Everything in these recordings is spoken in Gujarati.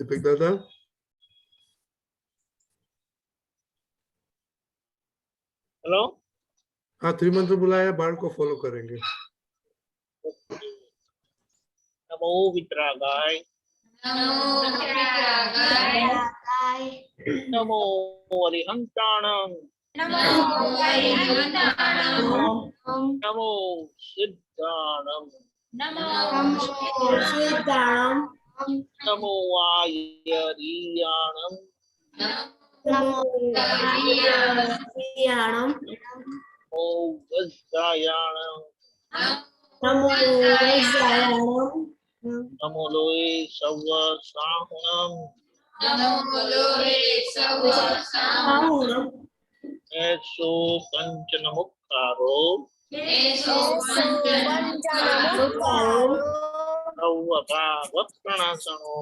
दीपक दादा, हेलो। हाँ त्रिमंत्र बुलाया, बाढ़ को फॉलो करेंगे। नमो वितरागाय, नमो अरिहंताणं, नमो सिद्धाणं, नमो आयरीयाणं, नमो वज्रायाणं, नमो लोये सवसाहणं, ऐसो पंचनमुक्तारो सौवका वक्त्रणासनो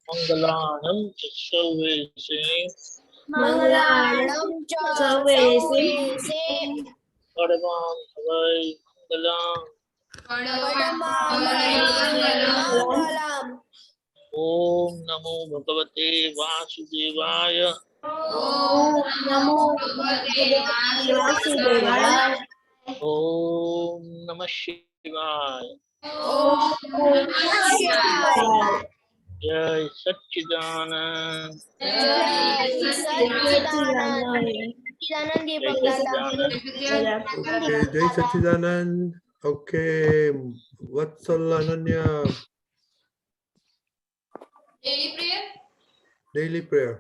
मंगलानं च सर्वेशे सर्वां वै मंगलम्। ओम नमो भगवते वासुदेवाय। ओम नमः शिवाय। जय सच्चिदानंद। ओके, जय सच्चिदानंद। ओके, वत्सल अनन्या, डेली प्रेयर।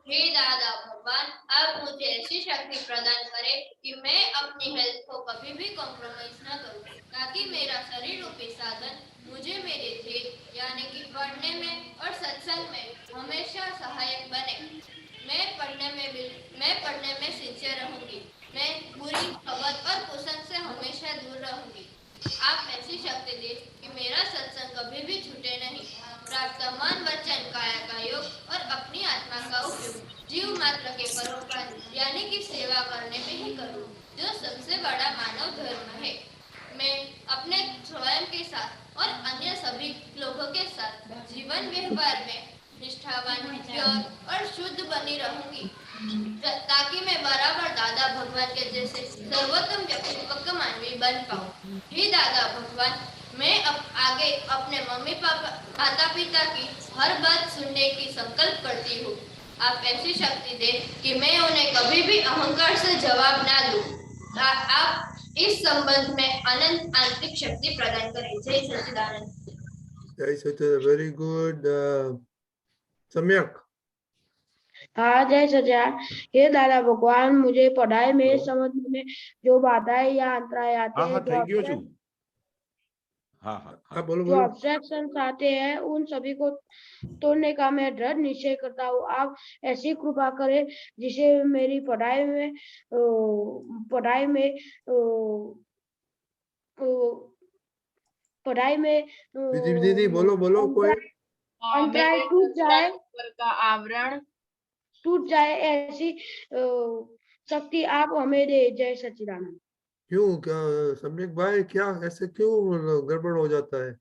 हे दादा भगवान, आप मुझे ऐसी शक्ति प्रदान करें कि मैं अपनी हेल्थ को कभी भी कॉम्प्रोमाइज न करूं, ताकि मेरा शरीर रूपी साधन मुझे मेरे ध्येय यानी कि पढ़ने में और सत्संग में हमेशा सहायक बने। मैं पढ़ने में सिंसियर रहूंगी। मैं बुरी खबर और कुसंग से हमेशा दूर रहूंगी। आप ऐसी शक्ति दें कि मेरा सत्संग कभी भी छूटे नहीं। प्राप्त मन वचन काया का योग और अपनी आत्मा का उपयोग जीव मात्र के परोपकार यानी कि सेवा करने में ही करूं, जो सबसे बड़ा मानव धर्म है। मैं अपने स्वयं के साथ और अन्य सभी लोगों के साथ जीवन व्यवहार में निष्ठावान, प्योर और शुद्ध बनी रहूंगी, ताकि मैं बराबर दादा भगवान के जैसे सर्वोत्तम व्यक्तित्व का मानवी बन पाऊं। हे दादा भगवान, मैं आगे अपने मम्मी पापा माता पिता की हर बात सुनने की संकल्प करती हूँ। आप ऐसी शक्ति दें कि मैं उन्हें कभी भी अहंकार से जवाब ना दूं। आप इस संबंध में अनंत आंतरिक शक्ति प्रदान करें। जय सच्चिदानंद। जय सच्चिदानंद, वेरी गुड। सम्यक। हाँ जय सच्चिदानंद। हे दादा भगवान, मुझे पढ़ाई में समझने में जो बाधाएं या अंतराय आते हैं, जो ऑब्जेक्शंस आते हैं, उन सभी को तोड़ने का मैं दृढ़ निश्चय करता हूँ। आप ऐसी कृपा करें जिसे मेरी पढ़ाई में दीदी बोलो कोई। अंतराय टूट जाए ऐसी शक्ति आप हमें दे। जय सच्चिदानंद। क्यों, क्या सम्यक भाई, क्या ऐसे क्यों गड़बड़ हो जाता है?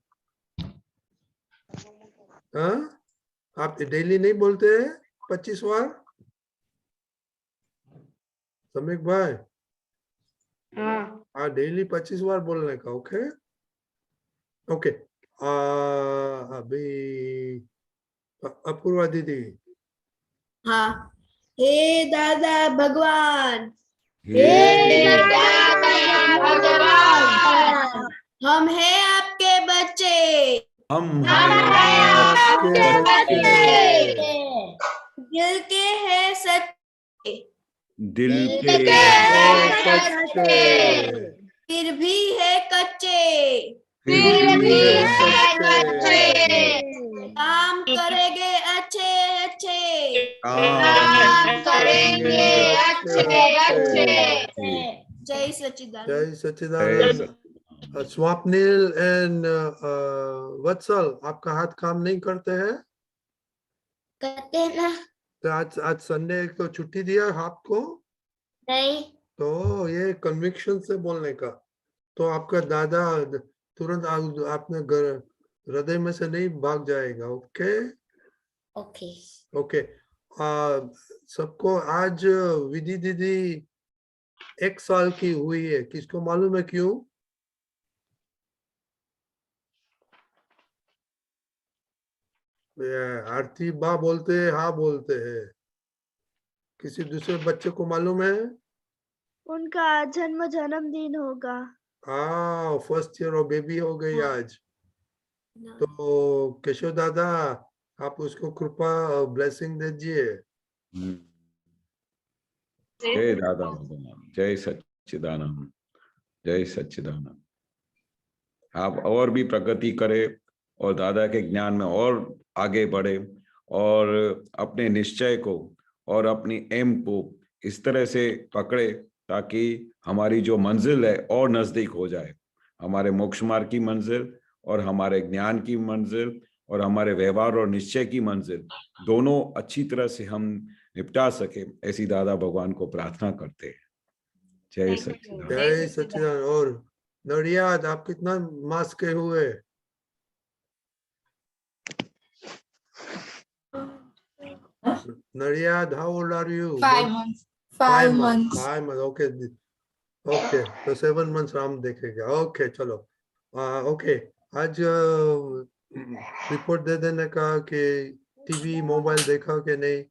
हाँ, आप डेली नहीं बोलते हैं 25 बार? सम्यक भाई, हाँ डेली 25 बार बोलने का। Okay okay. अभी अपूर्वा दीदी। हाँ, हे दादा भगवान, हम हैं आपके बच्चे, दिल के हैं सच्चे, फिर भी है कच्चे, काम करेंगे अच्छे जय सच्चिदानंद। जय सच्चिदानंद। स्वप्निल एंड वत्सल, आपका हाथ काम नहीं करते हैं? करते हैं ना? तो आज संडे तो छुट्टी दिया आपको? नहीं। तो ये कन्विक्शन से बोलने का। तो आपका दादा तुरंत आपने हृदय में से नहीं भाग जाएगा। Okay okay. ओके। सबको आज विधि दीदी 1 साल की हुई है, किसको मालूम है क्यों? आरती बा बोलते हैं, हाँ बोलते हैं। किसी दूसरे बच्चे को मालूम है? उनका जन्मदिन होगा। हाँ, फर्स्ट ईयर और बेबी हो गई आज। तो केशव दादा, आप उसको कृपा ब्लेसिंग दीजिए। जय दादा भगवान, जय सच्चिदानंद, जय सच्चिदानंद। आप और भी प्रगति करें और दादा के ज्ञान में और आगे बढ़े और अपने निश्चय को और अपनी एम को इस तरह से पकड़े ताकि हमारी जो मंजिल है और नजदीक हो जाए। हमारे मोक्ष मार्ग की मंजिल और हमारे ज्ञान की मंजिल और हमारे व्यवहार और निश्चय की मंजिल दोनों अच्छी तरह से हम निपटा सके, ऐसी दादा भगवान को प्रार्थना करते हैं। जय सच्चिदानंद। जय सच्चिदानंद। और नडियाद, आप कितना मास के हुए? Nariad, how old are you? 5 months. 5 months. 5 months. Okay. Okay. तो 7 months राम देखेगा। ओके चलो। ओके, आज रिपोर्ट दे देने का कि टीवी मोबाइल देखा कि नहीं,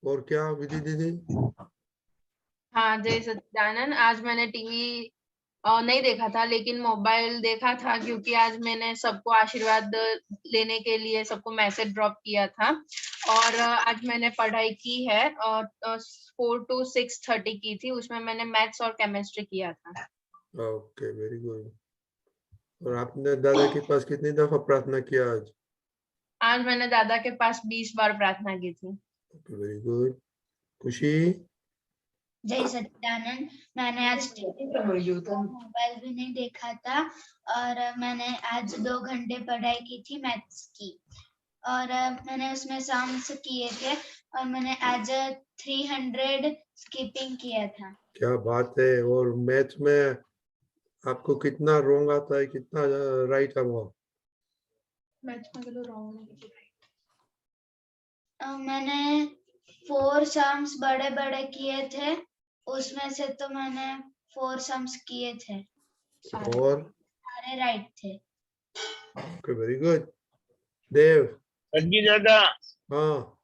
और क्या विधि दीदी? हाँ जय सच्चिदानंद। आज मैंने टीवी नहीं देखा था लेकिन मोबाइल देखा था, क्योंकि आज मैंने सबको आशीर्वाद लेने के लिए सबको मैसेज ड्रॉप किया था। और आज मैंने पढ़ाई की है और 4 to 6:30 की थी, उसमें मैंने मैथ्स और केमिस्ट्री किया था। Okay, very good. और आपने दादा के पास कितनी दफा प्रार्थना किया आज? आज मैंने दादा के पास 20 बार प्रार्थना की थी। Okay, very good. खुशी? जय सच्चिदानंद। मैंने आज मोबाइल भी नहीं देखा था और मैंने आज 2 घंटे पढ़ाई की थी मैथ्स की, और मैंने उसमें सम्स किए थे और मैंने आज 300 स्किपिंग किया था। क्या बात है। और मैथ में आपको कितना रॉन्ग आता है, कितना राइट है वो? मैंने 4 सम्स बड़े बड़े किए थे, उसमें से तो मैंने 4 सम्स किए थे और सारे राइट थे। Okay, very good. Dev? Ranji दादा, हाँ,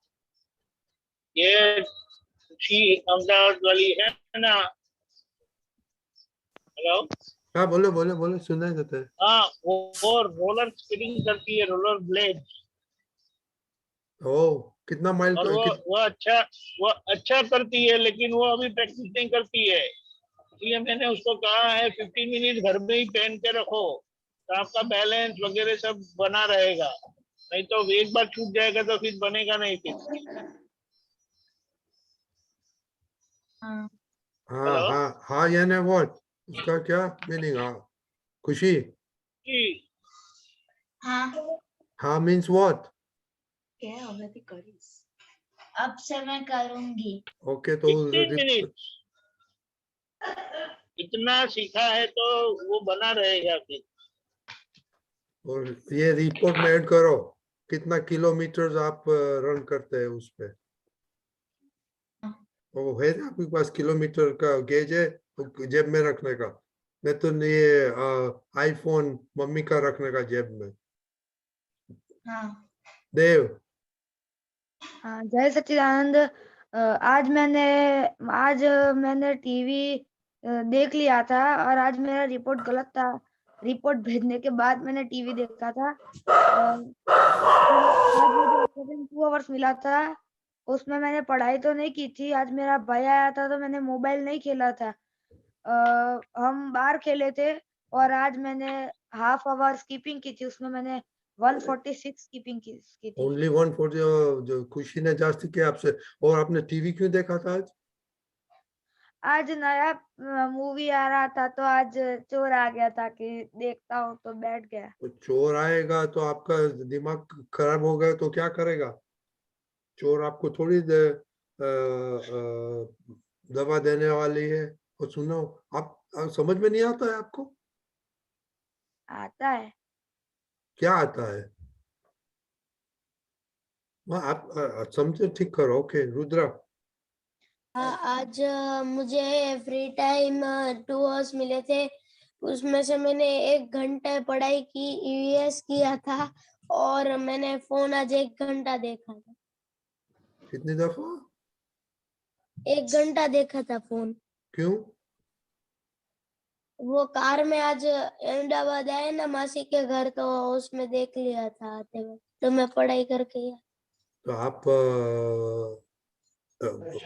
ये खुशी अहमदाबाद वाली है ना? हेलो। हाँ, बोलो बोलो बोलो, सुनाई देता है। हाँ, वो रोलर स्केटिंग करती है, रोलर ब्लेड। ओ, कितना माइल? और वो अच्छा करती है, लेकिन वो अभी प्रैक्टिस नहीं करती है। इसलिए मैंने उसको कहा है 15 मिनट घर में ही पहन के रखो, तो आपका बैलेंस वगैरह सब बना रहेगा। नहीं तो एक बार छूट जाएगा तो फिर बनेगा नहीं फिर। हाँ हेलो। हाँ हाँ, यानी व्हाट, उसका क्या मीनिंग? हाँ खुशी? जी। हाँ, हाँ मीन्स व्हाट? अब से मैं करूंगी। ओके, तो 15 मिनट इतना सीखा है तो वो बना रहेगा फिर। और ये रिपोर्ट में ऐड करो, कितना किलोमीटर आप रन करते हैं उस पे। वो है आपके पास किलोमीटर का गेज है, तो जेब में रखने का, नहीं तो ये आईफोन मम्मी का रखने का जेब में। हाँ। देव? हाँ जय सच्चिदानंद। आज मैंने टीवी देख लिया था और आज मेरा रिपोर्ट गलत था। रिपोर्ट भेजने के बाद मैंने टीवी देखा था। आज मुझे 2 आवर्स मिला था, उसमें मैंने पढ़ाई तो नहीं की थी। आज मेरा भाई आया था तो मैंने मोबाइल नहीं खेला था। हम बाहर खेले थे और आज मैंने हाफ आवर स्कीपिंग की थी, उसमें मैंने 146 स्कीपिंग की थी। ओनली 140 जो खुशी ने जास्ती किया आपसे। और आपने टीवी क्यों देखा था आज? आज नया मूवी आ रहा था तो आज चोर आ गया था कि देखता हूँ तो बैठ गया। तो चोर आएगा तो आपका दिमाग खराब हो गया तो क्या करेगा? चोर आपको थोड़ी दवा देने वाली है। और सुनो, आप समझ में नहीं आता है आपको? आता है। क्या आता है? हाँ, आप समझे, ठीक करो। ओके रुद्रा। हाँ, आज मुझे फ्री टाइम 2 आवर्स मिले थे, उसमें से मैंने 1 घंटा पढ़ाई की, ईवीएस किया था और मैंने फोन आज 1 घंटा देखा था। कितनी दफा? 1 घंटा देखा था फोन। क्यों? वो कार में आज अहमदाबाद आए ना मासी के घर, तो उसमें देख लिया था आते वक्त, तो मैं पढ़ाई करके आया। तो आप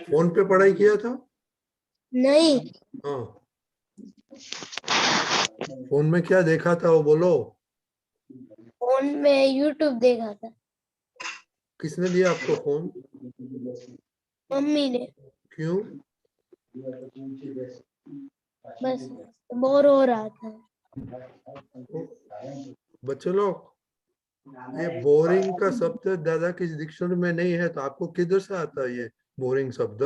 फोन पे पढ़ाई किया था? नहीं, हाँ, फोन में क्या देखा था वो बोलो। फोन में यूट्यूब देखा था, किसने दिया आपको फोन? मम्मी ने। क्यों? बस बोर हो रहा था। बच्चे लोग, ये बोरिंग का शब्द दादा की डिक्शनरी में नहीं है, तो आपको किधर से आता है ये बोरिंग शब्द?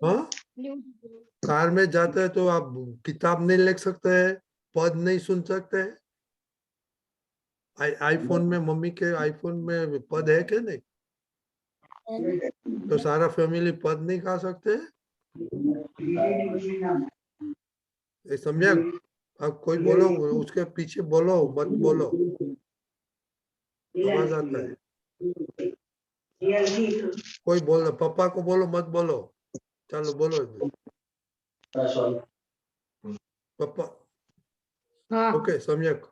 हाँ, कार में जाते हैं तो आप किताब नहीं लिख सकते हैं, पद नहीं सुन सकते हैं। आईफोन में, मम्मी के आईफोन में पद है क्या? नहीं। तो सारा फैमिली पद नहीं खा सकते? ये समझा? अब कोई बोलो, उसके पीछे बोलो, मत बोलो, आवाज आता है। कोई बोलो, पापा को बोलो, मत बोलो। चलो बोलो पापा। हाँ ओके, सम्यक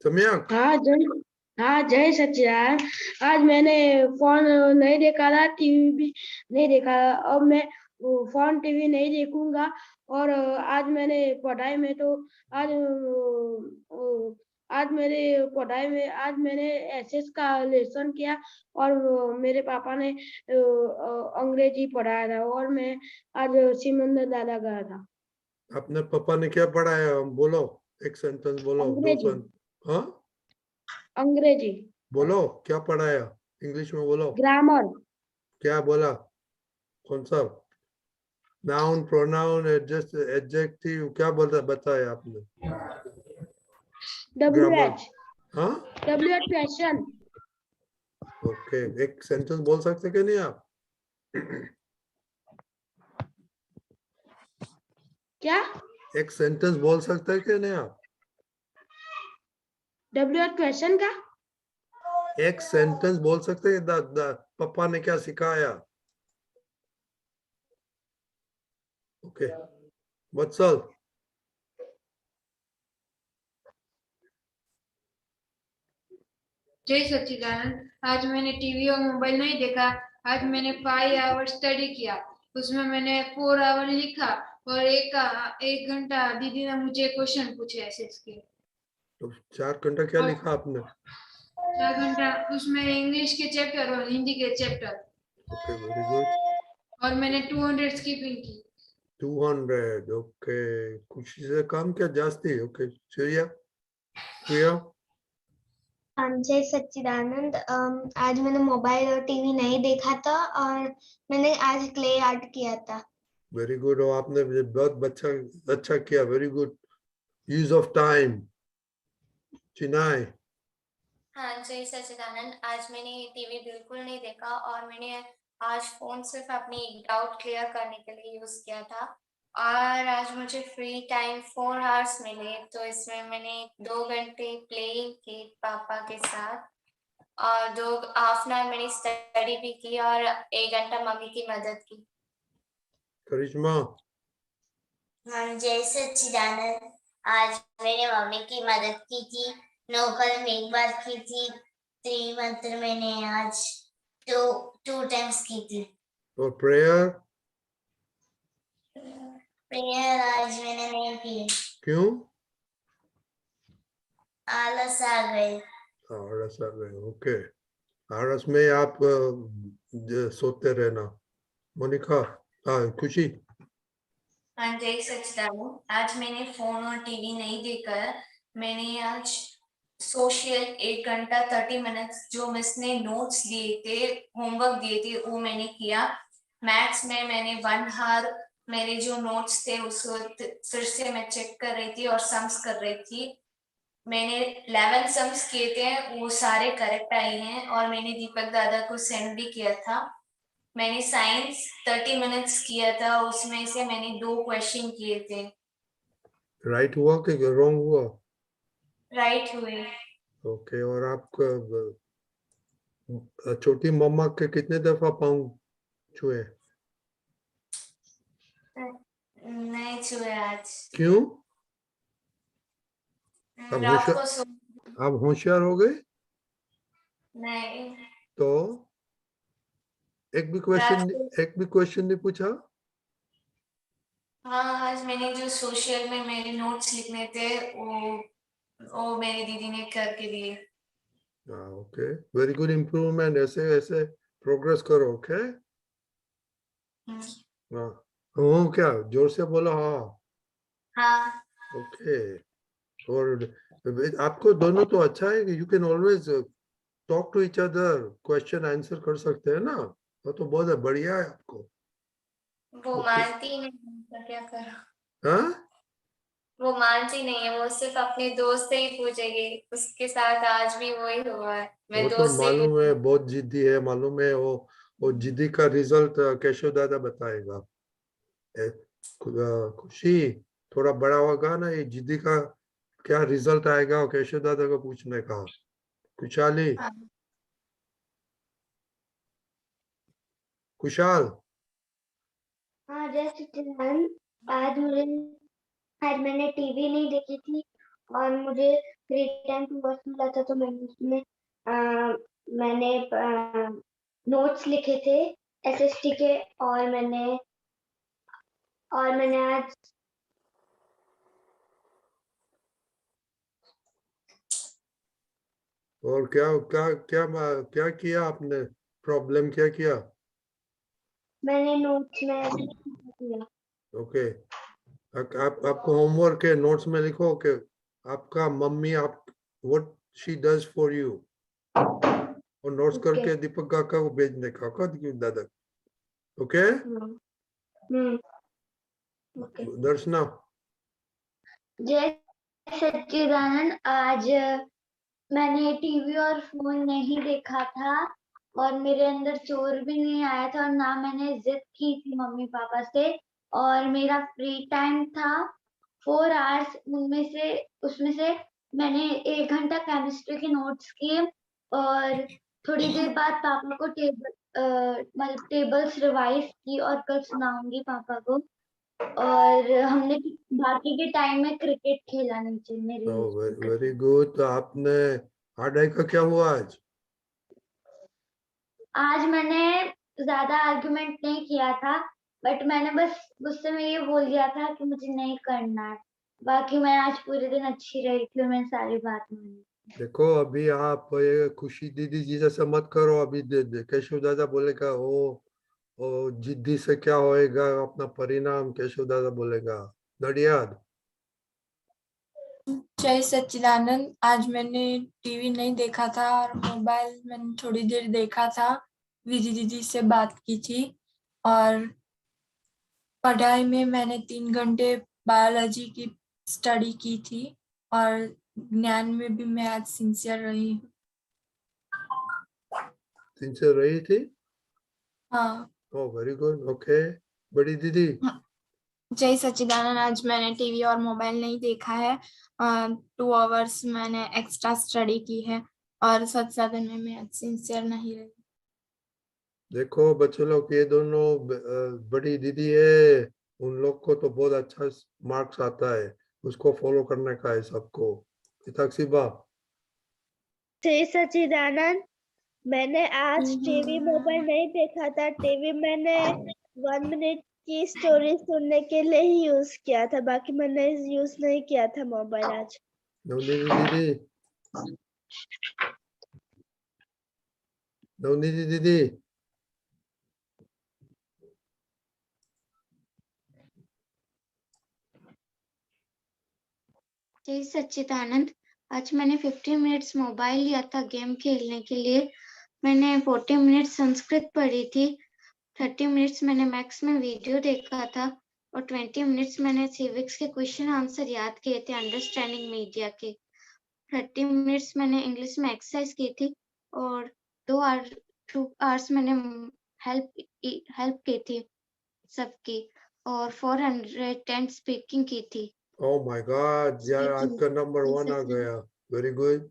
सम्यक। हाँ जय सच्चिदानंद। आज मैंने फोन नहीं देखा था, टीवी भी नहीं देखा। अब मैं फोन टीवी नहीं देखूंगा। और आज मैंने पढ़ाई में तो आज आज मेरे पढ़ाई में आज मैंने एसएस का लेसन किया और मेरे पापा ने अंग्रेजी पढ़ाया था और मैं आज सिमंदर दादा गया था। अपने पापा ने क्या पढ़ाया? बोलो, एक सेंटेंस बोलो, 2 अंग्रेजी। सेंटेंस। हाँ, अंग्रेजी बोलो, क्या पढ़ाया? इंग्लिश में बोलो। ग्रामर। क्या बोला? कौन सा? नाउन, प्रोनाउन, एडजेक्टिव, क्या बोलता बताया आपने? ग्रामर। WH हाँ, WH क्वेश्चन। ओके, एक सेंटेंस बोल सकते कि नहीं आप? क्या? एक सेंटेंस बोल सकते हैं कि नहीं आप? WH क्वेश्चन का? एक सेंटेंस बोल सकते हैं? पापा ने क्या सिखाया? ओके, वत्सल। जय सच्चिदानंद। आज मैंने टीवी और मोबाइल नहीं देखा। आज मैंने 5 आवर स्टडी किया, उसमें मैंने 4 आवर लिखा और एक घंटा दीदी ने मुझे क्वेश्चन पूछे एसएस के। तो 4 घंटा क्या लिखा आपने? 4 घंटा उसमें इंग्लिश के चैप्टर और हिंदी के चैप्टर। Okay, very good. और मैंने 200 स्किपिंग की। 200, ओके। खुशी से कम क्या जास्ती? ओके, श्रेया। प्रिया। जय सच्चिदानंद। आज मैंने मोबाइल और टीवी नहीं देखा था और मैंने आज क्ले आर्ट किया था। Very good. और आपने बहुत अच्छा किया। Very good use of time. चिनाई। हाँ जय सच्चिदानंद। आज मैंने टीवी बिल्कुल नहीं देखा और मैंने आज फोन सिर्फ अपनी डाउट क्लियर करने के लिए यूज किया था। और आज मुझे फ्री टाइम 4 आवर्स मिले, तो इसमें मैंने 2 घंटे प्लेइंग की पापा के साथ और 2 हाफ एन आवर मैंने स्टडी भी की और 1 घंटा मम्मी की मदद की। करिश्मा। हाँ जय सच्चिदानंद। आज मैंने मम्मी की मदद की थी, नौकल में 1 बार की थी, त्रिमंत्र मैंने आज 2 टाइम्स की थी। और प्रेयर? प्रेयर आज मैंने नहीं की। क्यों? आलस आ गए। आलस आ गए। ओके, आलस में आप सोते रहना। मोनिका। हाँ, खुशी। हाँ जय सच्चिदानंद। आज मैंने फोन और टीवी नहीं देखा। मैंने आज सोशल 1 घंटा 30 मिनट्स जो मिस ने नोट्स दिए थे, होमवर्क दिए थे, वो मैंने किया। मैथ्स में मैंने 1 आवर मेरे जो नोट्स थे उसको फिर से मैं चेक कर रही थी और सम्स कर रही थी। मैंने 11 सम्स किए थे, वो सारे करेक्ट आए हैं और मैंने दीपक दादा को सेंड भी किया था। मैंने साइंस 30 मिनट्स किया था, उसमें से मैंने 2 क्वेश्चन किए थे। राइट हुआ कि रॉन्ग हुआ? राइट हुए। ओके, और आपका छोटी मम्मा के कितने दफा पाँव छुए? नहीं छुए आज। क्यों? अब रात होशियार, को सो आप होशियार हो गए नहीं। तो एक भी क्वेश्चन नहीं पूछा? हाँ, आज मैंने जो सोशल में मेरे नोट्स लिखने थे वो मेरी दीदी ने करके दिए। Okay, very good improvement. ऐसे ऐसे प्रोग्रेस करो। ओके, हाँ। हाँ, क्या जोर से बोलो? हाँ। हाँ। ओके, और आपको दोनों तो अच्छा है कि you can always talk to each other, question answer कर सकते हैं ना, वो तो बहुत बढ़िया है आपको। वो ओके, मानती नहीं, तो क्या करूं? हाँ, वो मानती नहीं है, वो सिर्फ अपने दोस्त से ही पूछेगी। उसके साथ आज भी वही हुआ है, मैं वो तो दोस्त से ही मालूम है, पूछूंगी। बहुत जिद्दी है, मालूम है। वो जिद्दी का रिजल्ट केशव दादा बताएगा। खुशी, थोड़ा बड़ा होगा ना, ये जिद्दी का क्या रिजल्ट आएगा केशव दादा को पूछने का। खुशहाली, हाँ। खुशहाल। हाँ जय सच्चिदानंद। आज मुझे आज मैंने टीवी नहीं देखी थी और मुझे फ्री टाइम टू वर्क मिला था, तो मैंने उसमें मैंने नोट्स लिखे थे एसएसटी के, और मैंने आज और क्या क्या क्या क्या किया आपने? प्रॉब्लम क्या किया? मैंने नोट्स में किया। ओके, आपको होमवर्क है, नोट्स में लिखो कि आपका मम्मी आप what she does for you, और नोट्स ओके। करके दीपक काका को भेजने का, दादा। ओके, हम्म। ओके। दर्शना। जय सच्चिदानंद। आज मैंने टीवी और फोन नहीं देखा था और मेरे अंदर चोर भी नहीं आया था, और ना मैंने जिद की थी मम्मी पापा से, और मेरा फ्री टाइम था 4 आवर्स। उसमें से मैंने 1 घंटा केमिस्ट्री के नोट्स किए, और थोड़ी देर बाद पापा को मतलब टेबल्स रिवाइज की, और कल सुनाऊंगी पापा को। और हमने बाकी के टाइम में क्रिकेट खेला नीचे मेरे स्कूटर वेरी पे। गुड। तो आपने हार्ड आई का क्या हुआ आज? आज मैंने ज्यादा आर्गुमेंट नहीं किया था, बट मैंने बस गुस्से में ये बोल दिया था कि मुझे नहीं करना है। बाकी मैं आज पूरे दिन अच्छी रही थी और मैंने सारी बात मानी। देखो, अभी आप ये खुशी दीदी जी जैसा मत करो। अभी केशव दादा बोलेगा ओ जिद्दी से क्या होएगा, अपना परिणाम केशव दादा बोलेगा। नडियाद। जय सच्चिदानंद। आज मैंने टीवी नहीं देखा था और मोबाइल मैंने थोड़ी देर देखा था, विधि दीदी से बात की थी, और पढ़ाई में मैंने 3 घंटे बायोलॉजी की स्टडी की थी, और ज्ञान में भी मैं आज सिंसियर रही हूँ। सिंसियर रही थी? हाँ। ओ वेरी गुड। ओके, बड़ी दीदी। जय सच्चिदानंद। आज मैंने टीवी और मोबाइल नहीं देखा है, 2 आवर्स मैंने एक्स्ट्रा स्टडी की है, और सच साधन में मैं आज सिंसियर नहीं रही। देखो बच्चों लोग, ये दोनों बड़ी दीदी है, उन लोग को तो बहुत अच्छा मार्क्स आता है, उसको फॉलो करने का है सबको। तकसीबा। जय सच्चिदानंद। मैंने आज टीवी मोबाइल नहीं देखा था। टीवी मैंने 1 मिनट की स्टोरी सुनने के लिए ही यूज किया था, बाकी मैंने यूज नहीं किया था मोबाइल आज। नवनीति दीदी, नवनीति दीदी। जय सच्चिदानंद। आज मैंने 15 मिनट्स मोबाइल लिया था गेम खेलने के लिए। मैंने 40 मिनट्स संस्कृत पढ़ी थी, 30 मिनट्स मैंने मैथ्स में वीडियो देखा था और 20 मिनट्स मैंने सिविक्स के क्वेश्चन आंसर याद किए थे अंडरस्टैंडिंग मीडिया के। 30 मिनट्स मैंने इंग्लिश में एक्सरसाइज की थी और 2 आवर्स मैंने हेल्प की थी सबकी और 410 स्पीकिंग की थी। Oh my God, यार आज का नंबर 1 आ गया। Very good.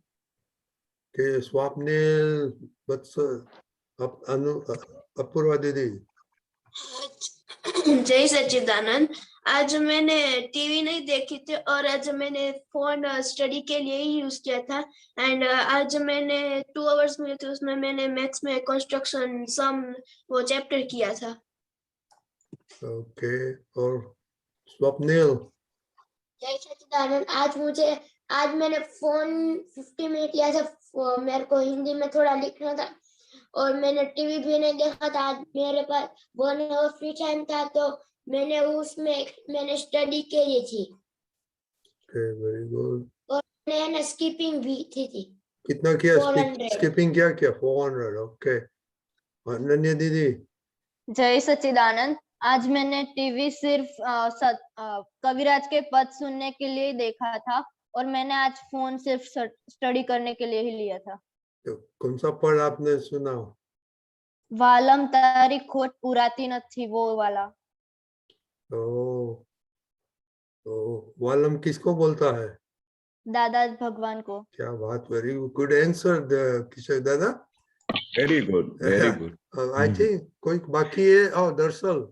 के स्वप्निल वत्सल अपूर्वा दीदी। जय सच्चिदानंद। आज मैंने टीवी नहीं देखी थी और आज मैंने फोन स्टडी के लिए ही यूज किया था। एंड आज मैंने 2 आवर्स मिले थे, उसमें मैंने मैथ्स में कंस्ट्रक्शन सम वो चैप्टर किया था। ओके, और स्वप्निल? जय सच्चिदानंद। आज मैंने फोन 50 मिनट लिया था, मेरे को हिंदी में थोड़ा लिखना था और मैंने टीवी भी नहीं देखा था। आज मेरे पास 1 आवर फ्री टाइम था तो मैंने स्टडी की थी। Okay, very good. और मैंने स्किपिंग भी थी। कितना किया 400। स्किपिंग? क्या किया? 400। ओके, अनन्या दीदी? जय सच्चिदानंद। आज मैंने टीवी सिर्फ कविराज के पद सुनने के लिए देखा था और मैंने आज फोन सिर्फ स्टडी करने के लिए ही लिया था। तो कौन सा पद आपने सुना? वालम तारी खोट पुराती नथी, वो वाला। वालम किसको बोलता है? दादा भगवान को। क्या बात, वेरी गुड आंसर किशोर दादा। Very good, very good. I think कोई बाकी है? दरअसल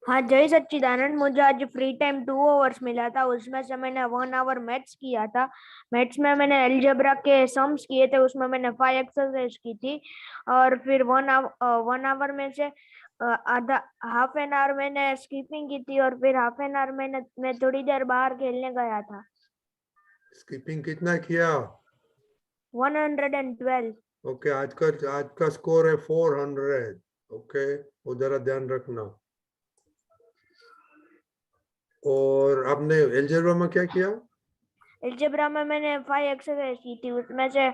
हाँ जय सच्चिदानंद। मुझे आज फ्री टाइम 2 आवर्स मिला था, उसमें से मैंने 1 आवर मैथ्स किया था। मैथ्स में मैंने अलजेब्रा के सम्स किए थे, उसमें मैंने 5 एक्सरसाइज की थी और फिर 1 आवर में से आधा हाफ एन आवर मैंने स्किपिंग की थी और फिर हाफ एन आवर मैं थोड़ी देर बाहर खेलने गया था। स्किपिंग कितना किया? 112। ओके, आज का स्कोर है 400। ओके, वो जरा ध्यान रखना। और आपने अलजेब्रा में क्या किया? अलजेब्रा में मैंने 5 एक्सरसाइज की थी, उसमें से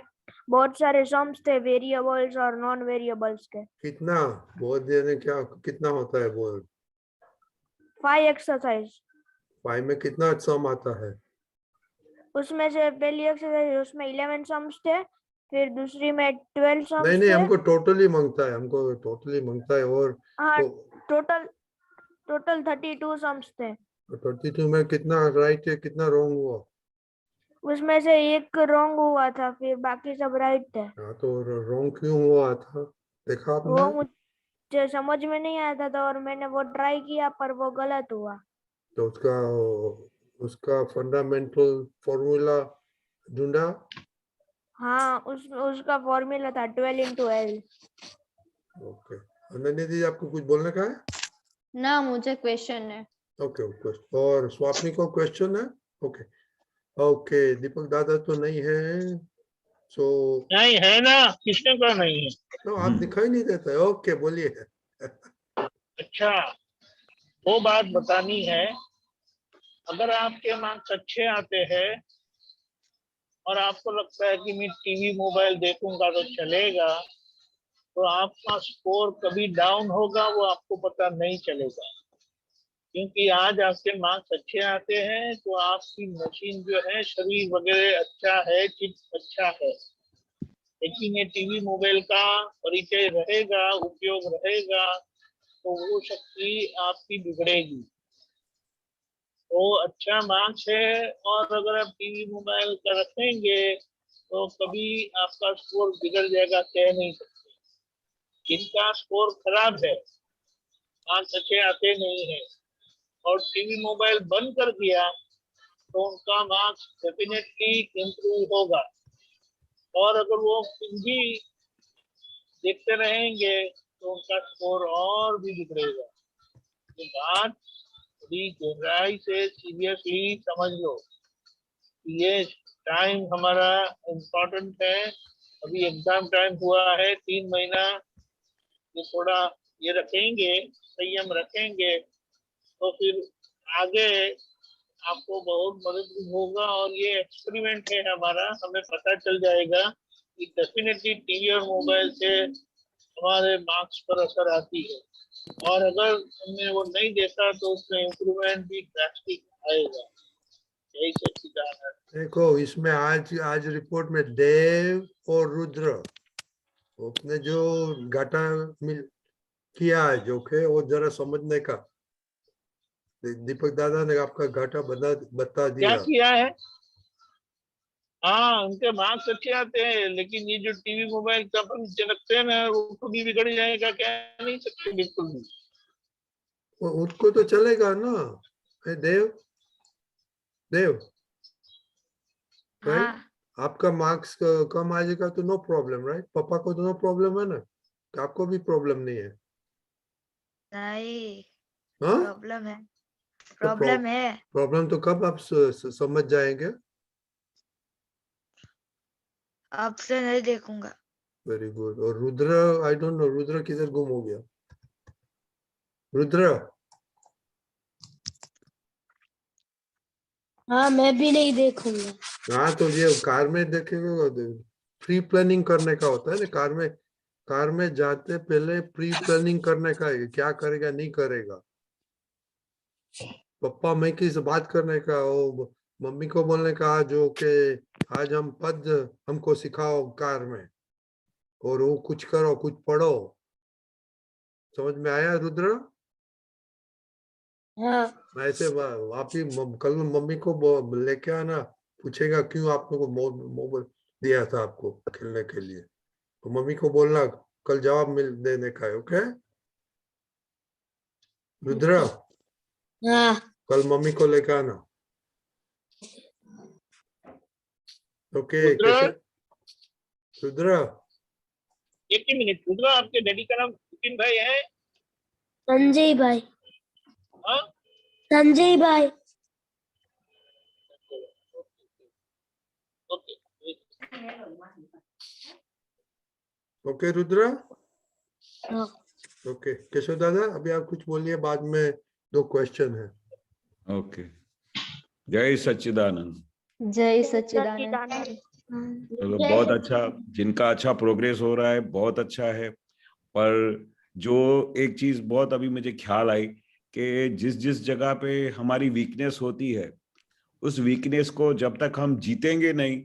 बहुत सारे सम्स थे, वेरिएबल्स और नॉन वेरिएबल्स के। कितना? बहुत देर क्या कितना होता है बोल? 5 एक्सरसाइज। 5 में कितना सम आता है? उसमें से पहली एक्सरसाइज उसमें 11 सम्स थे, फिर दूसरी में 12 सम्स नहीं थे। हमको टोटली मांगता है और हाँ, टोटल 32 सम्स थे। 32 में कितना राइट है, कितना रॉन्ग हुआ? उसमें से एक रॉन्ग हुआ था, फिर बाकी सब राइट थे। हाँ, तो रॉन्ग क्यों हुआ था देखा आपने? वो मुझे समझ में नहीं आता था और मैंने वो ट्राई किया पर वो गलत हुआ। तो उसका फंडामेंटल फॉर्मूला ढूंढा? हाँ, उसका फॉर्मूला था 12 into L। ओके, अनन्या दीदी आपको कुछ बोलने का है? ना, मुझे क्वेश्चन है। ओके, और स्वाप्नी को क्वेश्चन है? ओके, दीपक दादा तो नहीं है, सो नहीं है ना, किसने कहा नहीं है? तो आप दिखाई नहीं देते। ओके, बोलिए। अच्छा, वो बात बतानी है। अगर आपके मार्क्स अच्छे आते हैं और आपको लगता है कि मैं टीवी मोबाइल देखूंगा तो चलेगा, तो आपका स्कोर कभी डाउन होगा वो आपको पता नहीं चलेगा। क्योंकि आज आपके मार्क्स अच्छे आते हैं तो आपकी मशीन जो है, शरीर वगैरह अच्छा है, चिप अच्छा है, लेकिन ये टीवी मोबाइल का परिचय रहेगा, उपयोग रहेगा, तो वो शक्ति आपकी बिगड़ेगी। तो अच्छा मार्क्स है और अगर आप टीवी मोबाइल का रखेंगे तो कभी आपका स्कोर बिगड़ जाएगा, कह नहीं सकते। जिनका स्कोर खराब है, मार्क्स अच्छे आते नहीं है और टीवी मोबाइल बंद कर दिया तो उनका मार्क्स डेफिनेटली इम्प्रूव होगा। और अगर वो फिर भी देखते रहेंगे तो उनका स्कोर और भी बिगड़ेगा। ये बात बड़ी गहराई से सीरियसली समझ लो। ये टाइम हमारा इम्पोर्टेंट है। अभी एग्जाम टाइम हुआ है 3 महीना, ये थोड़ा ये रखेंगे, संयम रखेंगे तो फिर आगे आपको बहुत मदद होगा। और ये एक्सपेरिमेंट है हमारा, हमें पता चल जाएगा कि डेफिनेटली टीवी और मोबाइल से हमारे मार्क्स पर असर आती है, और अगर हमने वो नहीं देखा तो उसमें इम्प्रूवमेंट भी ड्रास्टिक आएगा। यही सच्चिदानंद। देखो इसमें आज रिपोर्ट में देव और रुद्र अपने जो घाटा मिल किया है जो के वो जरा समझने का, दीपक दादा ने आपका घाटा बता दिया। क्या किया है? हाँ, उनके मार्क्स अच्छे आते हैं, लेकिन ये जो टीवी मोबाइल का अपन नीचे रखते हैं ना, वो कभी बिगड़ जाएगा, क्या नहीं सकते बिल्कुल भी। उनको तो चलेगा ना। देव राइट, हाँ आपका मार्क्स कम आ जाएगा तो नो प्रॉब्लम राइट, पापा को तो नो प्रॉब्लम है ना, तो आपको भी प्रॉब्लम नहीं है। नहीं, हाँ प्रॉब्लम है, प्रॉब्लम है। प्रॉब्लम तो कब आप समझ जाएंगे? अब से नहीं देखूंगा। Very good. और Rudra, I don't know Rudra किधर गुम हो गया? रुद्र, हाँ मैं भी नहीं देखूंगा। हाँ तो ये कार में देखेगा, प्री प्लानिंग करने का होता है ना, कार में जाते पहले प्री प्लानिंग करने का है, क्या करेगा नहीं करेगा। पप्पा मैं किस बात करने का, वो मम्मी को बोलने का जो कि आज हम पद हमको सिखाओ कार में, और वो कुछ करो कुछ पढ़ो। समझ में आया रुद्र? हाँ ऐसे आप ही कल मम्मी को लेके आना, पूछेगा क्यों आप लोगों को मोबाइल दिया था आपको खेलने के लिए, तो मम्मी को बोलना कल जवाब मिल देने का है। ओके रुद्र, हाँ कल मम्मी को लेके आना। ओके रुद्र, कैसे रुद्र? एक ही मिनट। रुद्र, आपके डैडी का नाम विपिन भाई है? संजय भाई। हाँ, संजय भाई। ओके। ओके रुद्र, हाँ ओके केशव दादा अभी आप कुछ बोलिए, बाद में 2 क्वेश्चन है। ओके, जय सच्चिदानंद। जय सच्चिदानंद। चलो बहुत अच्छा, जिनका अच्छा प्रोग्रेस हो रहा है बहुत अच्छा है। पर जो एक चीज बहुत अभी मुझे ख्याल आई कि जिस जिस जगह पे हमारी वीकनेस होती है, उस वीकनेस को जब तक हम जीतेंगे नहीं,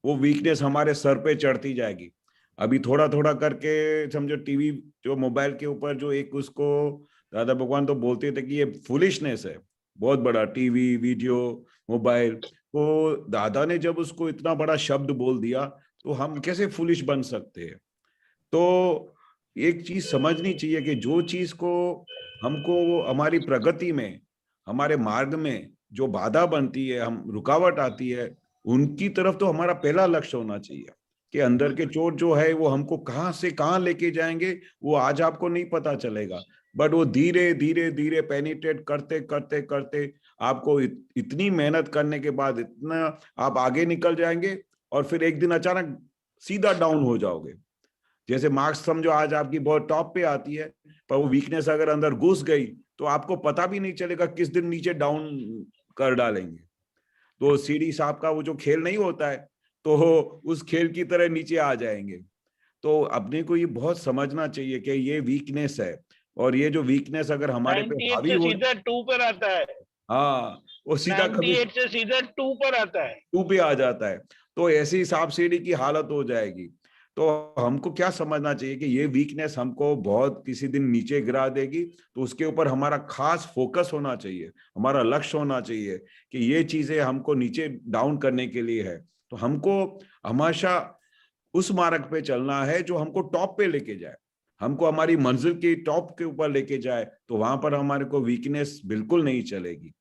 वो वीकनेस हमारे सर पे चढ़ती जाएगी। अभी थोड़ा थोड़ा करके समझो, टीवी जो मोबाइल के ऊपर जो एक उसको दादा भगवान तो बोलते थे कि ये फुलिशनेस है बहुत बड़ा, टीवी वीडियो मोबाइल। तो दादा ने जब उसको इतना बड़ा शब्द बोल दिया तो हम कैसे फुलिश बन सकते हैं? तो एक चीज समझनी चाहिए कि जो चीज को हमको हमारी प्रगति में, हमारे मार्ग में जो बाधा बनती है, हम रुकावट आती है, उनकी तरफ तो हमारा पहला लक्ष्य होना चाहिए कि अंदर के चोट जो है वो हमको कहाँ से कहाँ लेके जाएंगे वो आज आपको नहीं पता चलेगा, बट वो धीरे धीरे धीरे पेनिट्रेट करते करते करते आपको इतनी मेहनत करने के बाद इतना आप आगे निकल जाएंगे, और फिर एक दिन अचानक सीधा डाउन हो जाओगे। जैसे मार्क्स समझो आज आपकी बहुत टॉप पे आती है, पर वो वीकनेस अगर अंदर घुस गई तो आपको पता भी नहीं चलेगा किस दिन नीचे डाउन कर डालेंगे। तो सीढ़ी साहब का वो जो खेल नहीं होता है, तो उस खेल की तरह नीचे आ जाएंगे। तो अपने को ये बहुत समझना चाहिए कि ये वीकनेस है, और ये जो वीकनेस अगर हमारे पे 98 हावी से हो, सीधा 2 पर आता है। हाँ वो सीधा कभी 98 से सीधा 2 पर आता है। 2 पे आ जाता है, तो ऐसी सांप सीढ़ी की हालत हो जाएगी। तो हमको क्या समझना चाहिए कि ये वीकनेस हमको बहुत किसी दिन नीचे गिरा देगी, तो उसके ऊपर हमारा खास फोकस होना चाहिए, हमारा लक्ष्य होना चाहिए कि ये चीजें हमको नीचे डाउन करने के लिए है। तो हमको हमेशा उस मार्ग पे चलना है जो हमको टॉप पे लेके जाए, हमको हमारी मंजिल की टॉप के ऊपर लेके जाए, तो वहां पर हमारे को वीकनेस बिल्कुल नहीं चलेगी।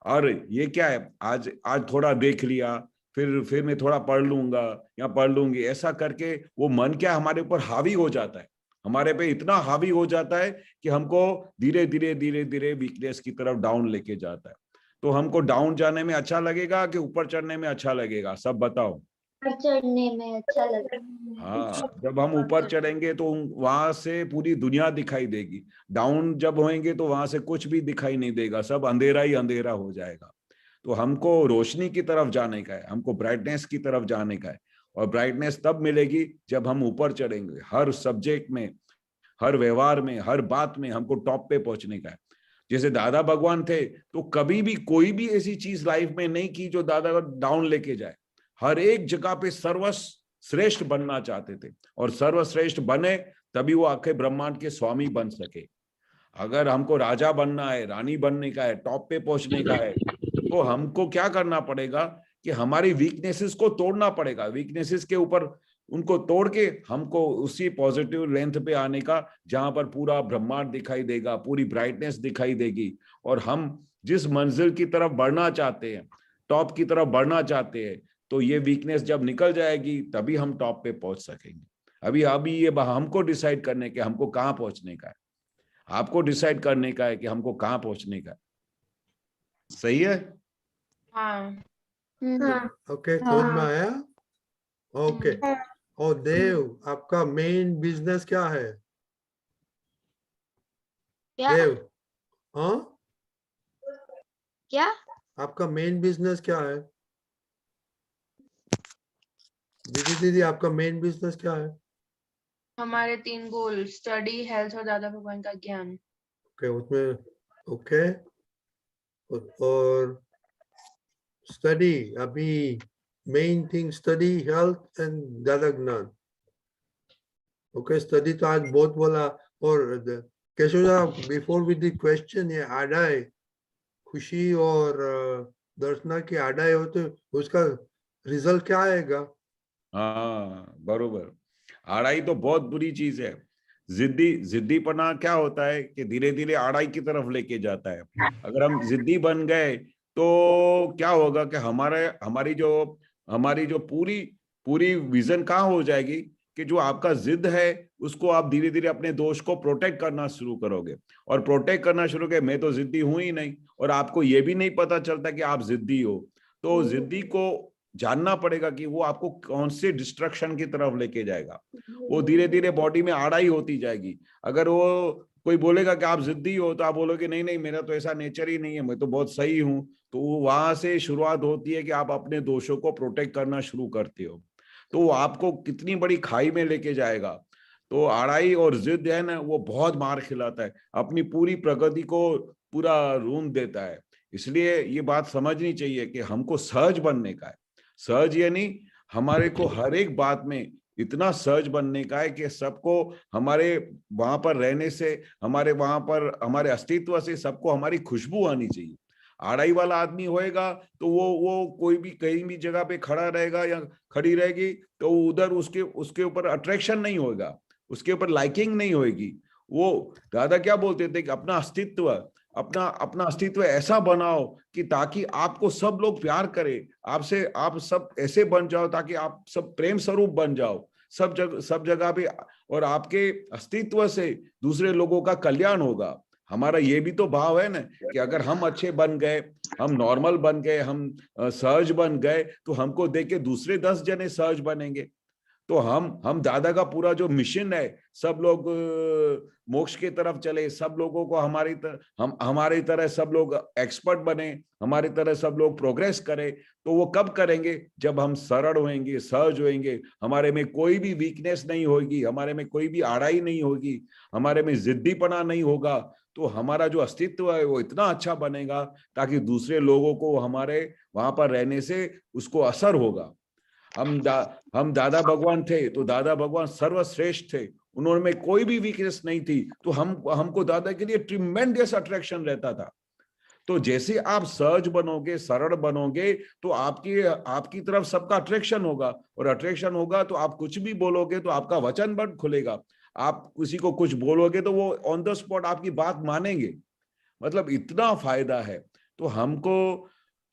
और ये क्या है, आज थोड़ा देख लिया, फिर मैं थोड़ा पढ़ लूंगा या पढ़ लूंगी, ऐसा करके वो मन क्या हमारे ऊपर हावी हो जाता है, हमारे पे इतना हावी हो जाता है कि हमको धीरे धीरे धीरे धीरे वीकनेस की तरफ डाउन लेके जाता है। तो हमको डाउन जाने में अच्छा लगेगा कि ऊपर चढ़ने में अच्छा लगेगा? सब बताओ। चढ़ने में अच्छा लगा। हाँ, जब हम ऊपर चढ़ेंगे तो वहां से पूरी दुनिया दिखाई देगी। डाउन जब होएंगे तो वहां से कुछ भी दिखाई नहीं देगा, सब अंधेरा ही अंधेरा हो जाएगा। तो हमको रोशनी की तरफ जाने का है, हमको ब्राइटनेस की तरफ जाने का है। और ब्राइटनेस तब मिलेगी जब हम ऊपर चढ़ेंगे। हर सब्जेक्ट में, हर व्यवहार में, हर बात में हमको टॉप पे पहुंचने का है। जैसे दादा भगवान थे तो कभी भी कोई भी ऐसी चीज लाइफ में नहीं की जो दादा को डाउन लेके जाए। हर एक जगह पे सर्वश्रेष्ठ बनना चाहते थे, और सर्वश्रेष्ठ बने तभी वो आखे ब्रह्मांड के स्वामी बन सके। अगर हमको राजा बनना है, रानी बनने का है, टॉप पे पहुंचने का है, तो हमको क्या करना पड़ेगा कि हमारी वीकनेसेस को तोड़ना पड़ेगा। वीकनेसेस के ऊपर उनको तोड़ के हमको उसी पॉजिटिव लेंथ पे आने का, जहां पर पूरा ब्रह्मांड दिखाई देगा, पूरी ब्राइटनेस दिखाई देगी। और हम जिस मंजिल की तरफ बढ़ना चाहते हैं, टॉप की तरफ बढ़ना चाहते हैं, तो ये वीकनेस जब निकल जाएगी तभी हम टॉप पे पहुंच सकेंगे। अभी ये हमको डिसाइड करने के हमको कहाँ पहुंचने का है। आपको डिसाइड करने का है कि हमको कहाँ पहुंचने का है। सही है? हाँ। ओके, समझ में आया? ओके। और देव, आपका मेन बिजनेस क्या है? क्या देव, हाँ, क्या? आपका मेन बिजनेस क्या है? दीदी आपका मेन बिजनेस क्या है? हमारे 3 गोल, स्टडी, हेल्थ और दादा भगवान का ज्ञान। ओके, उसमें ओके। और स्टडी, अभी main thing study, health and दादा ज्ञान। ओके, स्टडी तो आज बहुत बोला। और Keshav, before with the question, ये आडाई खुशी और दर्शना की आडाई हो तो उसका रिजल्ट क्या आएगा? हाँ, बरोबर। आड़ाई तो बहुत बुरी चीज है। जिद्दीपना क्या होता है कि धीरे धीरे आड़ाई की तरफ लेके जाता है। अगर हम जिद्दी बन गए तो क्या होगा कि हमारी जो पूरी विजन कहाँ हो जाएगी कि जो आपका जिद है उसको आप धीरे धीरे अपने दोष को प्रोटेक्ट करना शुरू करोगे। और प्रोटेक्ट करना शुरू करोगे, मैं तो जिद्दी हूं ही नहीं, और आपको ये भी नहीं पता चलता कि आप जिद्दी हो। तो जिद्दी को जानना पड़ेगा कि वो आपको कौन से डिस्ट्रक्शन की तरफ लेके जाएगा। वो धीरे धीरे बॉडी में आड़ाई होती जाएगी। अगर वो कोई बोलेगा कि आप जिद्दी हो तो आप बोलोगे नहीं नहीं, मेरा तो ऐसा नेचर ही नहीं है, मैं तो बहुत सही हूं। तो वहां से शुरुआत होती है कि आप अपने दोषों को प्रोटेक्ट करना शुरू करते हो। तो वो आपको कितनी बड़ी खाई में लेके जाएगा। तो आड़ाई और जिद है ना, वो बहुत मार खिलाता है, अपनी पूरी प्रगति को पूरा रूंध देता है। इसलिए ये बात समझनी चाहिए कि हमको सहज बनने का है। सहज यानी हमारे को हर एक बात में इतना सहज बनने का है कि सबको हमारे वहां पर रहने से, हमारे वहां पर हमारे अस्तित्व से सबको हमारी खुशबू आनी चाहिए। आड़ाई वाला आदमी होएगा तो वो कोई भी कहीं भी जगह पे खड़ा रहेगा या खड़ी रहेगी तो उधर उसके ऊपर अट्रैक्शन नहीं होगा, उसके ऊपर लाइकिंग नहीं होगी। वो दादा क्या बोलते थे कि अपना अस्तित्व ऐसा बनाओ कि ताकि आपको सब लोग प्यार करें आपसे, आप सब ऐसे बन जाओ ताकि आप सब प्रेम स्वरूप बन जाओ सब जगह पे, और आपके अस्तित्व से दूसरे लोगों का कल्याण होगा। हमारा ये भी तो भाव है ना कि अगर हम अच्छे बन गए, हम नॉर्मल बन गए, हम सहज बन गए, तो हमको देख के दूसरे 10 जने सहज बनेंगे। तो हम दादा का पूरा जो मिशन है, सब लोग मोक्ष की तरफ चले, सब लोगों को हमारी तरह सब लोग एक्सपर्ट बने, हमारी तरह सब लोग प्रोग्रेस करें। तो वो कब करेंगे? जब हम सरल होंगे, सहज होंगे, हमारे में कोई भी वीकनेस नहीं होगी, हमारे में कोई भी आड़ाई नहीं होगी, हमारे में जिद्दीपना नहीं होगा। तो हमारा जो अस्तित्व है वो इतना अच्छा बनेगा ताकि दूसरे लोगों को हमारे वहां पर रहने से उसको असर होगा। हम दादा भगवान थे तो दादा भगवान सर्वश्रेष्ठ थे, उन्होंने कोई भी वीकनेस नहीं थी, तो हमको दादा के लिए ट्रिमेंडियस अट्रैक्शन रहता था। तो जैसे आप सहज बनोगे, सरल बनोगे, तो आपकी तरफ सबका अट्रैक्शन होगा, और अट्रैक्शन होगा तो आप कुछ भी बोलोगे तो आपका वचन बंद खुलेगा। आप किसी को कुछ बोलोगे तो वो ऑन द स्पॉट आपकी बात मानेंगे। मतलब इतना फायदा है। तो हमको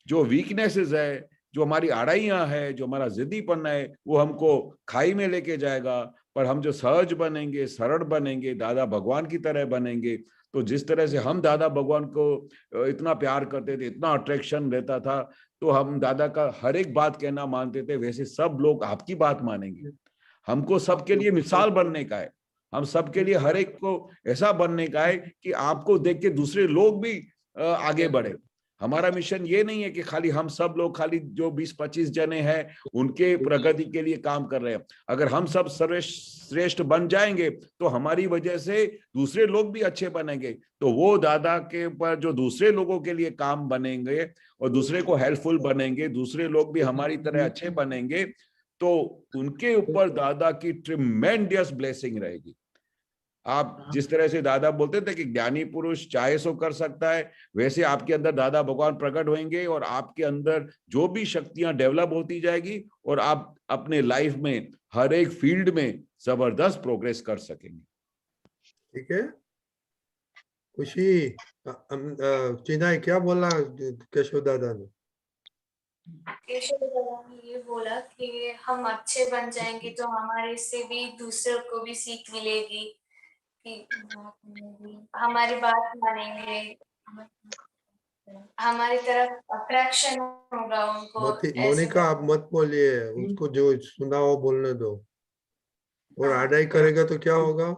जो वीकनेसेस है, जो हमारी आड़ाइयां है, जो हमारा जिद्दीपन है, वो हमको खाई में लेके जाएगा। पर हम जो सहज बनेंगे, सरल बनेंगे, दादा भगवान की तरह बनेंगे, तो जिस तरह से हम दादा भगवान को इतना प्यार करते थे, इतना अट्रैक्शन रहता था, तो हम दादा का हर एक बात कहना मानते थे, वैसे सब लोग आपकी बात मानेंगे। हमको सबके लिए मिसाल बनने का है, हम सबके लिए हर एक को ऐसा बनने का है कि आपको देख के दूसरे लोग भी आगे बढ़े। हमारा मिशन ये नहीं है कि खाली हम सब लोग, खाली जो 20-25 जने हैं उनके प्रगति के लिए काम कर रहे हैं। अगर हम सब सर्वश्रेष्ठ बन जाएंगे तो हमारी वजह से दूसरे लोग भी अच्छे बनेंगे, तो वो दादा के ऊपर जो दूसरे लोगों के लिए काम बनेंगे और दूसरे को हेल्पफुल बनेंगे, दूसरे लोग भी हमारी तरह अच्छे बनेंगे, तो उनके ऊपर दादा की ट्रिमेंडियस ब्लेसिंग रहेगी। आप जिस तरह से दादा बोलते थे कि ज्ञानी पुरुष चाहे सो कर सकता है, वैसे आपके अंदर दादा भगवान प्रकट होंगे और आपके अंदर जो भी शक्तियां डेवलप होती जाएगी और आप अपने लाइफ में हर एक फील्ड में जबरदस्त प्रोग्रेस कर सकेंगे। ठीक है, खुशी। चिनाई क्या बोला केशव दादा ने? केशव दादा ने ये बोला कि हम अच्छे बन जाएंगे तो हमारे से भी दूसरों को भी सीख मिलेगी कि हमारी बात मानेंगे, हमारी तरफ अट्रैक्शन होगा उनको। मोनिका आप मत बोलिए, उसको जो सुना हो बोलने दो। और आडाई करेगा तो क्या होगा?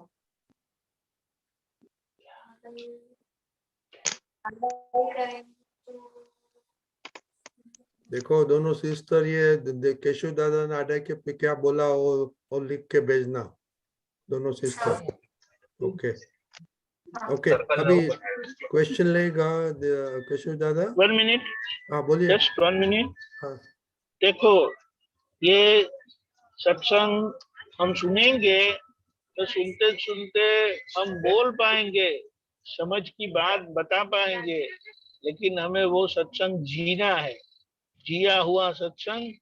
देखो दोनों सिस्टर, ये केशव दादा ने आडाई के पे क्या बोला और लिख के भेजना, दोनों सिस्टर। ओके ओके, अभी क्वेश्चन लेगा केशव दादा। 1 मिनट। हाँ बोलिए। Just 1 minute. हाँ। देखो, ये सत्संग हम सुनेंगे तो सुनते सुनते हम बोल पाएंगे, समझ की बात बता पाएंगे, लेकिन हमें वो सत्संग जीना है। जिया हुआ सत्संग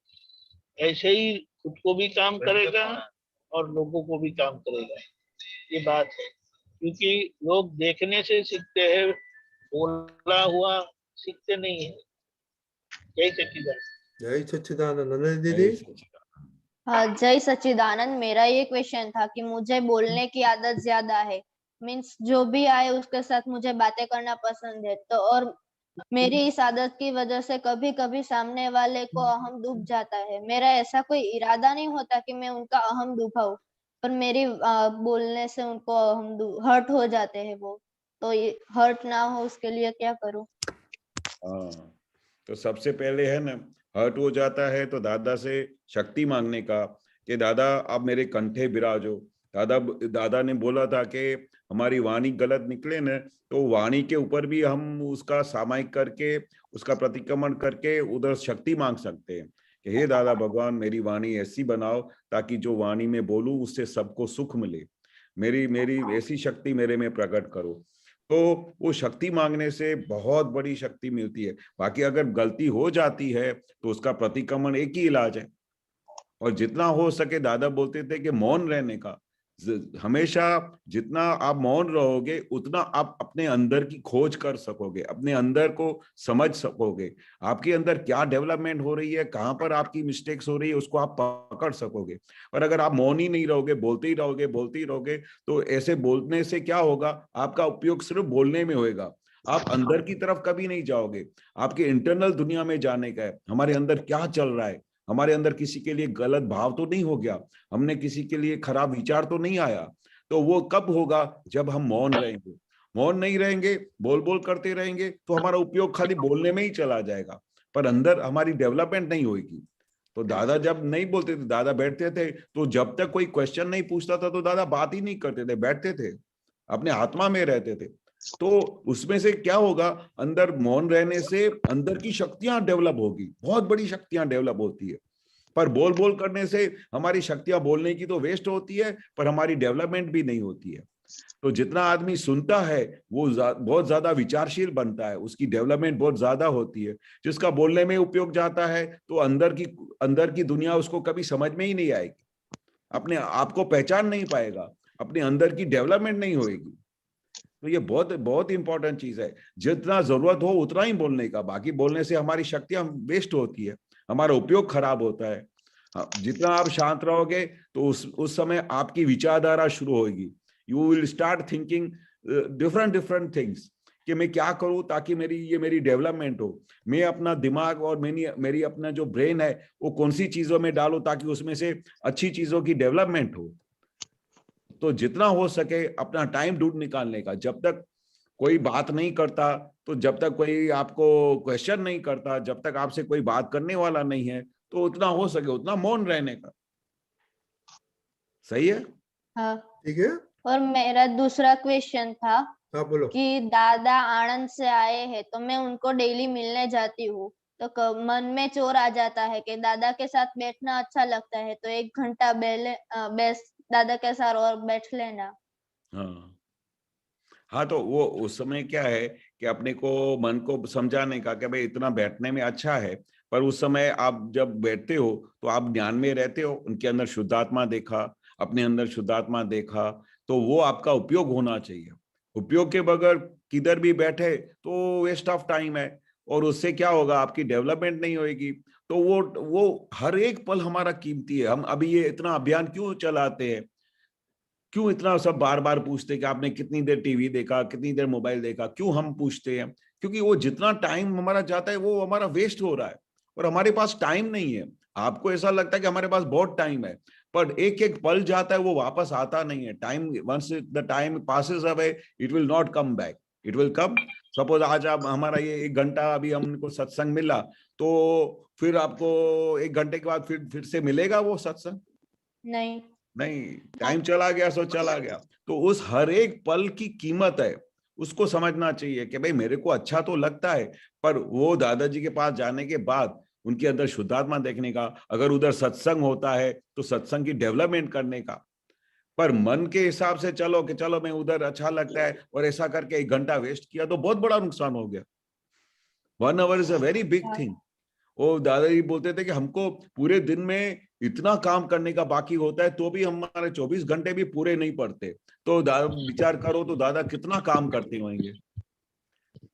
ऐसे ही खुद को भी काम करेगा और लोगों को भी काम करेगा, ये बात है। क्योंकि लोग देखने से सीखते हैं, बोला हुआ सीखते नहीं है। जय सच्चिदानंद। जय सच्चिदानंद। नंदिनी दीदी। हाँ, जय सच्चिदानंद। मेरा ये क्वेश्चन था कि मुझे बोलने की आदत ज्यादा है, मीन्स जो भी आए उसके साथ मुझे बातें करना पसंद है, तो और मेरी इस आदत की वजह से कभी कभी सामने वाले को अहम दुख जाता है। मेरा ऐसा कोई इरादा नहीं होता कि मैं उनका अहम दुखाऊं, पर मेरी बोलने से उनको हर्ट हो जाते हैं वो, तो ये हर्ट ना हो उसके लिए क्या करूं? तो सबसे पहले है ना, हर्ट हो जाता है तो दादा से शक्ति मांगने का कि दादा आप मेरे कंठे विराजो। दादा ने बोला था कि हमारी वाणी गलत निकले न तो वाणी के ऊपर भी हम उसका सामायिक करके, उसका प्रतिक्रमण करके उधर शक्ति मांग सकते हैं कि हे दादा भगवान मेरी वाणी ऐसी बनाओ ताकि जो वाणी में बोलूं उससे सबको सुख मिले, मेरी ऐसी शक्ति मेरे में प्रकट करो। तो वो शक्ति मांगने से बहुत बड़ी शक्ति मिलती है। बाकी अगर गलती हो जाती है तो उसका प्रतिक्रमण एक ही इलाज है, और जितना हो सके दादा बोलते थे कि मौन रहने का। हमेशा जितना आप मौन रहोगे उतना आप अपने अंदर की खोज कर सकोगे, अपने अंदर को समझ सकोगे, आपके अंदर क्या डेवलपमेंट हो रही है, कहाँ पर आपकी मिस्टेक्स हो रही है, उसको आप पकड़ सकोगे। और अगर आप मौन ही नहीं रहोगे, बोलते ही रहोगे, तो ऐसे बोलने से क्या होगा, आपका उपयोग सिर्फ बोलने में होएगा, आप अंदर की तरफ कभी नहीं जाओगे। आपके इंटरनल दुनिया में जाने का है, हमारे अंदर क्या चल रहा है, हमारे अंदर किसी के लिए गलत भाव तो नहीं हो गया, हमने किसी के लिए खराब विचार तो नहीं आया। तो वो कब होगा, जब हम मौन रहेंगे। मौन नहीं रहेंगे, बोल करते रहेंगे तो हमारा उपयोग खाली बोलने में ही चला जाएगा, पर अंदर हमारी डेवलपमेंट नहीं होगी। तो दादा जब नहीं बोलते थे, दादा बैठते थे, तो जब तक कोई क्वेश्चन नहीं पूछता था तो दादा बात ही नहीं करते थे, बैठते थे, अपने आत्मा में रहते थे। तो उसमें से क्या होगा, अंदर मौन रहने से अंदर की शक्तियां डेवलप होगी, बहुत बड़ी शक्तियां डेवलप होती है। पर बोल करने से हमारी शक्तियां बोलने की तो वेस्ट होती है, पर हमारी डेवलपमेंट भी नहीं होती है। तो जितना आदमी सुनता है वो बहुत ज्यादा विचारशील बनता है, उसकी डेवलपमेंट बहुत ज्यादा होती है। जिसका बोलने में उपयोग जाता है तो अंदर की दुनिया उसको कभी समझ में ही नहीं आएगी, अपने आप को पहचान नहीं पाएगा, अपने अंदर की डेवलपमेंट नहीं होगी। तो ये बहुत बहुत इंपॉर्टेंट चीज है, जितना जरूरत हो उतना ही बोलने का। बाकी बोलने से हमारी शक्तियां वेस्ट होती है, हमारा उपयोग खराब होता है। जितना आप शांत रहोगे तो उस समय आपकी विचारधारा शुरू होगी, you will start thinking different different things कि मैं क्या करूं ताकि मेरी डेवलपमेंट हो। मैं अपना दिमाग और मेरी अपना जो ब्रेन है वो कौन सी चीजों में डालूं ताकि उसमें से अच्छी चीजों की डेवलपमेंट हो। तो जितना हो सके अपना टाइम ढूंढ निकालने का। जब तक कोई बात नहीं करता, तो जब तक कोई आपको क्वेश्चन नहीं करता, जब तक आपसे कोई बात करने वाला नहीं है, तो उतना हो सके उतना मौन रहने का। सही है? हाँ। ठीक है। और मेरा दूसरा क्वेश्चन था हाँ बोलो। कि दादा आनंद से आए हैं तो मैं उनको डेली मिलने जाती हूँ, तो मन में चोर आ जाता है कि दादा के साथ बैठना अच्छा लगता है, तो 1 घंटा दादा के साथ और बैठ लेना। हाँ, तो वो उस समय क्या है कि अपने को मन को समझाने का कि भाई इतना बैठने में अच्छा है, पर उस समय आप जब बैठते हो तो आप ज्ञान में रहते हो। उनके अंदर शुद्धात्मा देखा, अपने अंदर शुद्धात्मा देखा, तो वो आपका उपयोग होना चाहिए। उपयोग के बगैर किधर भी बैठे तो वेस्ट ऑफ टाइम है, और उससे क्या होगा, आपकी डेवलपमेंट नहीं होगी। तो वो हर एक पल हमारा कीमती है। हम अभी ये इतना अभियान क्यों चलाते हैं, क्यों इतना सब बार बार पूछते हैं कि आपने कितनी देर टीवी देखा, कितनी देर मोबाइल देखा, क्यों हम पूछते हैं? क्योंकि वो जितना टाइम हमारा जाता है वो हमारा वेस्ट हो रहा है, और हमारे पास टाइम नहीं है। आपको ऐसा लगता है कि हमारे पास बहुत टाइम है, पर एक एक पल जाता है वो वापस आता नहीं है। Time, once the time passes away, it will not come back, it will come. Suppose आज आप हमारा ये 1 घंटा अभी हमको सत्संग मिला, तो फिर आपको 1 घंटे के बाद फिर से मिलेगा वो सत्संग? नहीं, टाइम चला गया सो चला गया। तो उस हर एक पल की कीमत है, उसको समझना चाहिए कि भाई मेरे को अच्छा तो लगता है, पर वो दादाजी के पास जाने के बाद उनके अंदर शुद्धात्मा देखने का, अगर उधर सत्संग होता है तो सत्संग की डेवलपमेंट करने का। पर मन के हिसाब से चलो कि चलो मैं उधर अच्छा लगता है और ऐसा करके 1 घंटा वेस्ट किया, तो बहुत बड़ा नुकसान हो गया। 1 hour is a very big thing. वो दादाजी बोलते थे कि हमको पूरे दिन में इतना काम करने का बाकी होता है, तो भी हमारे 24 घंटे भी पूरे नहीं पड़ते। तो विचार करो तो दादा कितना काम करते होंगे।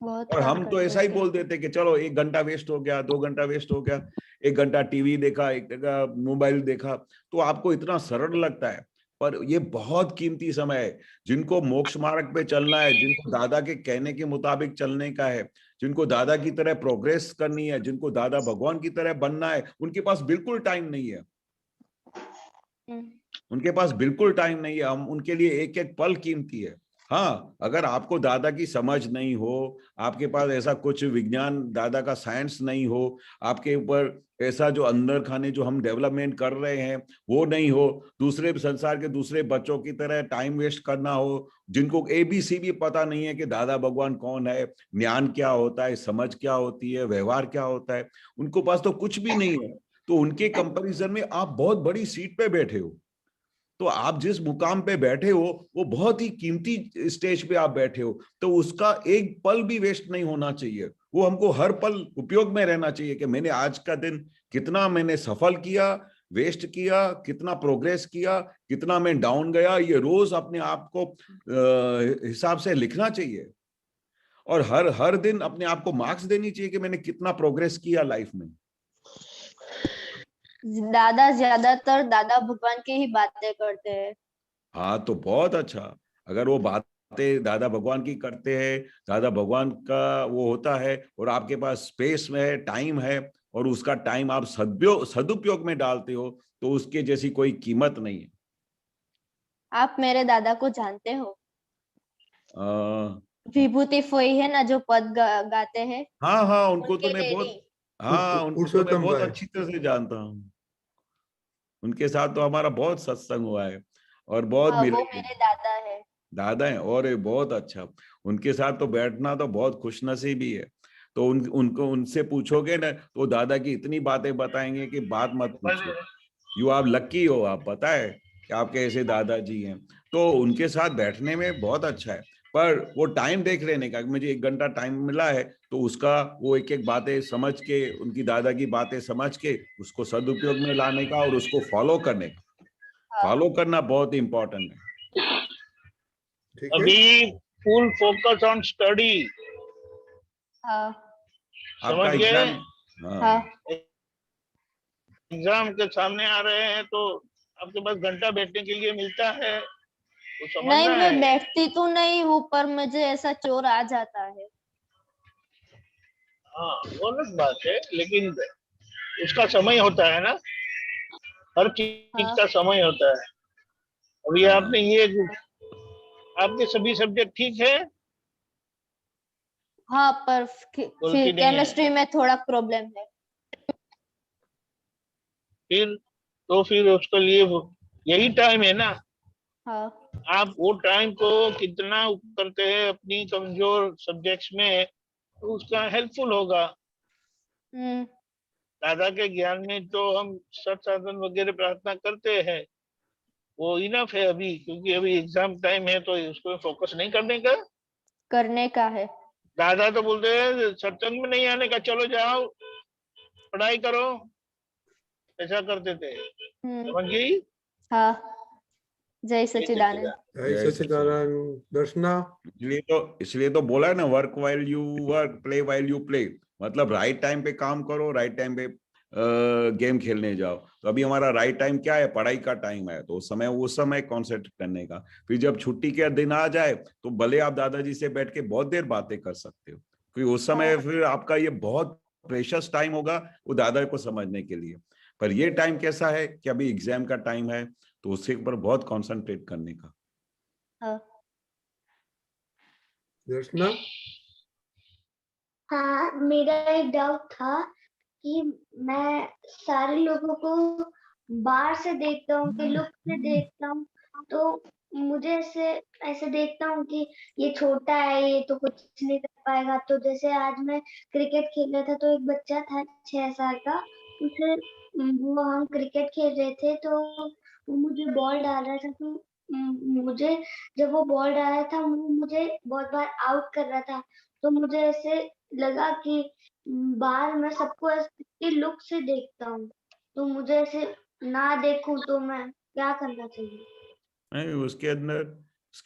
और हम तो ऐसा ही बोल देते कि चलो 1 घंटा वेस्ट हो गया, 2 घंटा वेस्ट हो गया, 1 घंटा टीवी देखा, 1 घंटा मोबाइल देखा, तो आपको इतना सरल लगता है। पर ये बहुत कीमती समय है। जिनको मोक्ष मार्ग पे चलना है, जिनको दादा के कहने के मुताबिक चलने का है, जिनको दादा की तरह प्रोग्रेस करनी है, जिनको दादा भगवान की तरह बनना है, उनके पास बिल्कुल टाइम नहीं है। उनके पास बिल्कुल टाइम नहीं है। हम उनके लिए एक एक पल कीमती है। हाँ, अगर आपको दादा की समझ नहीं हो, आपके पास ऐसा कुछ विज्ञान, दादा का साइंस नहीं हो, आपके ऊपर ऐसा जो अंदर खाने जो हम डेवलपमेंट कर रहे हैं वो नहीं हो, दूसरे संसार के दूसरे बच्चों की तरह टाइम वेस्ट करना हो, जिनको ABC भी पता नहीं है कि दादा भगवान कौन है, ज्ञान क्या होता है, समझ क्या होती है, व्यवहार क्या होता है, उनको पास तो कुछ भी नहीं है, तो उनके कंपैरिजन में आप बहुत बड़ी सीट पे बैठे हो। तो आप जिस मुकाम पे बैठे हो वो बहुत ही कीमती स्टेज पे आप बैठे हो, तो उसका एक पल भी वेस्ट नहीं होना चाहिए। वो हमको हर पल उपयोग में रहना चाहिए कि मैंने आज का दिन कितना मैंने सफल किया, वेस्ट किया, कितना प्रोग्रेस किया, कितना मैं डाउन गया, ये रोज अपने आप को हिसाब से लिखना चाहिए। और हर दिन अपने आप को मार्क्स देनी चाहिए कि मैंने कितना प्रोग्रेस किया लाइफ में। दादा ज्यादातर दादा भगवान की ही बातें करते हैं। हाँ, तो बहुत अच्छा। अगर वो बातें दादा भगवान की करते हैं, दादा भगवान का वो होता है, और आपके पास स्पेस में है, टाइम है, और उसका टाइम आप सदुपयोग में डालते हो, तो उसके जैसी कोई कीमत नहीं है। आप मेरे दादा को जानते हो? विभूति फोई है ना, जो पद गाते हैं। हाँ हाँ, उनको तो उनके मैं बहुत, डैडी। हाँ, उनको तो मैं पुरुषोत्तम बहुत भाई। अच्छी तरह से जानता हूँ। उनके साथ तो हमारा बहुत सत्संग हुआ है और बहुत हाँ, मिले वो हैं। मेरे दादा है। दादा है, और ये बहुत अच्छा। उनके साथ तो बैठना तो बहुत खुशनसीबी है। तो उनको उनसे पूछोगे ना तो दादा की इतनी बातें बताएंगे कि बात मत पूछो। यू आप लक्की हो, आप पता है कि आपके ऐसे दादाजी हैं। तो उनके साथ बैठने में बहुत अच्छा है, पर वो टाइम देख लेने का, मुझे 1 घंटा टाइम मिला है तो उसका वो एक एक बातें समझ के, उनकी दादा की बातें समझ के उसको सदुपयोग में लाने का और उसको फॉलो करने का। फॉलो करना बहुत इंपॉर्टेंट है। अभी फुल फोकस ऑन स्टडी। हाँ। आपका समझ गए? एग्जाम, हाँ, एग्जाम के सामने आ रहे हैं तो आपके पास घंटा बैठने के लिए मिलता है, वो नहीं, समझना मैं है। बैठती तो नहीं हूँ पर मुझे ऐसा चोर आ जाता है। हाँ वो अलग बात है, लेकिन उसका समय होता है ना, हर चीज हाँ का समय होता है। अभी हाँ आपने ये, आपके सभी सब्जेक्ट ठीक है, हाँ, पर फिर गलती नहीं है। केमिस्ट्री में थोड़ा प्रॉब्लम है। फिर तो फिर उसके लिए यही टाइम है ना, हाँ। आप वो टाइम को कितना करते हैं अपनी कमजोर सब्जेक्ट्स में, तो उसका हेल्पफुल होगा। दादा के ज्ञान में तो हम सत साधन वगैरह प्रार्थना करते हैं, वो इनफ है अभी, क्योंकि अभी एग्जाम टाइम है, तो उसको फोकस नहीं करने का है। दादा तो बोलते हैं सत्संग में नहीं आने का, चलो जाओ पढ़ाई करो, ऐसा करते थे। समझ गई? हाँ, जय सच्चिदानंद। जय जय सच्चिदानंद। दर्शना, इसलिए तो बोला है ना, work while you work, play while you play. मतलब राइट टाइम पे काम करो, राइट टाइम पे गेम खेलने जाओ। तो अभी हमारा राइट टाइम क्या है? पढ़ाई का टाइम है, तो उस समय कॉन्सेंट्रेट करने का। फिर जब छुट्टी के दिन आ जाए तो भले आप दादाजी से बैठ के बहुत देर बातें कर सकते हो, क्योंकि उस समय फिर आपका ये बहुत प्रेशियस टाइम होगा वो दादा को समझने के लिए। पर ये टाइम कैसा है कि अभी एग्जाम का टाइम है, तो उसके ऊपर बहुत कॉन्सेंट्रेट करने का। हाँ। दर्शना, हाँ, मेरा एक डाउट था कि मैं सारे लोगों को बाहर से देखता हूँ कि लुक से देखता हूँ, तो मुझे ऐसे ऐसे देखता हूँ कि ये छोटा है, ये तो कुछ नहीं कर पाएगा। तो जैसे आज मैं क्रिकेट खेल रहा था, तो एक बच्चा था 6 साल का, उसे वो हम क्रिकेट खेल रहे थे, तो वो मुझे बॉल डाल रहा था, तो मुझे जब वो बॉल डाल रहा था, वो मुझे बहुत बार आउट कर रहा था। तो मुझे ऐसे लगा कि बाहर मैं सबको ऐसे लुक से देखता हूँ, तो मुझे ऐसे ना देखूं तो मैं क्या करना चाहिए? नहीं, उसके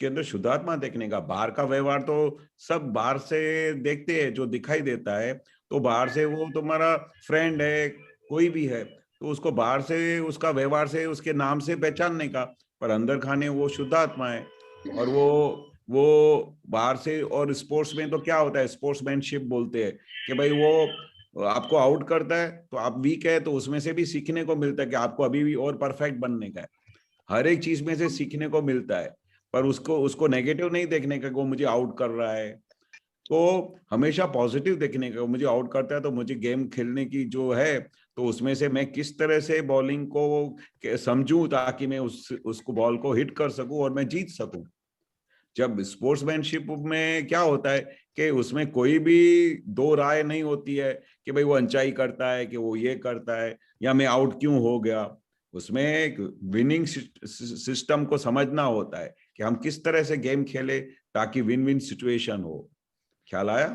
अंदर शुद्धात्मा देखने का। बाहर का व्यवहार तो सब बाहर से देखते हैं, जो दिखाई देता है। तो बाहर से वो तुम्हारा फ्रेंड है, कोई भी है, तो उसको बाहर से उसका व्यवहार से उसके नाम से पहचानने का। पर अंदर खाने वो शुद्धात्मा है। और वो बाहर से। और स्पोर्ट्स में तो क्या होता है, स्पोर्ट्समैनशिप बोलते हैं कि भाई वो आपको आउट करता है तो आप वीक है, तो उसमें से भी सीखने को मिलता है कि आपको अभी भी और परफेक्ट बनने का है। हर एक चीज में से सीखने को मिलता है। पर उसको उसको नेगेटिव नहीं देखने का, वो मुझे आउट कर रहा है। तो हमेशा पॉजिटिव देखने का, मुझे आउट करता है तो मुझे गेम खेलने की जो है, तो उसमें से मैं किस तरह से बॉलिंग को समझूं ताकि मैं उसको बॉल को हिट कर सकूं और मैं जीत सकूं। जब स्पोर्ट्समैनशिप में क्या होता है कि उसमें कोई भी दो राय नहीं होती है कि भाई वो अंचाई करता है, कि वो ये करता है, या मैं आउट क्यों हो गया। उसमें एक विनिंग सिस्टम को समझना होता है कि हम किस तरह से गेम खेले ताकि विन विन सिचुएशन हो। ख्याल आया?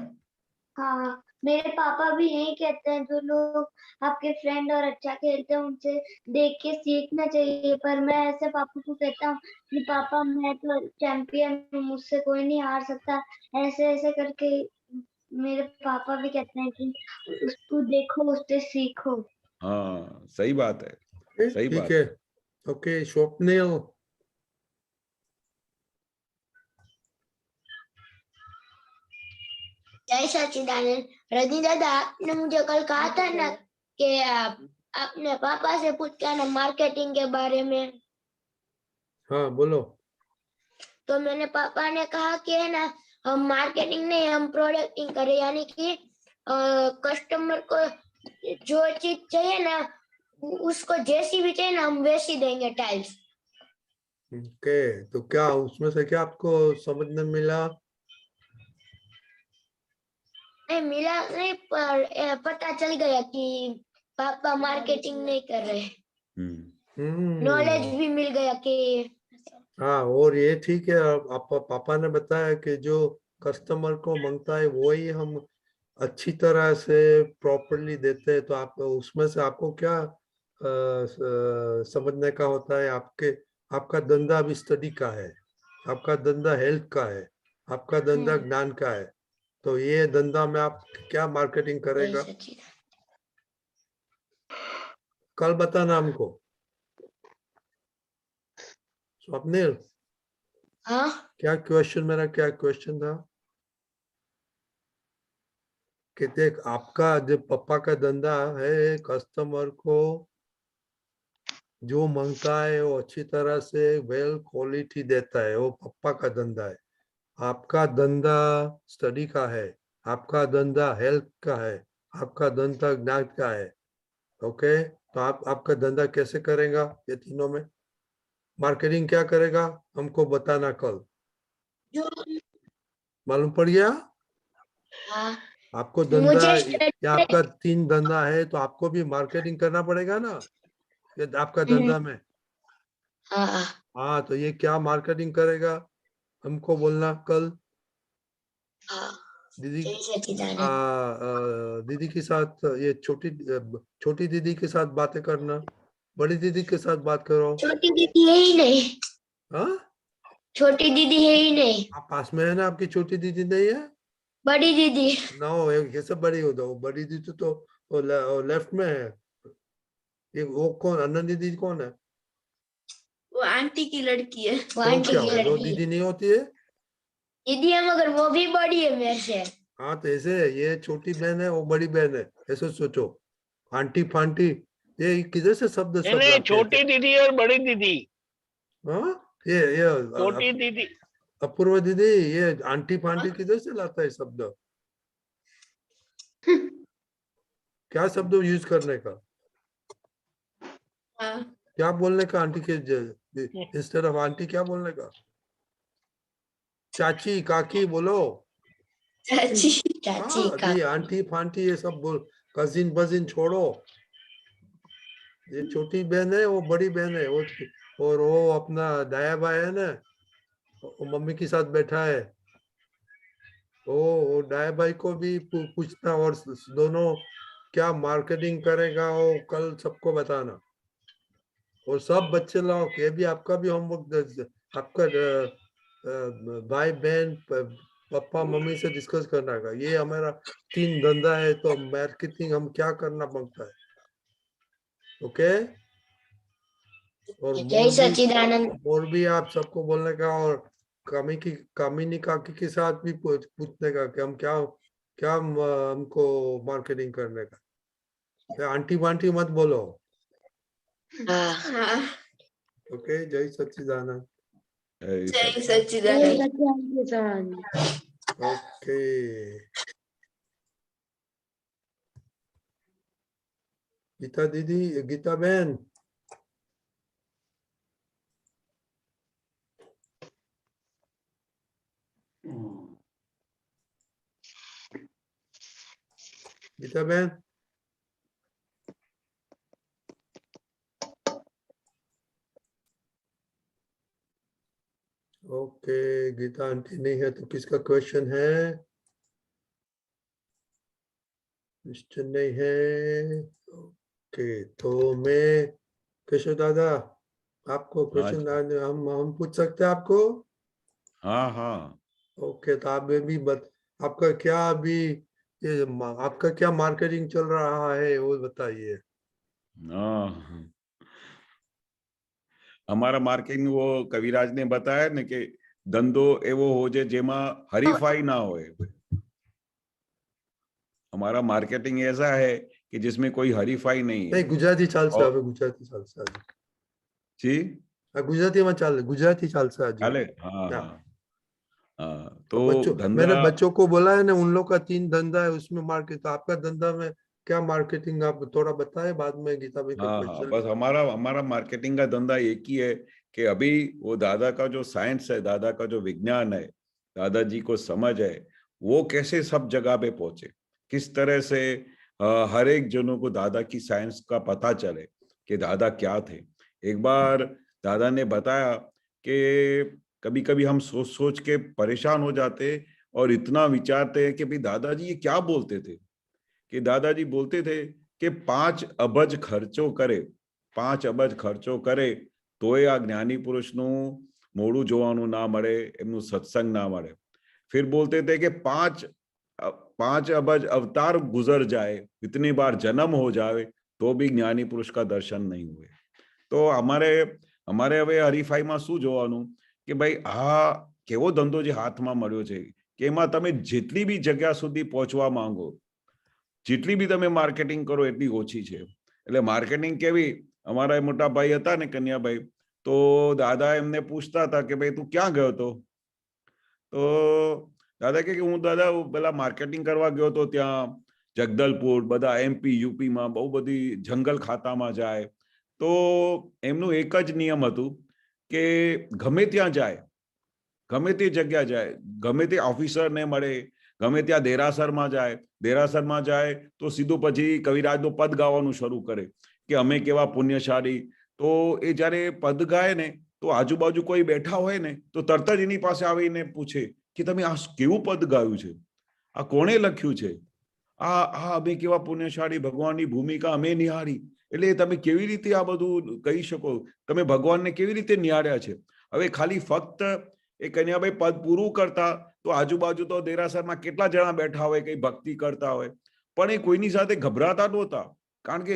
हाँ, मेरे पापा भी यही कहते हैं, जो लोग आपके फ्रेंड और अच्छा खेलते हैं उनसे देख के सीखना चाहिए। पर मैं ऐसे पापा को कहता हूँ कि पापा मैं तो चैंपियन हूँ, मुझसे कोई नहीं हार सकता, ऐसे ऐसे करके मेरे पापा भी कहते हैं कि उसको देखो, उससे सीखो। हाँ, सही बात है, सही ठीक बात है। है। ओके, स्वप्निल। जय सच्चिदानंद। रजनी दादा, आपने मुझे कल कहा था ना कि आप अपने पापा से पूछ के आना मार्केटिंग के बारे में। हाँ बोलो। तो मैंने पापा ने कहा कि है ना, हम मार्केटिंग नहीं, हम प्रोडक्टिंग करें, यानी कि कस्टमर को जो चीज चाहिए ना, उसको जैसी भी चाहिए ना, हम वैसी देंगे टाइल्स। ओके, तो क्या उसमें से क्या आपको समझने मिला? नहीं मिला नहीं, पर पता चल गया कि पापा मार्केटिंग नहीं कर रहे। नॉलेज भी मिल गया कि हाँ, और ये ठीक है। आप पापा ने बताया कि जो कस्टमर को मांगता है वो ही हम अच्छी तरह से प्रॉपरली देते हैं। तो आप उसमें से आपको क्या समझने का होता है? आपका धंधा अभी स्टडी का है, आपका धंधा हेल्थ का है, आपका धंधा ज्ञान का है। तो ये धंधा में आप क्या मार्केटिंग करेगा? कल बताना हमको, स्वप्निल। हाँ क्या क्वेश्चन, मेरा क्या क्वेश्चन था कि देख आपका जो पापा का धंधा है, कस्टमर को जो मांगता है वो अच्छी तरह से वेल क्वालिटी देता है, वो पापा का धंधा है। आपका धंधा स्टडी का है, आपका धंधा हेल्थ का है, आपका धंधा ज्ञान का है। ओके, तो आपका धंधा कैसे करेगा? ये तीनों में मार्केटिंग क्या करेगा हमको बताना कल। मालूम पड़ गया? हाँ आपको धंधा, मुझे या आपका 3 धंधा है तो आपको भी मार्केटिंग करना पड़ेगा ना, ये आपका धंधा में। हाँ हाँ, तो ये क्या मार्केटिंग करेगा हमको बोलना कल। दीदी जय सच्चिदानंद। दीदी के साथ, ये छोटी दीदी के साथ बातें करना, बड़ी दीदी के साथ बात करो। छोटी दीदी है ही नहीं। हाँ, छोटी दीदी है ही नहीं। आप पास में है ना, आपकी छोटी दीदी नहीं है? बड़ी दीदी। ना हो, ये सब बड़ी हो दो, बड़ी दीदी तो वो लेफ्ट में है। ये वो कौन, अनंत दीदी कौन है? वो आंटी की लड़की है। वो तो आंटी क्या की हो, दो लड़की है। दीदी नहीं होती है? दीदी है मगर वो भी बड़ी है मेरे से। हाँ, तो ऐसे ये छोटी बहन है, वो बड़ी बहन है, ऐसे सोचो। आंटी फांटी, ये किधर से शब्द सब नहीं, लाते थे? छोटी दीदी और बड़ी दीदी। हाँ, ये छोटी दीदी, अपूर्व दीदी, ये आंटी फांटी किधर से लाता है शब्द? क्या शब्द यूज करने का, क्या बोलने का आंटी के इंस्टेड ऑफ आंटी, क्या बोलने का? चाची काकी बोलो। चाची चाची हाँ, ये आंटी फांटी ये सब बोल, कजिन बजिन छोड़ो। ये छोटी बहन है, वो बड़ी बहन है, वो और वो अपना दाया भाई है ना, वो मम्मी के साथ बैठा है, वो दाया भाई को भी पूछना, और दोनों क्या मार्केटिंग करेगा वो कल सबको बताना। और सब बच्चे लोग, ये भी आपका भी होमवर्क, आपका भाई बहन पापा मम्मी से डिस्कस करना का, ये हमारा 3 धंधा है तो मार्केटिंग हम क्या करना पड़ता है। ओके, और जय सच्चिदानंद। और भी आप सबको बोलने का, और कामिनी काकी के साथ भी पूछने का कि हम क्या क्या हमको मार्केटिंग करने का। आंटी वांटी मत बोलो। ओके, जय सच्चिदानंद। जय सच्चिदानंद। ओके, गीता दीदी, गीता बहन, गीता बहन, ओके, गीता आंटी नहीं है तो किसका क्वेश्चन है? क्वेश्चन नहीं है। ओके, तो मैं केशव दादा, आपको क्वेश्चन हम पूछ सकते हैं आपको? हाँ हाँ। ओके, तो आप भी आपका क्या अभी ये आपका क्या मार्केटिंग चल रहा है वो बताइए। हाँ, हमारा मार्केटिंग वो कविराज ने बताया ने कि धंधो एवो हो जे जेमा हरीफाई ना होए। हमारा मार्केटिंग ऐसा है कि जिसमें कोई हरीफाई नहीं है। नहीं, गुजराती चालશે હવે गुजराती चालશે आज जी, गुजराती में चाल, गुजराती चालશે आज। चले, हाँ हाँ हाँ। तो मैंने धंधा, बच्चों को बोला है ना, उन लोग का 3 धंधा है, उसमें मार्केट, तो आपका धंधा में क्या मार्केटिंग, आप थोड़ा बताए, बाद में गीता भाई का हाँ हाँ, क्वेश्चन। बस हमारा मार्केटिंग का धंधा एक ही है कि अभी वो दादा का जो साइंस है, दादा का जो विज्ञान है, दादाजी को समझ है, वो कैसे सब जगह पे पहुंचे, किस तरह से हर एक जनों को दादा की साइंस का पता चले कि दादा क्या थे। एक बार दादा ने बताया कि कभी कभी हम सोच सोच के परेशान हो जाते और इतना विचारते हैं कि भाई दादाजी ये क्या बोलते थे। कि दादाजी बोलते थे कि 5 अबज खर्चो करे, 5 अबज खर्चो करे तो आ ज्ञानी पुरुषનું મોઢું જોવાનું ના મળે, એમનું સત્સંગ ના મળે। फिर बोलते थे कि 5 अबज अवतार गुजर जाए, इतनी बार जन्म हो जाए तो भी ज्ञानी पुरुष का दर्शन नहीं हुए। तो हमारे हमारे હવે હરીફાઈમાં શું જોવાનું કે ભાઈ આ કેવો ધંધો જે હાથમાં મળ્યો છે કે એમાં તમે જેટલી બી જગ્યા સુધી પહોંચવા માંગો, જેટલી બી તમે માર્કેટિંગ કરો એટલી ઓછી છે. એટલે માર્કેટિંગ કેવી, અમારા મોટા ભાઈ હતા ને કન્યાભાઈ, તો દાદા એમને પૂછતા હતા કે ભાઈ તું ક્યાં ગયો હતો? તો દાદા કે હું દાદા પેલા માર્કેટિંગ કરવા ગયો હતો ત્યાં જગદલપુર, બધા MP UP માં બહુ બધી જંગલ ખાતામાં જાય. તો એમનું એક જ નિયમ હતું કે ગમે ત્યાં જાય, ગમે તે જગ્યા જાય, ગમે તે ઓફિસરને મળે, ગમે ત્યાં દેરાસરમાં જાય તો સીધું પછી કવિરાજનું પદ ગાવાનું શરૂ કરે કે અમે કેવા પુણ્યશાળી. તો એ જ્યારે પદ ગાય ને તો આજુબાજુ કોઈ બેઠા હોય ને તો તરત જ એની પાસે આવીને પૂછે કે તમે આ કેવું પદ ગાયું છે, આ કોણે લખ્યું છે, આ અમે કેવા પુણ્યશાળી, ભગવાનની ભૂમિકા અમે નિહાળી. એટલે તમે કેવી રીતે આ બધું કહી શકો, તમે ભગવાનને કેવી રીતે નિહાળ્યા છે? હવે ખાલી ફક્ત એ કન્યાભાઈ પદ પૂરું કરતા તો આજુબાજુ તો દેરાસરમાં કેટલા જણા બેઠા હોય, કઈ ભક્તિ કરતા હોય, પણ એ કોઈની સાથે ગભરાતા નહોતા. કારણ કે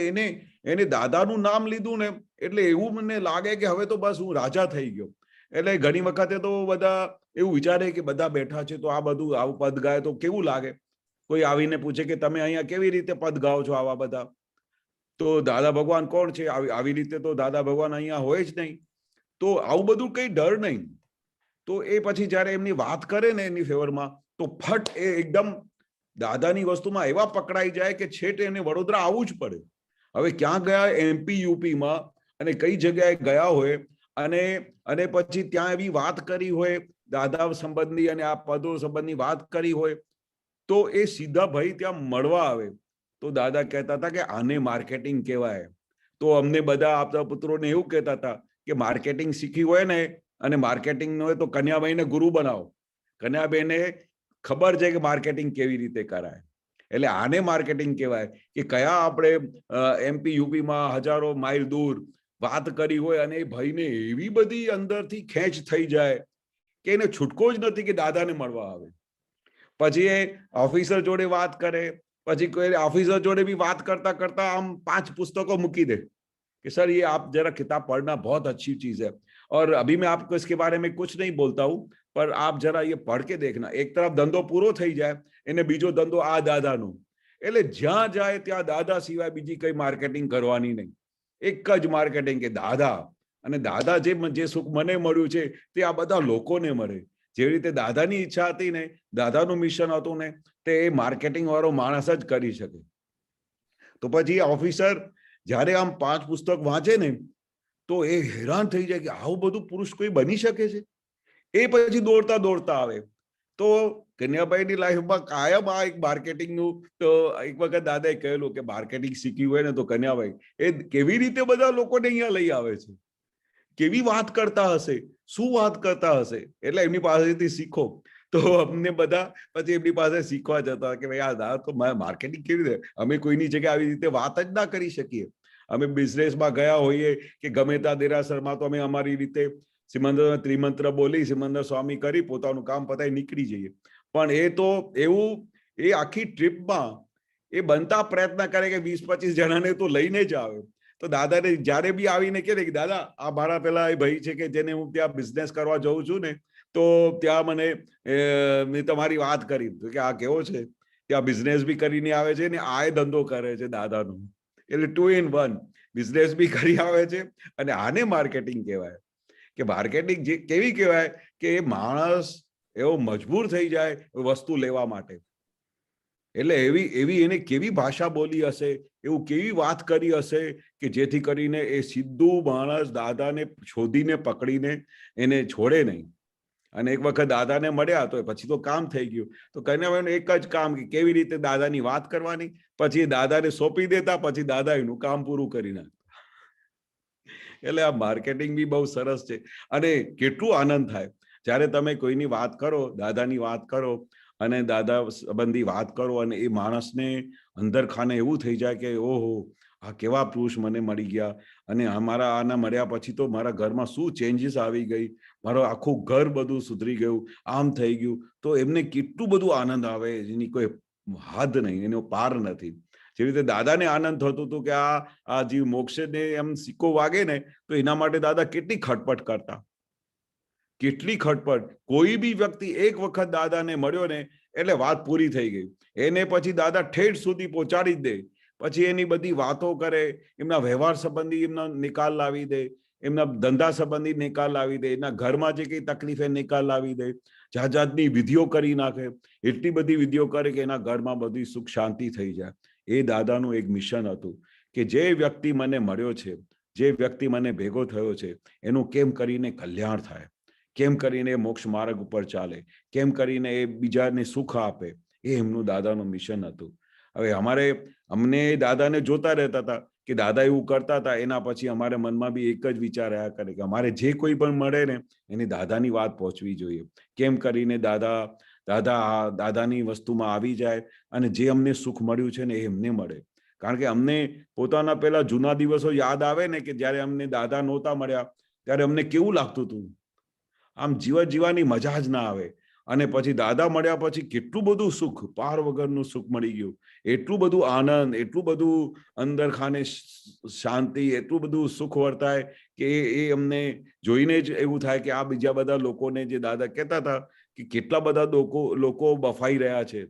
એને દાદાનું નામ લીધું ને એટલે એવું મને લાગે કે હવે તો બસ હું રાજા થઈ ગયો. એટલે ઘણી વખતે તો બધા એવું વિચારે કે બધા બેઠા છે તો આ બધું આવું પદ ગાય તો કેવું લાગે. કોઈ આવીને પૂછે કે તમે અહીંયા કેવી રીતે પદ ગાઓ છો આવા બધા? તો દાદા ભગવાન કોણ છે? આવી રીતે તો દાદા ભગવાન અહીંયા હોય જ નહીં. તો આવું બધું કઈ ડર નહીં. તો એ પછી જયારે એમની વાત કરે ને એની ફેવરમાં તો ફટ એ એકદમ દાદાની વસ્તુમાં એવા પકડાઈ જાય કે છેટ એને વડોદરા આવવું જ પડે. હવે ક્યાં ગયા MP UP માં અને કઈ જગ્યાએ ગયા હોય અને પછી ત્યાં એવી વાત કરી હોય દાદા સંબંધી અને આ પદો સંબંધી વાત કરી હોય તો એ સીધા ભાઈ ત્યાં મળવા આવે. તો દાદા કહેતા હતા કે આને માર્કેટિંગ કહેવાય. તો અમને બધા આપતા પુત્રોને એવું કહેતા હતા કે માર્કેટિંગ શીખી હોય ને અને માર્કેટિંગ ન હોય તો કન્યાભાઈને ગુરુ બનાવો. કન્યાભાઈને ખબર છે કે માર્કેટિંગ કેવી રીતે કરાય. એટલે આને માર્કેટિંગ કહેવાય કે કયા આપણે MP UP માં હજારો માઇલ દૂર વાત કરી હોય અને એ ભાઈને એવી બધી અંદરથી ખેંચ થઈ જાય કે એને છૂટકો જ નથી કે દાદાને મળવા આવે. પછી એ ઓફિસર જોડે વાત કરે, પછી કોઈ ऑफिसर जोड़े भी बात करता करता हम 5 पुस्तकों मूकी दे कि सर ये आप जरा किताब पढ़ना, बहुत अच्छी चीज है और अभी मैं आपको इसके बारे में कुछ नहीं बोलता हूँ पर आप जरा ये पढ़ के देखना. एक तरफ धंधो पूरो થઈ જાય એને બીજો ધંધો આ દાદાનો. એટલે જ્યાં જાય ત્યાં દાદા સિવાય બીજી કઈ માર્કેટિંગ કરવાની નહીં. એક જ માર્કેટિંગ કે દાદા, અને દાદા જે સુખ મને મળ્યું છે તે આ બધા લોકોને મળે. જેવી રીતે દાદાની ઈચ્છા હતી ને, દાદાનું મિશન હતું ને, તે એ માર્કેટિંગ વાળો માણસ જ કરી શકે. તો પછી ઓફિસર જ્યારે આમ 5 પુસ્તક વાંચે ને તો એ હેરાન થઈ જાય કે આવું બધું પુરુષ કોઈ બની શકે છે. એ પછી દોડતા દોડતા આવે. તો કન્યાભાઈની લાઈફમાં કાયમ આ એક માર્કેટિંગનું, તો એક વખત દાદાએ કહેલું કે માર્કેટિંગ શીખ્યું હોય ને તો કન્યાભાઈ એ કેવી રીતે બધા લોકોને અહીંયા લઈ આવે છે, કેવી વાત કરતા હશે, શું વાત કરતા હશે. એટલે એમની પાસેથી શીખો. તો અમને બધા પછી એમની પાસે શીખવા જતા કે ભાઈ આ દાદા તો માર્કેટિંગ કેવી રીતે, અમે કોઈની જગ્યાએ આવી રીતે વાત જ ના કરી શકીએ. અમે બિઝનેસમાં ગયા હોઈએ કે ગમે ત્યાં દેરાસરમાં તો અમે અમારી રીતે સિમંદર ત્રિમંત્ર બોલી, સિમંદર સ્વામી કરી, પોતાનું કામ પતાવી નીકળી જઈએ. પણ એ તો એવું એ આખી ટ્રીપમાં એ બનતા પ્રયત્ન કરે કે 20-25 જણાને તો લઈને જ આવે. તો દાદાને જ્યારે બી આવીને કહે કે દાદા આ મારા પેલા એ ભાઈ છે કે જેને હું ત્યાં બિઝનેસ કરવા જઉં છું ને, તો ત્યાં મેં તમારી વાત કરી કે આ કેવો છે, ત્યાં બિઝનેસ બી કરીને આવે છે ને આ ધંધો કરે છે દાદાનો. એટલે 2 in 1 બિઝનેસ બી કરી આવે છે અને આને માર્કેટિંગ કહેવાય. કે માર્કેટિંગ જે કેવી કહેવાય કે એ માણસ એવો મજબૂર થઈ જાય વસ્તુ લેવા માટે. એટલે એવી એને કેવી ભાષા બોલી હશે, એવું કેવી વાત કરી હશે કે જેથી કરીને એ સીધું માણસ દાદાને શોધીને પકડીને એને છોડે નહીં. અને એક વખત દાદાને મળ્યા તો પછી તો કામ થઈ ગયું. તો કન્યાભાઈનું એક જ કામ કે કેવી રીતે દાદાની વાત કરવાની, પછી દાદાને સોંપી દેતા, પછી દાદા એનું કામ પૂરું કરી નાખતા. એટલે આ માર્કેટિંગ બી બહુ સરસ છે. અને કેટલું આનંદ થાય જ્યારે તમે કોઈની વાત કરો, દાદાની વાત કરો અને દાદા સંબંધી વાત કરો અને એ માણસને અંદર ખાને એવું થઈ જાય કે ઓહો આ કેવા પુરુષ મને મળી ગયા અને અમારા આના મળ્યા પછી તો મારા ઘરમાં શું ચેન્જીસ આવી ગઈ, મારો આખું ઘર બધું સુધરી ગયું, આમ થઈ ગયું. તો એમને કેટલું બધું આનંદ આવે એની કોઈ હદ નહીં, એનો પાર નથી. જેવી રીતે દાદાને આનંદ થતું હતું કે આ જીવ મોક્ષને એમ સિક્કો વાગે ને તો એના માટે દાદા કેટલી ખટપટ કરતા. કેટલી ખટપટ. કોઈ બી વ્યક્તિ એક વખત દાદાને મળ્યો ને એટલે વાત પૂરી થઈ ગઈ. એને પછી દાદા ઠેઠ સુધી પહોંચાડી જ દે. પછી એની બધી વાતો કરે, એમના વ્યવહાર સંબંધી એમનો નિકાલ લાવી દે, એમના ધંધા સંબંધી નિકાલ લાવી દે, એના ઘરમાં જે કઈ તકલીફ એ નિકાલ લાવી દે, જાત જાતની વિધિઓ કરી નાખે. એટલી બધી વિધિઓ કરે કે એના ઘરમાં બધી સુખ શાંતિ થઈ જાય. એ દાદાનું એક મિશન હતું કે જે વ્યક્તિ મને મળ્યો છે, જે વ્યક્તિ મને ભેગો થયો છે, એનું કેમ કરીને કલ્યાણ થાય, કેમ કરીને મોક્ષ માર્ગ ઉપર ચાલે, કેમ કરીને એ બીજાને સુખ આપે. એ એમનું દાદાનું મિશન હતું. હવે અમને દાદાને જોતા રહેતા હતા કે દાદા એવું કરતા હતા. એના પછી અમારે મનમાં બી એક જ વિચાર આવ્યા કરે કે અમારે જે કોઈ પણ મળે ને એની દાદાની વાત પહોંચવી જોઈએ. કેમ કરીને દાદાની વસ્તુમાં આવી જાય અને જે અમને સુખ મળ્યું છે ને એ એમને મળે. કારણ કે અમને પોતાના પેલા જૂના દિવસો યાદ આવે ને કે જયારે અમને દાદા નહોતા મળ્યા ત્યારે અમને કેવું લાગતું હતું. આમ જીવવાની મજા જ ના આવે. અને પછી દાદા મળ્યા પછી કેટલું બધું સુખ, પાર વગરનું સુખ મળી ગયું. એટલું બધું આનંદ, એટલું બધું અંદર ખાને શાંતિ, એટલું બધું સુખ વર્તાય કે એ અમને જોઈને જ એવું થાય કે આ બીજા બધા લોકોને જે દાદા કહેતા હતા કે કેટલા બધા લોકો બફાઈ રહ્યા છે,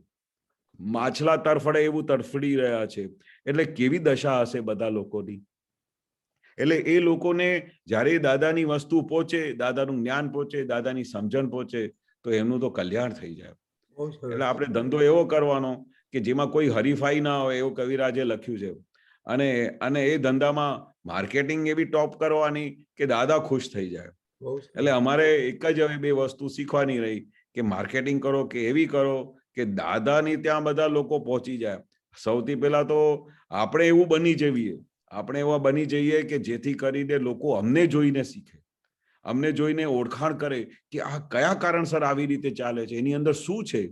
માછલા તરફડે એવું તરફડી રહ્યા છે, એટલે કેવી દશા હશે બધા લોકોની. એટલે એ લોકોને જ્યારે દાદાની વસ્તુ પહોંચે, દાદાનું જ્ઞાન પહોંચે, દાદાની સમજણ પહોંચે તો એમનું તો કલ્યાણ થઈ જાય. એટલે આપણે ધંધો એવો કરવાનો કે જેમાં કોઈ હરીફાઈ ના હોય, એવું કવિરાજે લખ્યું છે. અને એ ધંધામાં માર્કેટિંગ એવી ટોપ કરવાની કે દાદા ખુશ થઈ જાય. એટલે અમારે એક જ હવે બે વસ્તુ શીખવાની રહી કે માર્કેટિંગ કરો કે એવી કરો કે દાદાની ત્યાં બધા લોકો પહોંચી જાય. સૌથી પહેલા તો આપણે એવું બની જઈએ, આપણે એવા બની જઈએ કે જેથી કરીને લોકો અમને જોઈને શીખે, અમને જોઈને ઓળખાણ કરે કે આ કયા કારણસર આવી રીતે ચાલે છે, એની અંદર શું છે.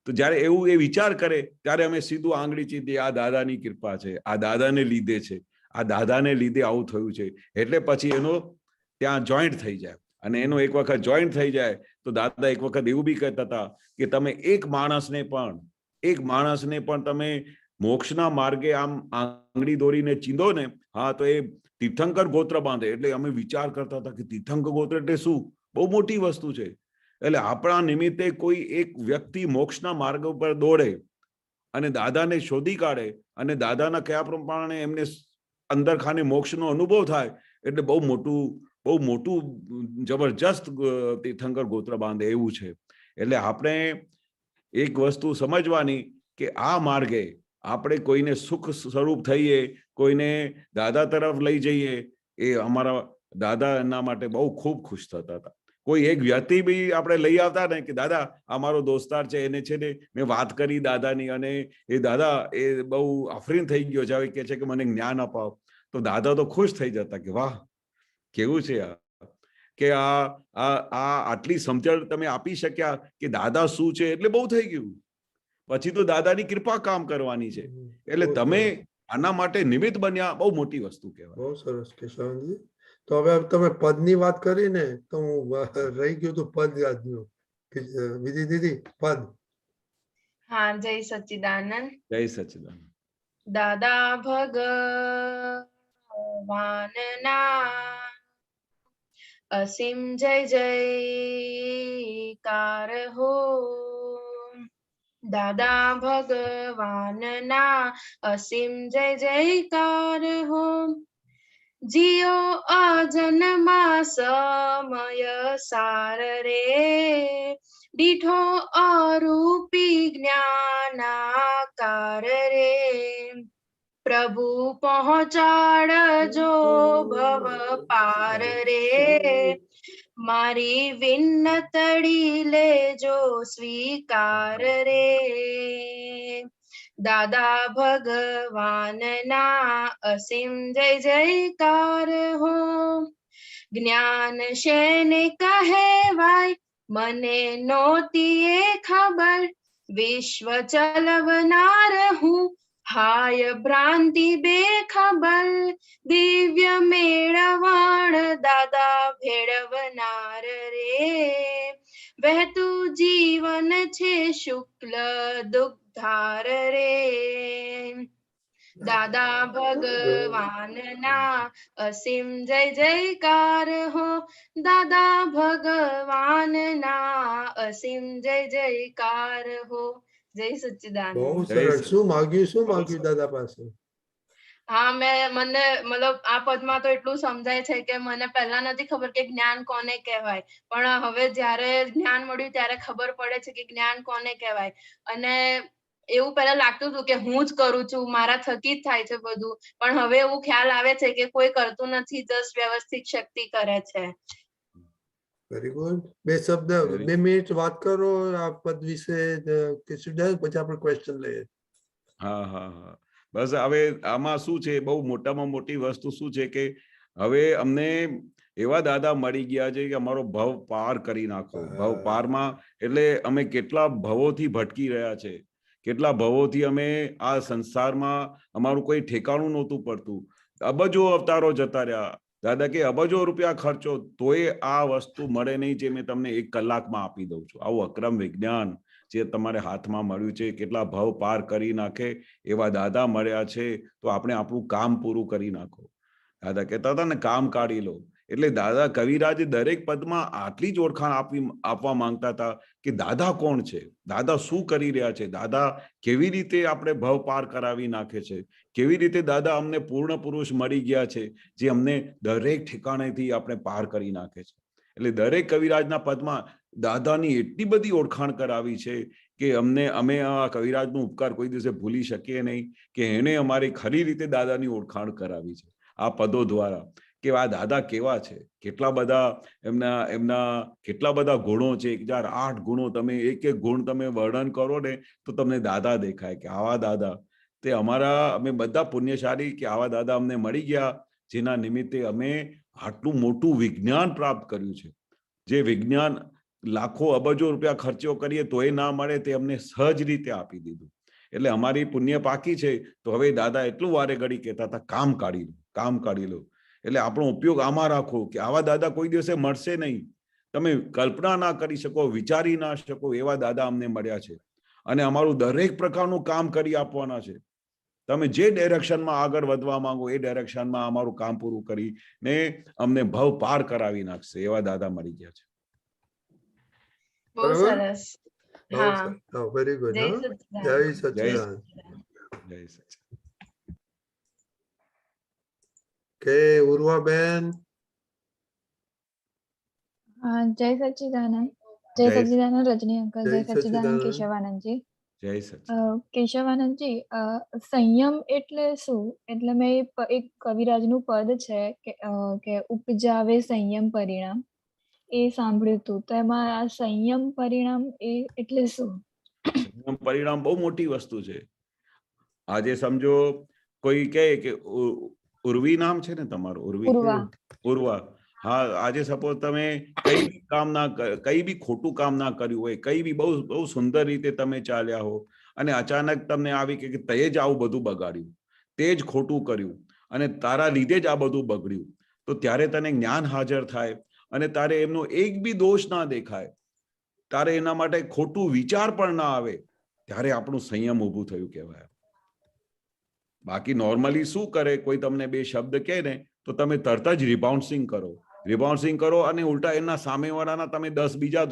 તો જ્યારે એવું એ વિચાર કરે ત્યારે અમે સીધું આંગળી ચીંધીએ, આ દાદાની કૃપા છે, આ દાદાને લીધે છે, આ દાદાને લીધે આવું થયું છે. એટલે પછી એનો ત્યાં જોઈન્ટ થઈ જાય. અને એનો એક વખત જોઈન્ટ થઈ જાય તો દાદા એક વખત એવું બી કહેતા હતા કે તમે એક માણસને પણ તમે મોક્ષના માર્ગે આમ આંગળી દોરીને ચીંધો ને, હા, તો એ તીર્થંકર ગોત્ર બાંધે. એટલે અમે વિચાર કરતા હતા કે તીર્થંકર ગોત્ર એટલે શું? બહુ મોટી વસ્તુ છે. એટલે આપણા નિમિત્તે કોઈ એક વ્યક્તિ મોક્ષના માર્ગ ઉપર દોડે અને દાદાને શોધી કાઢે અને દાદાના કયા પ્રમાણે એમને અંદર ખાને મોક્ષનો અનુભવ થાય એટલે બહુ મોટું જબરજસ્ત તીર્થંકર ગોત્ર બાંધે એવું છે. એટલે આપણે એક વસ્તુ સમજવાની કે આ માર્ગે આપણે કોઈને સુખ સ્વરૂપ થઈએ, કોઈને દાદા તરફ લઈ જઈએ, એ અમારા દાદા એના માટે બહુ ખૂબ ખુશ થતા હતા. કોઈ એક વ્યક્તિ બી આપણે લઈ આવતા ને કે દાદા આ મારો દોસ્તાર છે, એને છે ને મેં વાત કરી દાદાની અને એ દાદા એ બહુ અફરીન થઈ ગયો છે, હવે કે છે કે મને જ્ઞાન અપાવ. તો દાદા તો ખુશ થઈ જતા કે વાહ, કેવું છે આ, કે આ આટલી સમજણ તમે આપી શક્યા કે દાદા શું છે. એટલે બહુ થઈ ગયું. પછી તો દાદાની કૃપા કામ કરવાની છે. એટલે તમે આના માટે નિમિત્ત બન્યા, બહુ મોટી વસ્તુ કહેવાય. બહુ સરસ કેશવજી. તો હવે તમે પદની વાત કરી ને તો હું રહી ગયું તો પદ યાદ ગયું. વિધિ દીદી પદ. હા, જય સચ્ચિદાનંદ. જય સચ્ચિદાનંદ. દાદા ભગવાનના અસીમ જય જયકાર હો. દાદા ભગવાનના અસીમ જય જયકાર હો. જીઓ અજન્મા સમય સાર રે, દીઠો અરૂપી જ્ઞાનાકાર રે. પ્રભુ પહોંચાડજો ભવ પાર રે, મારી વિનતડી લેજો સ્વીકાર રે. દાદા ભગવાનના અસીમ જય જયકાર હો. જ્ઞાન શેને કહેવાય મને નહોતી એ ખબર, વિશ્વ ચલવનાર હું હાય ભ્રાંતિ બેખબર. દિવ્ય મેળવાણ દાદા ભેળવનાર રે, વહેતું જીવન છે શુક્લ દુગ્ધાર રે. દાદા ભગવાનના અસીમ જય જયકાર હો, દાદા ભગવાનના અસીમ જય જયકાર હો. જય સચ્ચિદાનંદ. બહુ સરસ. શું માગ્યું દાદા પાસે? હા, મને મતલબ આ પદમાં તો એટલું સમજાય છે કે મને પહેલા નથી ખબર કે જ્ઞાન કોને કહેવાય, પણ હવે જ્યારે જ્ઞાન મળ્યું ત્યારે ખબર પડે છે કે જ્ઞાન કોને કહેવાય. અને એવું પહેલા લાગતું હતું કે હું જ કરું છું, મારા થકી જ થાય છે બધું, પણ હવે એવું ખ્યાલ આવે છે કે કોઈ કરતું નથી, જસ્ટ વ્યવસ્થિત શક્તિ કરે છે. Very good. 2 શબ્દ 2 મિનિટ વાત કરો આ પદ વિશે, પછી આપણે ક્વેશ્ચન લઈએ. હા હા હા, બસ હવે આમાં શું છે, બહુ મોટામાં મોટી વસ્તુ શું છે કે હવે અમને એવા દાદા મળી ગયા છે કે અમારો ભવ પાર કરી નાખો. ભવ પારમાં એટલે અમે કેટલા ભવોથી ભટકી રહ્યા છે, કેટલા ભવોથી અમે આ સંસારમાં અમારું કોઈ ઠેકાણું નહોતું પડતું. અબજો અવતારો જતા રહ્યા. દાદા કે અબજો રૂપિયા ખર્ચો તોય આ વસ્તુ મળે નહીં જે મેં તમને 1 કલાકમાં આપી દઉં છું. આવું અક્રમ વિજ્ઞાન જે તમારે હાથમાં મળ્યું છે, કેટલા ભવ પાર કરી નાખે એવા દાદા મળ્યા છે, તો આપણે આપણું કામ પૂરું કરી નાખો. દાદા કહેતા હતા ને, કામ કાઢી લો. એટલે દાદા કવિરાજે દરેક પદમાં આટલી જ ઓળખાણ આપવા માંગતા હતા કે દાદા કોણ છે, દાદા શું કરી રહ્યા છે, દાદા કેવી રીતે આપણે ભવ પાર કરાવી નાખે છે, કેવી રીતે દાદા અમને પૂર્ણ પુરુષ મળી ગયા છે જે અમને દરેક ઠેકાણેથી આપણે પાર કરી નાખે છે. એટલે દરેક કવિરાજના પદમાં દાદાની એટલી બધી ઓળખાણ કરાવી છે કે અમે આ કવિરાજનો ઉપકાર કોઈ દિવસે ભૂલી શકીએ નહીં કે એને અમારી ખરી રીતે દાદાની ઓળખાણ કરાવી છે આ પદો દ્વારા, કે આ દાદા કેવા છે, કેટલા બધા એમના કેટલા બધા ગુણો છે. 1008 ગુણો, તમે એક ગુણ તમે વર્ણન કરો ને તો તમને દાદા દેખાય કે આવા દાદા તે અમે બધા પુણ્યશાળી કે આવા દાદા અમને મળી ગયા, જેના નિમિત્તે અમે આટલું મોટું વિજ્ઞાન પ્રાપ્ત કર્યું છે. જે વિજ્ઞાન લાખો અબજો રૂપિયા ખર્ચો કરીએ તો એ ના મળે, તે અમને સહજ રીતે આપી દીધું. એટલે અમારી પુણ્ય પાકી છે. તો હવે દાદા એટલું વારે ઘડી કહેતા હતા, કામ કાઢી લો, કામ કાઢી લો. એટલે આપણો ઉપયોગ આમાં રાખો કે આવા દાદા કોઈ દિવસે મળશે નહીં. તમે કલ્પના ના કરી શકો, વિચારી ના શકો એવા દાદા અમને મળ્યા છે. અને અમારું દરેક પ્રકારનું કામ કરી આપવાના છે. તમે જે ડાયરેક્શનમાં આગળ વધવા માંગો એ ડાયરેક્શનમાં અમારું કામ પૂરું કરીને અમને ભવ પાર કરાવી નાખશે એવા દાદા મળી ગયા છે. બહુ સરસ. હા, વેરી ગુડ. જય સચ્ચિદાનંદ. જય સચ્ચિદાનંદ. કે ઉર્વાબેન. હા, જય સચ્ચિદાનંદ. જય સચ્ચિદાનંદ રજની અંકલ. જય સચ્ચિદાનંદ કેશવાનંદજી. જય સચ્ચિદાનંદ. કેશવાનંદજી, સંયમ એટલે શું? એટલે મેં એક કવિરાજનું પદ છે કે ઉપજાવે સંયમ પરિણામ, એ સાંભળ્યું હતું. તો એમાં આ સંયમ પરિણામ એટલે શું? સંયમ પરિણામ બહુ મોટી વસ્તુ છે. આજે સમજો કોઈ કહે કે ઉર્વી નામ છે ને તમારું, ઉર્વા. હા, આજે સપોઝ તમે કઈ બી ખોટું કામ ના કર્યું હોય, કઈ બી બહુ સુંદર રીતે તમે ચાલ્યા હો, અને અચાનક તમને આવી કે તે જ આવું બધું બગાડ્યું, તે જ ખોટું કર્યું અને તારા લીધે જ આ બધું બગડ્યું, તો ત્યારે તને જ્ઞાન હાજર થાય અને તારે એમનો એક બી દોષ ના દેખાય, તારે એના માટે ખોટું વિચાર પણ ના આવે, ત્યારે આપણું સંયમ ઊભું થયું કહેવાય. બાકી નોર્મલી શું કરે, કોઈ તમને 2 શબ્દ કહે ને તો તમે તરત જ રિબાઉન્સિંગ કરો અને ઉલટા એના સામેવાળાના તમે 10 બીજા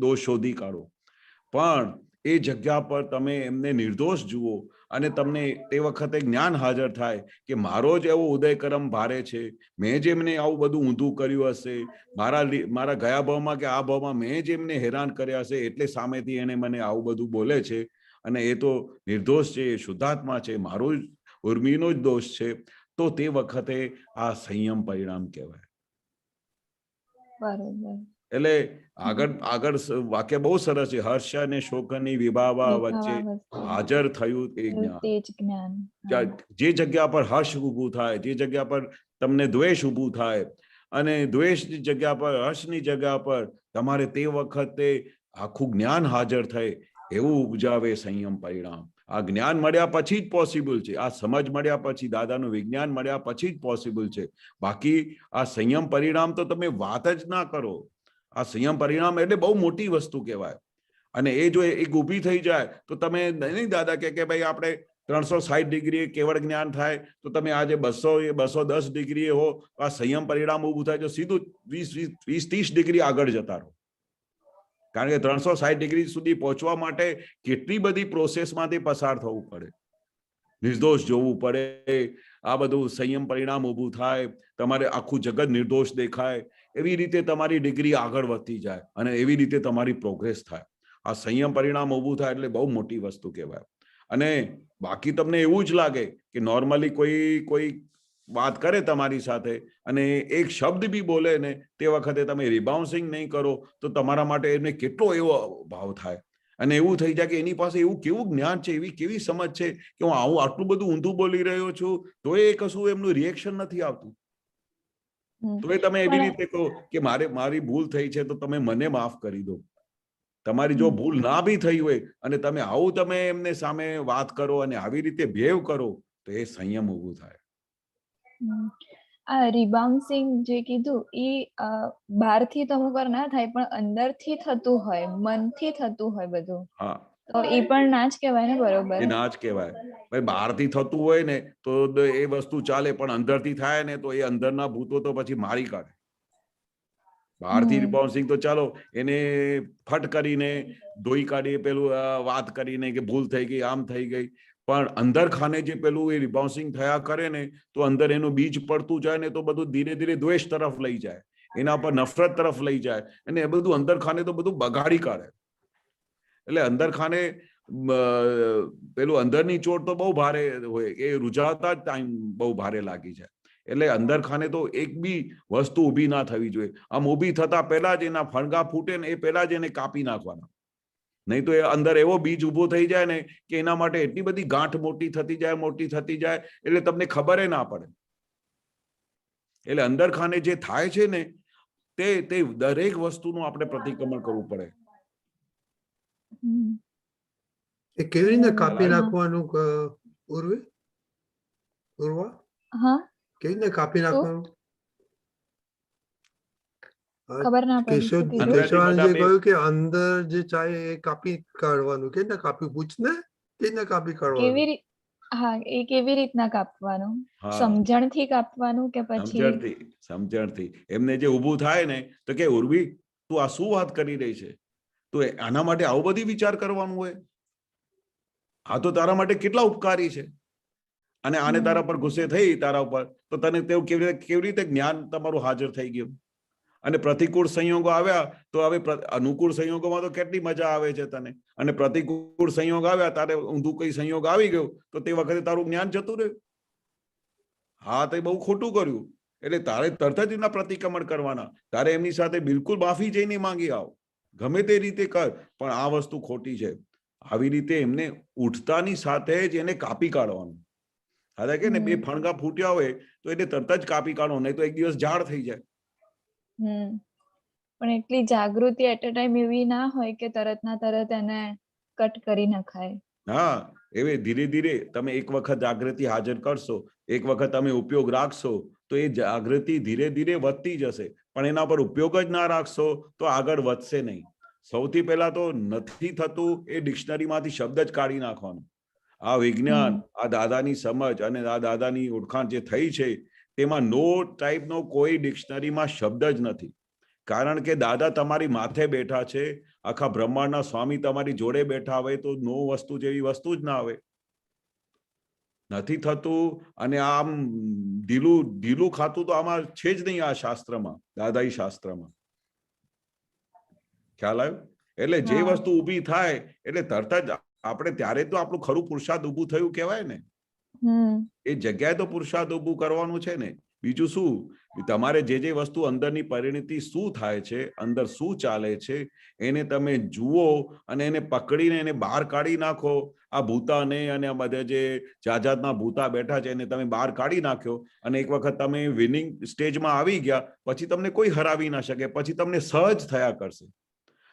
દોષ શોધી કાઢો. પણ એ જગ્યા પર તમે એમને નિર્દોષ જુઓ અને તમને તે વખતે જ્ઞાન હાજર થાય કે મારો જ એવો ઉદયકરમ ભારે છે, મેં જ એમને આવું બધું ઊંધું કર્યું હશે, મારા ગયા ભાવમાં કે આ ભાવમાં મેં જ એમને હેરાન કર્યા હશે, એટલે સામેથી એને મને આવું બધું બોલે છે અને એ તો નિર્દોષ છે, એ શુદ્ધાત્મા છે, મારો જ ઉર્મિનો જ દોષ છે. તો તે વખતે આ સંયમ પરિણામ કહેવાય. બરોબર. એટલે આગળ વાક્ય બહુ સરસ છે. હર્ષ અને શોકની વિભાવા વચ્ચે હાજર થયું એ જ્ઞાન. જે જગ્યા પર હર્ષ ઊભું થાય, જે જગ્યા પર તમને દ્વેષ ઊભું થાય અને દ્વેષની જગ્યા પર હર્ષની જગ્યા પર તમારે તે વખતે આખું જ્ઞાન હાજર થાય એવું ઉપજાવે સંયમ પરિણામ. આ જ્ઞાન મળ્યા પછી જ પોસિબલ છે. આ સમજ મળ્યા પછી, દાદાનું વિજ્ઞાન મળ્યા પછી જ પોસિબલ છે. બાકી આ સંયમ પરિણામ તો તમે વાત જ ના કરો. આ સંયમ પરિણામ એટલે બહુ મોટી વસ્તુ કહેવાય. અને એ જો એક ઊભી થઈ જાય તો તમે નહીં દાદા કે ભાઈ આપણે 360 ડિગ્રી કેવળ જ્ઞાન થાય તો તમે આજે 210 ડિગ્રી હો, આ સંયમ પરિણામ ઊભું થાય તો સીધું 20-30 ડિગ્રી આગળ જતા રહો. કારણ કે 360 ડિગ્રી સુધી પહોંચવા માટે કેટલી બધી પ્રોસેસમાંથી પસાર થવું પડે, નિર્દોષ જોવું પડે, આ બધું સંયમ પરિણામ ઊભું થાય, તમારે આખું જગત નિર્દોષ દેખાય, એવી રીતે તમારી ડિગ્રી આગળ વધતી જાય અને એવી રીતે તમારી પ્રોગ્રેસ થાય. આ સંયમ પરિણામ ઊભું થાય એટલે બહુ મોટી વસ્તુ કહેવાય. અને બાકી તમને એવું જ લાગે કે નોર્મલી કોઈ વાત કરે તમારી સાથે અને એક શબ્દ બી બોલે ને તે વખતે તમે રિબાઉન્સિંગ નહીં કરો તો તમારા માટે એને કેટલો એવો ભાવ થાય અને એવું થઈ જાય કે એની પાસે એવું કેવું જ્ઞાન છે, એવી કેવી સમજ છે કે હું આટલું બધું ઊંધું બોલી રહ્યો છું તો એ કશું એમનું રિએક્શન નથી આવતું. તો એ તમે એવી રીતે કહો કે મારી ભૂલ થઈ છે તો તમે મને માફ કરી દો. તમારી જો ભૂલ ના બી થઈ હોય અને તમે આવું તમે એમને સામે વાત કરો અને આવી રીતે બિહેવ કરો તો એ સંયમ ઊભું થાય. આ રિબાઉન્સિંગ જે કીધું એ બહારથી તો અમુક વાર ના થાય પણ અંદરથી થતું હોય, મનથી થતું હોય બધું, હા, તો એ પણ ના જ કહેવાય ને? બરોબર, એ ના જ કહેવાય. ભાઈ બહારથી થતું હોય ને તો એ વસ્તુ ચાલે, પણ અંદરથી થાય ને તો એ અંદરના ભૂતો તો પછી મારી કાઢે. બહારથી રિબાઉન્સિંગ તો ચાલો એને ફટ કરીને ધોઈ કાઢી પેલું વાત કરીને કે ભૂલ થઈ ગઈ, આમ થઈ ગઈ, પણ અંદર ખાને જે પેલું એ રિબાઉન્સિંગ થયા કરે ને તો અંદર એનું બીજ પડતું જાય ને તો બધું ધીરે ધીરે દ્વેષ તરફ લઈ જાય, એના પર નફરત તરફ લઈ જાય અને એ બધું અંદર ખાને તો બધું બગાડી કાઢે. એટલે અંદર ખાને પેલું અંદરની ચોટ તો બહુ ભારે હોય, એ રૂઝાવતા જ ટાઈમ બહુ ભારે લાગી જાય. એટલે અંદર ખાને તો એક બી વસ્તુ ઊભી ના થવી જોઈએ. આમ ઊભી થતા પહેલા જ એના ફણગા ફૂટે ને એ પહેલા જ એને કાપી નાખવાના, નહીં તો એ અંદર એવો બીજ ઉભો થઈ જાય ને કે એના માટે એટલી બધી ગાંઠ મોટી થતી જાય એટલે તમને ખબર ના પડે. એટલે અંદર ખાને જે થાય છે ને તે દરેક વસ્તુનું આપણે પ્રતિક્રમણ કરવું પડે. એ કેવી રીતે કાપી નાખવાનું ઉર્વા? હા, કેવી રીતે કાપી નાખવાનું? ખબર ના પડી. કેશવાનંદજી કહ્યું કે અંદર જે ચાહે એ કાપી કાઢવાનું. કેવી રીતે કાપી? પૂછને કેવી રીતે કાપી કાઢવાનું? હા, એ કેવી રીતના કાપવાનું? સમજણથી કાપવાનું કે પછી સમજણથી? એમને જે ઊભું થાય ને તો કે ઉર્વી તું આ શું વાત કરી રહી છે? તો આના માટે આવું બધી વિચાર કરવાનું હોય? આ તો તારા માટે કેટલા ઉપકારી છે અને આને તારા પર ગુસ્સે થઈ તારા ઉપર તો તને તેવું કેવી રીતે જ્ઞાન તમારું હાજર થઈ ગયું? અને પ્રતિકૂળ સંયોગો આવ્યા તો હવે અનુકૂળ સંયોગોમાં તો કેટલી મજા આવે છે તને, અને પ્રતિકૂળ સંયોગ આવ્યા તારે ઊંધું કઈ સંયોગ આવી ગયો તો તે વખતે તારું જ્ઞાન જતું રહ્યું. હા, તે બહુ ખોટું કર્યું. એટલે તારે તરત જ એના પ્રતિક્રમણ કરવાના. તારે એમની સાથે બિલકુલ માફી જઈને માંગી આવો, ગમે તે રીતે કર, પણ આ વસ્તુ ખોટી છે. આવી રીતે એમને ઉઠતાની સાથે જ એને કાપી કાઢવાનું. હા, કે ને બે ફણગા ફૂટ્યા હોય તો એને તરત જ કાપી કાઢો, નહીં તો એક દિવસ ઝાડ થઈ જાય. પણ એટલી જાગૃતિ એટ અ ટાઈમ એવી ના હોય કે તરત ના તરત એને કટ કરી નખાય. હા, એવી ધીરે ધીરે તમે એક વખત જાગૃતિ હાજર કરશો, એક વખત તમે ઉપયોગ રાખશો તો એ જાગૃતિ ધીરે ધીરે વધતી જશે. પણ એના પર ઉપયોગ જ ના રાખશો તો આગળ વધશે નહીં. સૌથી પહેલા તો નથી થતું એ ડિક્શનરીમાંથી શબ્દ જ કાઢી નાખવાનો. આ વિજ્ઞાન, આ દાદાની સમજ અને આ દાદાની ઓળખાણ જે થઈ છે તેમાં નો ટાઈપનો કોઈ ડિક્શનરીમાં શબ્દ જ નથી. કારણ કે દાદા તમારી માથે બેઠા છે, આખા બ્રહ્માંડના સ્વામી તમારી જોડે બેઠા હોય તો નો વસ્તુ જેવી વસ્તુ જ ના આવે. નથી થતું. અને આમ ઢીલું ખાતું તો આમાં છે જ નહીં આ શાસ્ત્રમાં, દાદાઈ શાસ્ત્રમાં. ખ્યાલ આવ્યો? એટલે જે વસ્તુ ઊભી થાય એટલે તરત જ આપણે ત્યારે તો આપણું ખરું પુરુષાર્થ ઊભું થયું કહેવાય ને. એ જગ્યાએ તો પુરુષાર્થ ઊભું કરવાનું છે ને. બીજું શું? તમારે જે વસ્તુ અંદરની પરિણતિ શું થાય છે, અંદર શું ચાલે છે એને તમે જુઓ અને એને પકડીને એને બહાર કાઢી નાખો. આ ભૂતાને અને આ બધા જે જાતના ભૂતા બેઠા છે એને તમે બહાર કાઢી નાખ્યો અને એક વખત તમે વિનિંગ સ્ટેજમાં આવી ગયા પછી તમને કોઈ હરાવી ના શકે. પછી તમને સહજ થયા કરશે.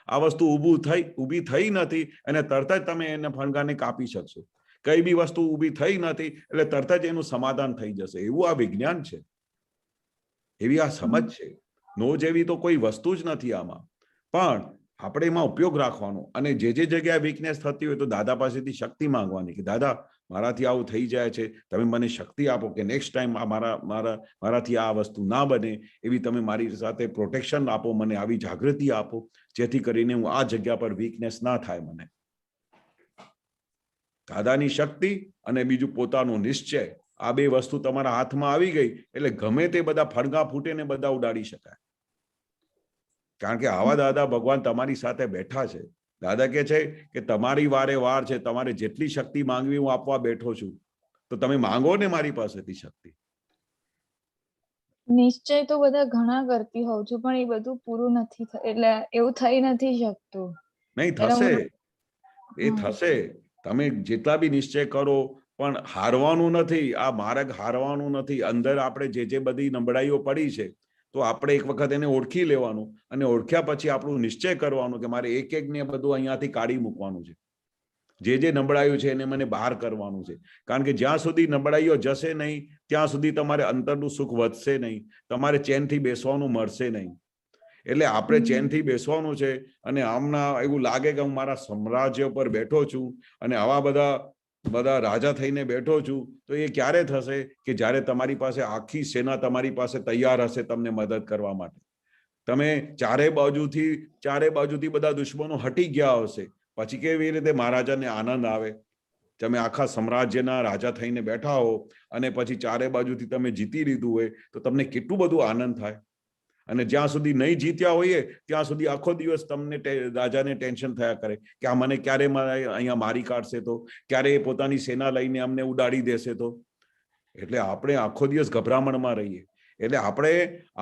આ વસ્તુ ઊભી થઈ નથી અને તરત જ તમે એને ફણગાને કાપી શકશો. કઈ બી વસ્તુ ઊભી થઈ નથી એટલે તરત જ એનું સમાધાન થઈ જશે. એવું આ વિજ્ઞાન છે, એવી આ સમજ છે. નો જેવી તો કોઈ વસ્તુ જ નથી આમાં. પણ આપણે એમાં ઉપયોગ રાખવાનો અને જે જગ્યાએ વીકનેસ થતી હોય તો દાદા પાસેથી શક્તિ માંગવાની કે દાદા મારાથી આવું થઈ જાય છે, તમે મને શક્તિ આપો કે નેક્સ્ટ ટાઈમ આ મારાથી આ વસ્તુ ના બને એવી તમે મારી સાથે પ્રોટેક્શન આપો, મને આવી જાગૃતિ આપો, જેથી કરીને હું આ જગ્યા પર વીકનેસ ના થાય મને. દાદાની શક્તિ અને બીજું પોતાનો નિશ્ચય, આ બે વસ્તુ તમારા હાથમાં આવી ગઈ એટલે ગમે તે બધા ફણગા ફૂટે ને બધા ઉડાડી શકાય. કારણ કે આવા દાદા ભગવાન તમારી સાથે બેઠા છે. દાદા કે છે કે તમારી વારે વાર છે, તમારે જેટલી શક્તિ માંગવી હું આપવા બેઠો છું, તો તમે માંગો ને મારી પાસેથી શક્તિ. નિશ્ચય તો બધા ઘણા કરતી હોઉં છું, પણ એ બધું પૂરું નથી એટલે એવું થઈ નથી શકતું. નહીં થશે, એ થશે. તમે જેટલા બી નિશ્ચય કરો પણ હારવાનું નથી, આ માર્ગ હારવાનું નથી. અંદર આપણે જે બધી નબળાઈઓ પડી છે તો આપણે એક વખત એને ઓળખી લેવાનું અને ઓળખ્યા પછી આપણું નિશ્ચય કરવાનું કે મારે એક ને બધું અહીંયાથી કાઢી મૂકવાનું છે. જે નબળાઈઓ છે એને મને બહાર કરવાનું છે. કારણ કે જ્યાં સુધી નબળાઈઓ જશે નહીં ત્યાં સુધી તમારે અંતરનું સુખ વધશે નહીં, તમારે ચેનથી બેસવાનું મળશે નહીં. એટલે આપણે ચેનથી બેસવાનું છે. અને આમના એવું લાગે કે હું મારા સામ્રાજ્ય પર બેઠો છું અને આવા બધા રાજા થઈને બેઠો છું, તો એ ક્યારે થશે કે જ્યારે તમારી પાસે આખી સેના તમારી પાસે તૈયાર હશે તમને મદદ કરવા માટે. તમે ચારે બાજુથી બધા દુશ્મનો હટી ગયા હશે, પછી કેવી રીતે મહારાજાને આનંદ આવે. તમે આખા સામ્રાજ્યના રાજા થઈને બેઠા હો અને પછી ચારે બાજુથી તમે જીતી લીધું હોય તો તમને કેટલું બધું આનંદ થાય. અને જ્યાં સુધી નહીં જીત્યા હોઈએ ત્યાં સુધી આખો દિવસ તમને રાજાને ટેન્શન થયા કરે કે આ મને ક્યારે અહીંયા મારી કાઢશે, તો ક્યારે પોતાની સેના લઈને અમને ઉડાડી દેશે તો. એટલે આપણે આખો દિવસ ગભરામણમાં રહીએ. એટલે આપણે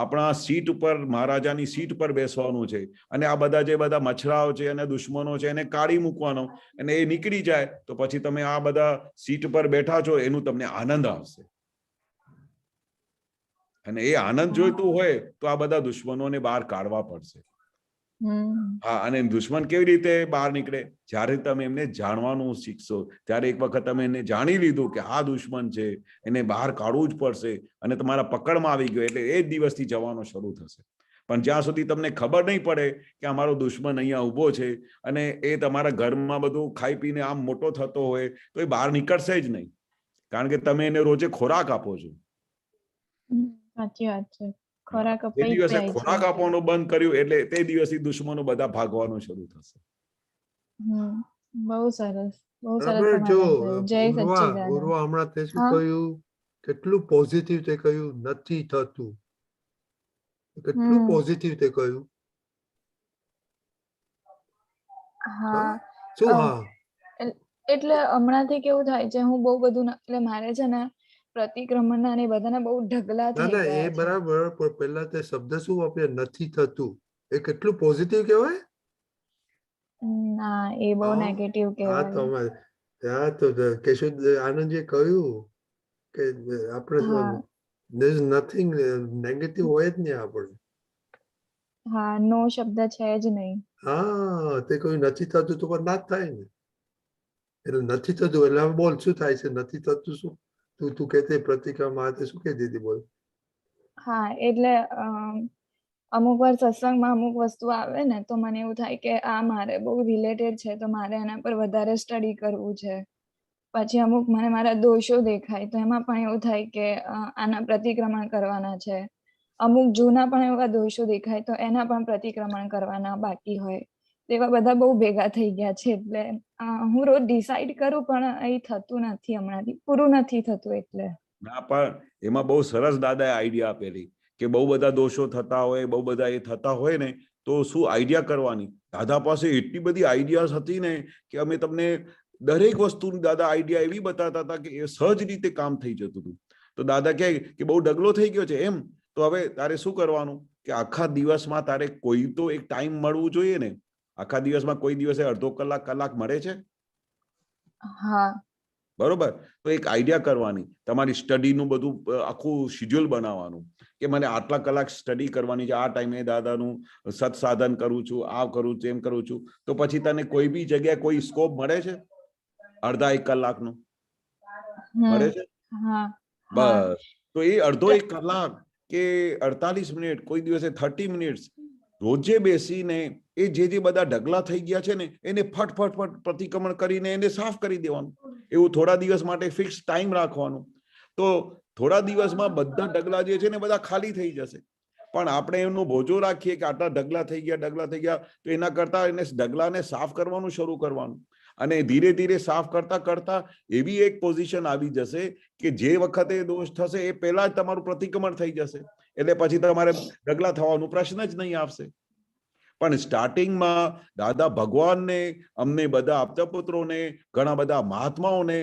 આપણા સીટ ઉપર, મહારાજાની સીટ પર બેસવાનું છે અને આ બધા મચ્છરાઓ છે અને દુશ્મનો છે એને કાઢી મૂકવાનો, અને એ નીકળી જાય તો પછી તમે આ બધા સીટ પર બેઠા છો એનું તમને આનંદ આવશે. અને એ આનંદ જોઈતું હોય તો આ બધા દુશ્મનોને બહાર કાઢવા પડશે. હા, અને દુશ્મન કેવી રીતે બહાર નીકળે? જ્યારે તમે એમને જાણવાનું શીખશો, ત્યારે એક વખત તમે એને જાણી લીધું કે આ દુશ્મન છે, એને બહાર કાઢવું જ પડશે અને તમારા પકડમાં આવી ગયો એટલે એ જ દિવસથી જવાનો શરૂ થશે. પણ જ્યાં સુધી તમને ખબર નહીં પડે કે અમારો દુશ્મન અહીંયા ઉભો છે અને એ તમારા ઘરમાં બધું ખાઈ પીને આમ મોટો થતો હોય તો એ બહાર નીકળશે જ નહીં, કારણ કે તમે એને રોજે ખોરાક આપો છો. સાચી વાત છે. ખોરાક જે દિવસે ખોરાક આપવાનું બંધ કર્યું એટલે તે દિવસથી દુશ્મનો બધા ભાગવાનું શરૂ થશે. બહુ સરસ, બહુ સરસ. જય સચ્ચિદાનંદ. ઉર્વા હમણાં તે શું કહ્યું, કેટલું પોઝિટિવ તે કહ્યું, નથી થતું. કેટલું પોઝિટિવ તે કહ્યું. હા, શું? હા, એટલે હમણાંથી કેવું થાય છે, હું બહુ બધું એટલે મારે છે ને પ્રતિક્રમણના ને બધાના બહુ ઢગલા થઈ ગયા છે. એ બરાબર, પણ પહેલા તે શબ્દ શું વાપર્યા, નથી થતું, એ કેટલું પોઝિટિવ કહેવાય? ના, એ બહુ નેગેટિવ કહેવાય. હા, તો કેશવ આનંદજીએ કહ્યું કે આપણે there is nothing નેગેટિવ હોય જ નહીં આપણે. હા, નો શબ્દ છે જ નહીં. હા, તે કોઈ નથી થતું તો પણ ના જ થાય ને. એટલે નથી થતું એટલે હવે બોલ શું થાય છે? નથી થતું શું? તું કહેતી પ્રતિક્રમણ તે શું કહેતી હતી, બોલ. હા, એટલે અમુક વાર સત્સંગમાં અમુક વસ્તુ આવે ને તો મને એવું થાય કે આ મારે બહુ રિલેટેડ છે તો મારે એના પર વધારે સ્ટડી કરવું છે. પછી અમુક મને મારા દોષો દેખાય તો એમાં પણ એવું થાય કે આના પ્રતિક્રમણ કરવાના છે. અમુક જૂના પણ એવા દોષો દેખાય તો એના પણ પ્રતિક્રમણ કરવાના બાકી હોય. એવા બધા બહુ ભેગા થઈ ગયા છે એટલે હું રોજ ડિસાઈડ કરું પણ એ થતું નથી, હમણાંથી પૂરું નથી થતું. એટલે ના, પણ એમાં બહુ સરસ દાદાએ આઈડિયા આપેલી કે બહુ બધા દોષો થતા હોય, બહુ બધા એ થતા હોય ને તો શું આઈડિયા કરવાની. દાદા પાસે એટલી બધી આઈડિયાઝ હતી ને કે અમે તમને દરેક વસ્તુની દાદા આઈડિયા એવી બતાવતા હતા કે એ સહજ રીતે કામ થઈ જતું હતું. તો દાદા કહે કે બહુ ઢગલો થઈ ગયો છે એમ, તો હવે તારે શું કરવાનું કે આખા દિવસમાં તારે કોઈ તો એક ટાઈમ મળવું જોઈએ ને. આખા દિવસમાં કોઈ દિવસે અડધો કલાક મળે છે? હા, બરોબર. તો એક આઈડિયા કરવાની, તમારી સ્ટડીનું બધું આખું શિડ્યુલ બનાવવાનું કે મને આટલા કલાક સ્ટડી કરવાની છે, આ ટાઈમે દાદાનું સત્સાધન કરું છું, આ કરું છું, એમ કરું છું. તો પછી તને કોઈ બી જગ્યાએ કોઈ સ્કોપ મળે છે અડધા 1 કલાકનો? મળે છે? બસ. તો એ અડધો 1 કલાક કે 48 મિનિટ, કોઈ દિવસે 30 મિનિટ્સ રોજે બેસીને એ જે બધા ઢગલા થઈ ગયા છે ને એને ફટ પ્રતિક્રમણ કરીને એને સાફ કરી દેવાનું. એવું થોડા દિવસ માટે ફિક્સ ટાઈમ રાખવાનું. તો થોડા દિવસમાં બધા ઢગલા જે છે ને બધા ખાલી થઈ જશે. પણ આપણે એનો બોજો રાખીએ કે આટલા ઢગલા થઈ ગયા, તો એના કરતા એને ઢગલાને સાફ કરવાનું શરૂ કરવાનું. અને ધીરે ધીરે સાફ કરતા કરતા એવી એક પોઝિશન આવી જશે કે જે વખતે દોષ થશે એ પહેલા જ તમારું પ્રતિક્રમણ થઈ જશે. એટલે પછી તમારે ઢગલા થવાનો પ્રશ્ન જ નહીં આવશે. પણ સ્ટાર્ટિંગમાં દાદા ભગવાનને, અમને બધા આપતાપુત્રોને, ઘણા બધા મહાત્માઓને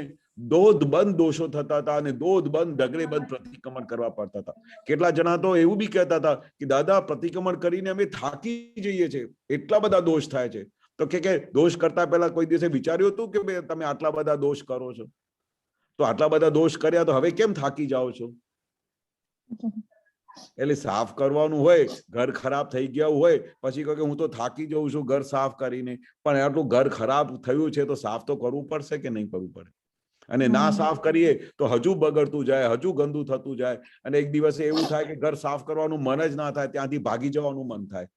દોધ બંધ દોષો થતા હતા અને દોધ બંધ ઢગલે બંધ પ્રતિક્રમણ કરવા પડતા હતા. કેટલા જણા તો એવું બી કહેતા હતા કે દાદા પ્રતિક્રમણ કરીને અમે થાકી જઈએ છીએ, એટલા બધા દોષ થાય છે. તો કે દોષ કરતા પહેલા કોઈ દિવસે વિચાર્યું હતું કે તમે આટલા બધા દોષ કરો છો? તો આટલા બધા દોષ કર્યા તો હવે કેમ થાકી જાઓ છો? એટલે સાફ કરવાનું હોય, ઘર ખરાબ થઈ ગયા હોય, પછી કહે કે હું તો થાકી જઉં છું ઘર સાફ કરીને. પણ આટલું ઘર ખરાબ થયું છે તો સાફ તો કરવું પડશે કે નહીં કરવું પડે? અને ના સાફ કરીએ તો હજુ બગડતું જાય, હજુ ગંદુ થતું જાય. અને એક દિવસે એવું થાય કે ઘર સાફ કરવાનું મન જ ના થાય, ત્યાંથી ભાગી જવાનું મન થાય,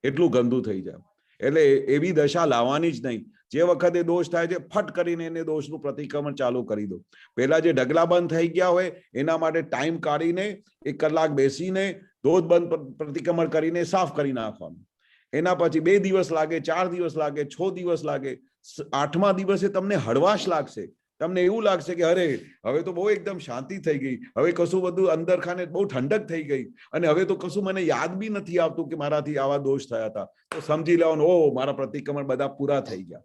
એટલું ગંદુ થઈ જાય. એટલે એવી દશા લાવવાની જ નહીં. જે વખતે દોષ થાય છે ફટ કરીને એને દોષનું પ્રતિક્રમણ ચાલુ કરી દો. પહેલા જે ઢગલા બંધ થઈ ગયા હોય એના માટે ટાઈમ કાઢીને 1 કલાક બેસીને દોષ બંધ પ્રતિક્રમણ કરીને સાફ કરી નાખવાનું. એના પછી 2 દિવસ લાગે, 4 દિવસ લાગે, 6 દિવસ લાગે, 8મા દિવસે તમને હળવાશ લાગશે. તમને એવું લાગશે કે અરે હવે તો બહુ એકદમ શાંતિ થઈ ગઈ, હવે કશું બધું અંદર ખાને બહુ ઠંડક થઈ ગઈ, અને હવે તો કશું મને યાદ બી નથી આવતું કે મારાથી આવા દોષ થયા હતા. તો સમજી લેવાનું, ઓ મારા પ્રતિક્રમણ બધા પૂરા થઈ ગયા.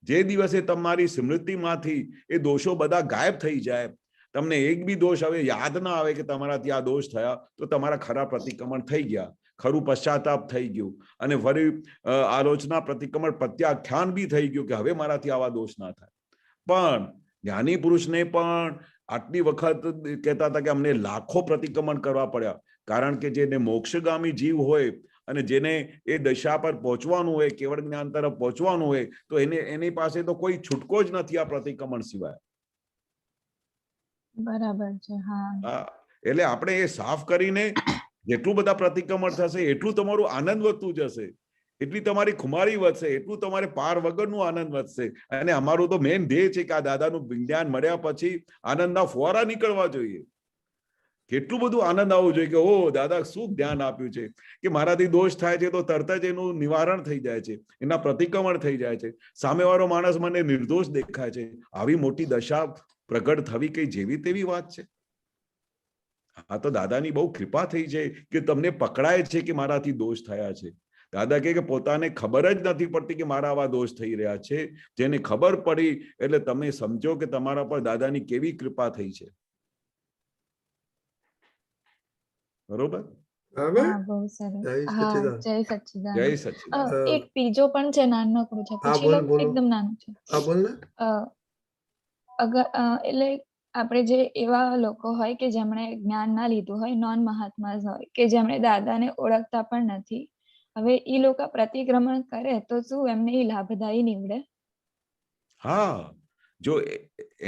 જે દિવસે તમારી સ્મૃતિમાંથી એ દોષો બધા ગાયબ થઈ જાય, તમને એક બી દોષ હવે યાદ ના આવે કે તમારાથી આ દોષ થયા, તો તમારા ખરા પ્રતિક્રમણ થઈ ગયા, ખરું પશ્ચાતાપ થઈ ગયું, અને ફરી આલોચના પ્રતિક્રમણ પ્રત્યાખ્યાન બી થઈ ગયું કે હવે મારાથી આવા દોષ ના થાય. પણ જ્ઞાની પુરુષને પણ આટલી વખત કહેતા હતા કે અમને લાખો પ્રતિક્રમણ કરવા પડ્યા, કારણ કે જેને મોક્ષગામી જીવ હોય અને જેને એ દશા પર પહોંચવાનું હોય, કેવળ જ્ઞાન તરફ પહોંચવાનું હોય, તો એની પાસે તો કોઈ છૂટકો જ નથી આ પ્રતિક્રમણ સિવાય. બરાબર છે. હા, એટલે આપણે એ સાફ કરીને જેટલું બધા પ્રતિક્રમણ થશે એટલું તમારું આનંદ વધતું જશે, એટલી તમારી ખુમારી વધશે, એટલું તમારે પાર વગરનું આનંદ વધશે. અને અમારું તો મેઇન ધ્યેય છે કે આ દાદાનું વિજ્ઞાન મળ્યા પછી આનંદના ફુવારા નીકળવા જોઈએ. કેટલું બધું આનંદ આવવું જોઈએ કે ઓ દાદા શું જ્ઞાન આપ્યું છે કે મારાથી દોષ થાય છે તો તરત જ એનું નિવારણ થઈ જાય છે, એના પ્રતિક્રમણ થઈ જાય છે. સામેવાળો માણસ મને નિર્દોષ દેખાય છે. આવી મોટી દશા પ્રગટ થવી કઈ જેવી તેવી વાત છે? આ તો દાદાની બહુ કૃપા થઈ છે કે તમને પકડાય છે કે મારાથી દોષ થયા છે. દાદા કે પોતાને ખબર જ નથી પડતી કે મારા આવા દોષ થઈ રહ્યા છે. જેને ખબર પડી એટલે તમે સમજો કે તમારા પર દાદાની કેવી કૃપા થઈ છે. બરોબર? બહુ સરસ. હા, જય સચ્ચિદાનંદ. જય સચ્ચિદાનંદ. એક બીજો પણ છે, નાનકડું છે, પૂછી લો. એકદમ નાનું છે. એટલે આપણે જે એવા લોકો હોય કે જેમણે જ્ઞાન ના લીધું હોય, નોન મહાત્મા હોય, કે જેમણે દાદાને ઓળખતા પણ નથી, હવે એ લોકો પ્રતિક્રમણ કરે તો શું એમને એ લાભદાયી નીવડે? હા, જો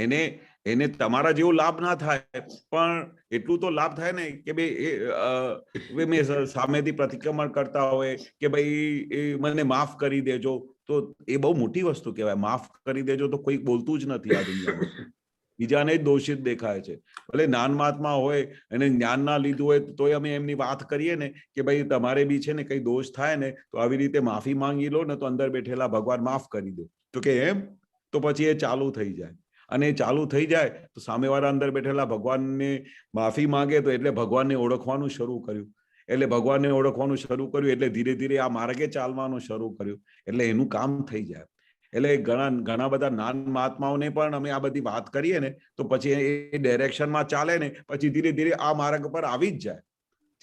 એને તમારા જેવો લાભ ના થાય પણ એટલું તો લાભ થાય ને કે ભાઈ મેં સામેથી પ્રતિક્રમણ કરતા હોય કે ભાઈ મને માફ કરી દેજો, તો એ બહુ મોટી વસ્તુ કહેવાય. માફ કરી દેજો તો કોઈ બોલતું જ નથી આ દુનિયામાં, બીજાને જ દોષિત દેખાય છે. ભલે જ્ઞાન મહાત્મા હોય અને જ્ઞાન ના લીધું હોય તોય અમે એમની વાત કરીએ ને કે ભાઈ તમારે બી છે ને કઈ દોષ થાય ને તો આવી રીતે માફી માંગી લો ને તો અંદર બેઠેલા ભગવાન માફ કરી દે. તો કે એમ? તો પછી એ ચાલુ થઈ જાય. અને ચાલુ થઈ જાય તો સામેવાળા અંદર બેઠેલા ભગવાનને માફી માંગે તો એટલે ભગવાનને ઓળખવાનું શરૂ કર્યું. એટલે ભગવાનને ઓળખવાનું શરૂ કર્યું એટલે ધીરે ધીરે આ માર્ગે ચાલવાનું શરૂ કર્યું. એટલે એનું કામ થઈ જાય. એટલે ઘણા બધા નાન મહાત્માઓને પણ અમે આ બધી વાત કરીએ ને તો પછી એ ડાયરેક્શનમાં ચાલે ને પછી ધીરે ધીરે આ માર્ગ પર આવી જ જાય.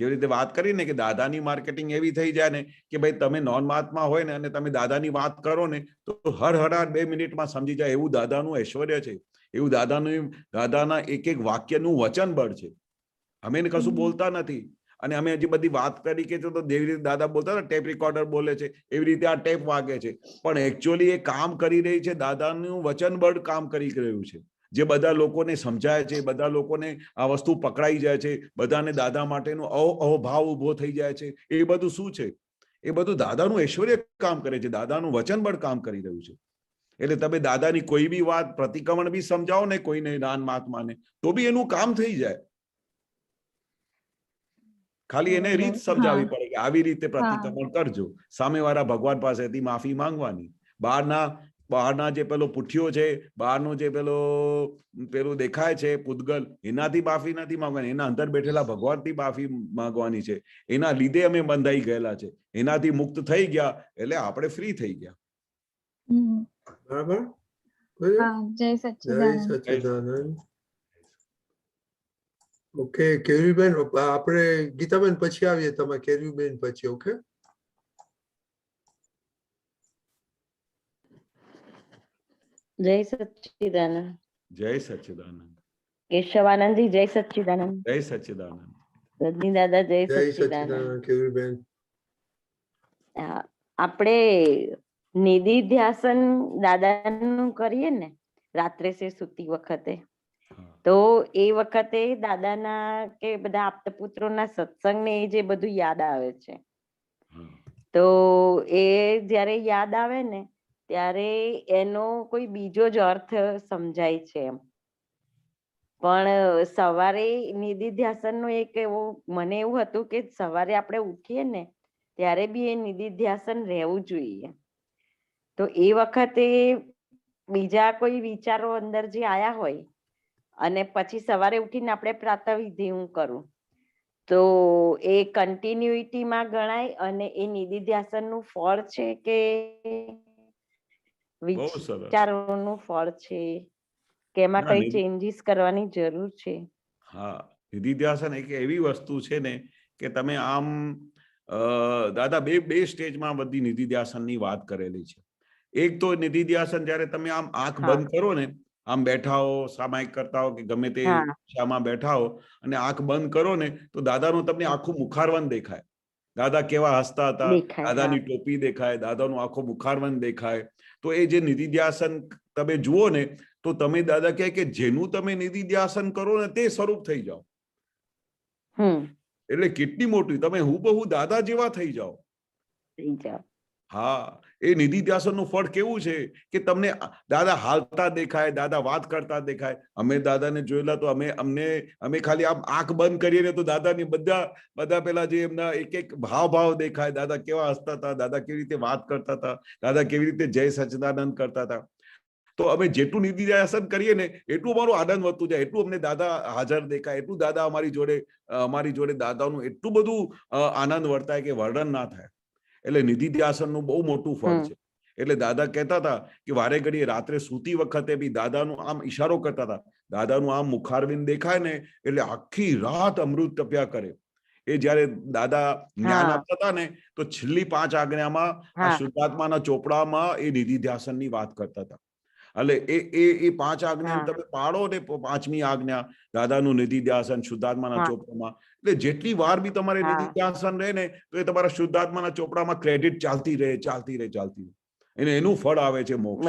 જેવી રીતે વાત કરી ને કે દાદાની માર્કેટિંગ એવી થઈ જાય ને કે ભાઈ તમે નોન મહાત્મા હોય ને અને તમે દાદાની વાત કરો ને તો હર 2 મિનિટમાં સમજી જાય એવું દાદાનું ઐશ્વર્ય છે, એવું દાદાના એક એક વાક્યનું વચન બળ છે. અમે એને કશું બોલતા નથી. અને અમે હજી બધી વાત કરી કે તો જેવી રીતે દાદા બોલતા હતા ટેપ રેકોર્ડર બોલે છે એવી રીતે આ ટેપ વાગે છે, પણ એકચ્યુઅલી એ કામ કરી રહી છે, દાદાનું વચન બળ કામ કરી રહ્યું છે. જે બધા લોકોને સમજાય છે, બધા લોકોને આ વસ્તુ પકડાઈ જાય છે, બધાને દાદા માટેનો અહોભાવ ઉભો થઈ જાય છે. એ બધું શું છે? એ બધું દાદાનું ઐશ્વર્ય કામ કરે છે, દાદાનું વચન બળ કામ કરી રહ્યું છે. એટલે તમે દાદાની કોઈ બી વાત પ્રતિક્રમણ બી સમજાવો ને કોઈને નાન મહાત્માને તો બી એનું કામ થઈ જાય. ખાલી એને રીત સમજાવવી પડે કે આવી રીતે પ્રતિક્રમણ કરજો. સામેવાળા ભગવાન પાસેથી માફી માંગવાની. બહારના જે પેલો પુઠ્ઠીઓ છે, બહારનો જે પેલું દેખાય છે પૂતગલ, એનાથી માફી નથી માંગવાની. એના અંદર બેઠેલા ભગવાનથી માફી માંગવાની છે. એના લીધે અમે બંધાઈ ગયેલા છે. એનાથી મુક્ત થઈ ગયા એટલે આપણે ફ્રી થઈ ગયા. બરાબર. જય જય સચ્ચિદાનંદ. સચ્ચિદાનંદ. ઓકે કેરીબેન, આપણે ગીતાબેન પછી આવીએ, તમે કેરીબેન પછી. ઓકે જય સચ્ચિદાનંદ. જય સચ્ચિદાનંદ. કેશવાનંદજી જય સચ્ચિદાનંદ. જય સચ્ચિદાનંદ. રજની દાદા જય જય સચ્ચિદાનંદ. સચ્ચિદાનંદ કેરીબેન. આપણે નિધિ ધ્યાસન દાદાનું કરીએ ને રાત્રે સે સુતી વખતે, તો એ વખતે દાદાના કે બધા આપતપુત્રોના સત્સંગ ને એ જે બધું યાદ આવે છે. તો એ જ્યારે યાદ આવે ને ત્યારે એનો કોઈ બીજો જ અર્થ સમજાય છે એમ. પણ સવારે નિધિ ધ્યાસનનું એક એવું મને એવું હતું કે સવારે આપણે ઉઠીએ ને ત્યારે બી એ નિધિ ધ્યાસન રહેવું જોઈએ. તો એ વખતે બીજા કોઈ વિચારો અંદર જે આયા હોય અને પછી સવારે ઉઠીને આપણે પ્રાતઃવિધિ હું કરું તો એ કન્ટિન્યુઇટીમાં ગણાય અને એ નિધિ ધ્યાસનનું ફળ છે કે વિચારોનું ફળ છે કે એમાં કઈ ચેન્જીસ કરવાની જરૂર છે? હા, નિધિ ધ્યાસન એક એવી વસ્તુ છે ને કે તમે આમ દાદા બે સ્ટેજમાં બધી નિધિ ધ્યાસનની વાત કરેલી છે. એક તો નિધિ ધ્યાસન જ્યારે તમે આમ આંખ બંધ કરો ને, આમ બેઠા હો, સામાયિક કરતા હો કે ગમે તે દિશામાં બેઠા હો અને આંખ બંધ કરો ને તો દાદાનું તમને આખું મુખારવન દેખાય. દાદા કેવા હસતા હતા, દાદાની ટોપી દેખાય, દાદાનું આખું મુખારવન દેખાય. તો એ જે નિધિ ધ્યાસન તમે જુઓ ને તો તમે દાદા કહે કે જેનું તમે નિધિ ધ્યાસન કરો ને તે સ્વરૂપ થઈ જાઓ. એટલે કેટલી મોટી તમે હુબહુ દાદા જેવા થઈ જાઓ. હા, એ નિધિ ધ્યાસનનું ફળ કેવું છે કે તમને દાદા હાલતા દેખાય, દાદા વાત કરતા દેખાય. અમે દાદાને જોયેલા તો અમે ખાલી આમ આંખ બંધ કરીએ ને તો દાદાની બધા પેલા જે એમના એક ભાવ દેખાય. દાદા કેવા હસતા હતા, દાદા કેવી રીતે વાત કરતા હતા, દાદા કેવી રીતે જય સચ્ચિદાનંદ કરતા હતા. તો અમે જેટલું નિધિ ધ્યાસન કરીએ ને એટલું અમારું આનંદ વધતું જાય, એટલું અમને દાદા હાજર દેખાય, એટલું દાદા અમારી જોડે દાદાનું એટલું બધું આનંદ વર્તાય કે વર્ણન ના થાય. એટલે નિધિ ધ્યાસનનું બહુ મોટું ફળ છે. એટલે દાદા કહેતા હતા કે વારે ઘડીએ રાત્રે સૂતી વખતે બી દાદાનું આમ ઈશારો કરતા હતા. દાદાનું આમ મુખારવિંદ દેખાય ને એટલે આખી રાત અમૃત તપ્યા કરે. એ જયારે દાદા જ્ઞાન આપતા હતા ને તો છેલ્લી 5 આજ્ઞામાં આ શુદ્ધાત્માના ચોપડામાં એ નિધિ ધ્યાસનની વાત કરતા હતા. એટલે એ 5 આજ્ઞા તમે પાડો ને 5મી આજ્ઞા દાદાનું નિધિ ધ્યાસન શુદ્ધાત્માના ચોપડામાં, એટલે જેટલી વાર બી તમારે નિધિ ધ્યાસન રહે ને તો એ તમારા શુદ્ધાત્માના ચોપડામાં ક્રેડિટ ચાલતી રહે. એને એનું ફળ આવે છે મોક્ષ.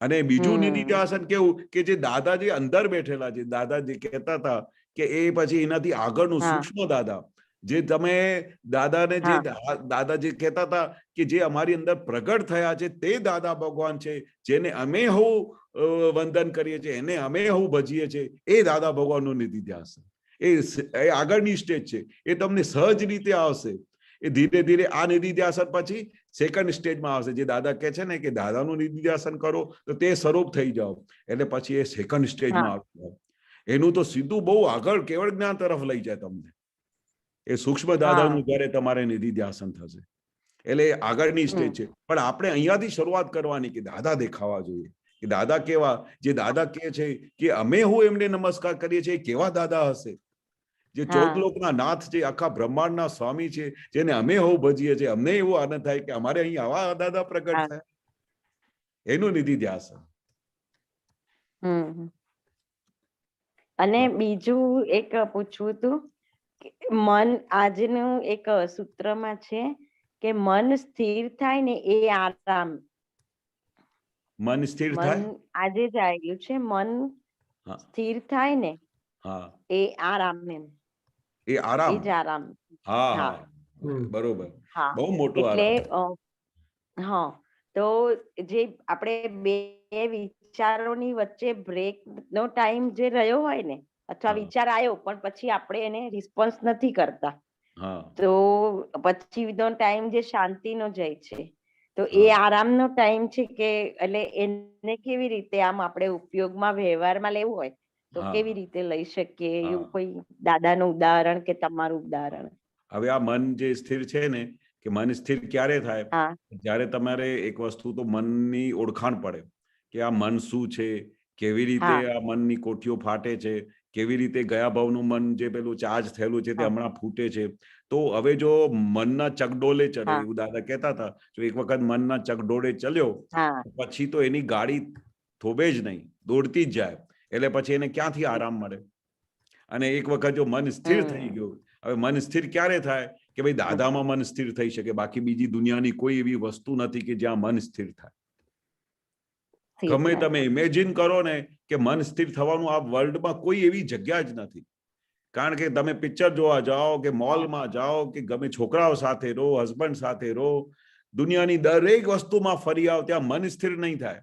અને બીજું નિધિ ધ્યાસન કેવું કે જે દાદા જે અંદર બેઠેલા છે, દાદા જે કહેતા હતા કે એ પછી એનાથી આગળનું સૂક્ષ્મ દાદા જે તમે દાદાને જે દાદા જે કહેતા હતા કે જે અમારી અંદર પ્રગટ થયા છે તે દાદા ભગવાન છે, જેને અમે હું વંદન કરીએ છીએ, એને અમે હું ભજીએ છીએ, એ દાદા ભગવાનનું નિધિ ધ્યાસન એ આગળની સ્ટેજ છે. એ તમને સહજ રીતે આવશે. એ ધીરે ધીરે આ નિધિ ધ્યાસન પછી સેકન્ડ સ્ટેજમાં આવશે. જે દાદા કહે છે ને કે દાદાનું નિધિ ધ્યાસન કરો તો તે સ્વરૂપ થઈ જાઓ, એટલે પછી એ સેકન્ડ સ્ટેજમાં આવશે. એનું તો સીધું બહુ આગળ કેવળ જ્ઞાન તરફ લઈ જાય તમને. એ સૂક્ષ્મ દાદાનું જ્યારે તમારે નિધિ ધ્યાસન થશે એટલે આગળની સ્ટેજ છે. પણ આપણે અહીંયાથી શરૂઆત કરવાની કે દાદા દેખાવા જોઈએ, કે દાદા કેવા, જે દાદા કહે છે કે અમે હું એમને નમસ્કાર કરીએ છીએ, કેવા દાદા હશે જે 14 લોકના નાથ છે, આખા બ્રહ્માંડના સ્વામી છે, જેને અમે હું ભજીએ છીએ. અમને એવો આનંદ થાય કે અમારે અહીં આવા દાદા પ્રગટ થાય. એનું નિધિ ધ્યાસન. અને બીજું એક પૂછવું હતું, મન આજનું એક સૂત્રમાં છે કે મન સ્થિર થાય ને એ આરામ. મન સ્થિર થાય આજે જ આવ્યું છે, મન સ્થિર થાય ને એ આરામ. એ આરામ, એ જ આરામ. હા બરોબર, બહુ મોટું આરામ. એટલે તો જે આપણે બે વિચારોની વચ્ચે બ્રેક નો ટાઈમ જે રહ્યો હોય ને, અથવા વિચાર આવ્યો પણ પછી આપણે એને રિસ્પોન્સ નથી કરતા, તો પછીનો ટાઈમ જે શાંતિનો જાય છે, તો એ આરામનો ટાઈમ છે કે એટલે એને કેવી રીતે આમ આપણે ઉપયોગમાં વ્યવહારમાં લેવું હોય તો કેવી રીતે લઈ શકીએ, એવું કોઈ દાદાનું ઉદાહરણ કે તમારું ઉદાહરણ? હવે આ મન જે સ્થિર છે ને, કે મન સ્થિર ક્યારે થાય? જ્યારે તમારે એક વસ્તુ તો મનની ઓળખાણ પડે કે આ મન શું છે, કેવી રીતે આ મનની કોઠીઓ ફાટે છે, કેવી રીતે ગયા ભાવનું મન જે પેલું ચાર્જ થયેલું છે તે હમણાં ફૂટે છે. તો હવે જો મનના ચકડોલે ચડે, એવું દાદા કહેતા હતા, જો એક વખત મનના ચકડોળે ચલ્યો પછી તો એની ગાડી થોભે જ નહીં, દોડતી જ જાય. એટલે પછી એને ક્યાંથી આરામ મળે? અને એક વખત જો મન સ્થિર થઈ ગયું, હવે મન સ્થિર ક્યારે થાય કે ભાઈ દાદામાં મન સ્થિર થઈ શકે, બાકી બીજી દુનિયાની કોઈ એવી વસ્તુ નથી કે જ્યાં મન સ્થિર થાય. ગમે તમે ઇમેજિન કરો ને કે મન સ્થિર થવાનું આ વર્લ્ડમાં કોઈ એવી જગ્યા જ નથી. કારણ કે તમે પિક્ચર જોવા જાઓ કે મોલમાં જાઓ કે ગમે છોકરાઓ સાથે રહો, હસબન્ડ સાથે રહો, દુનિયાની દરેક વસ્તુમાં ફરી આવો, ત્યાં મન સ્થિર નહીં થાય.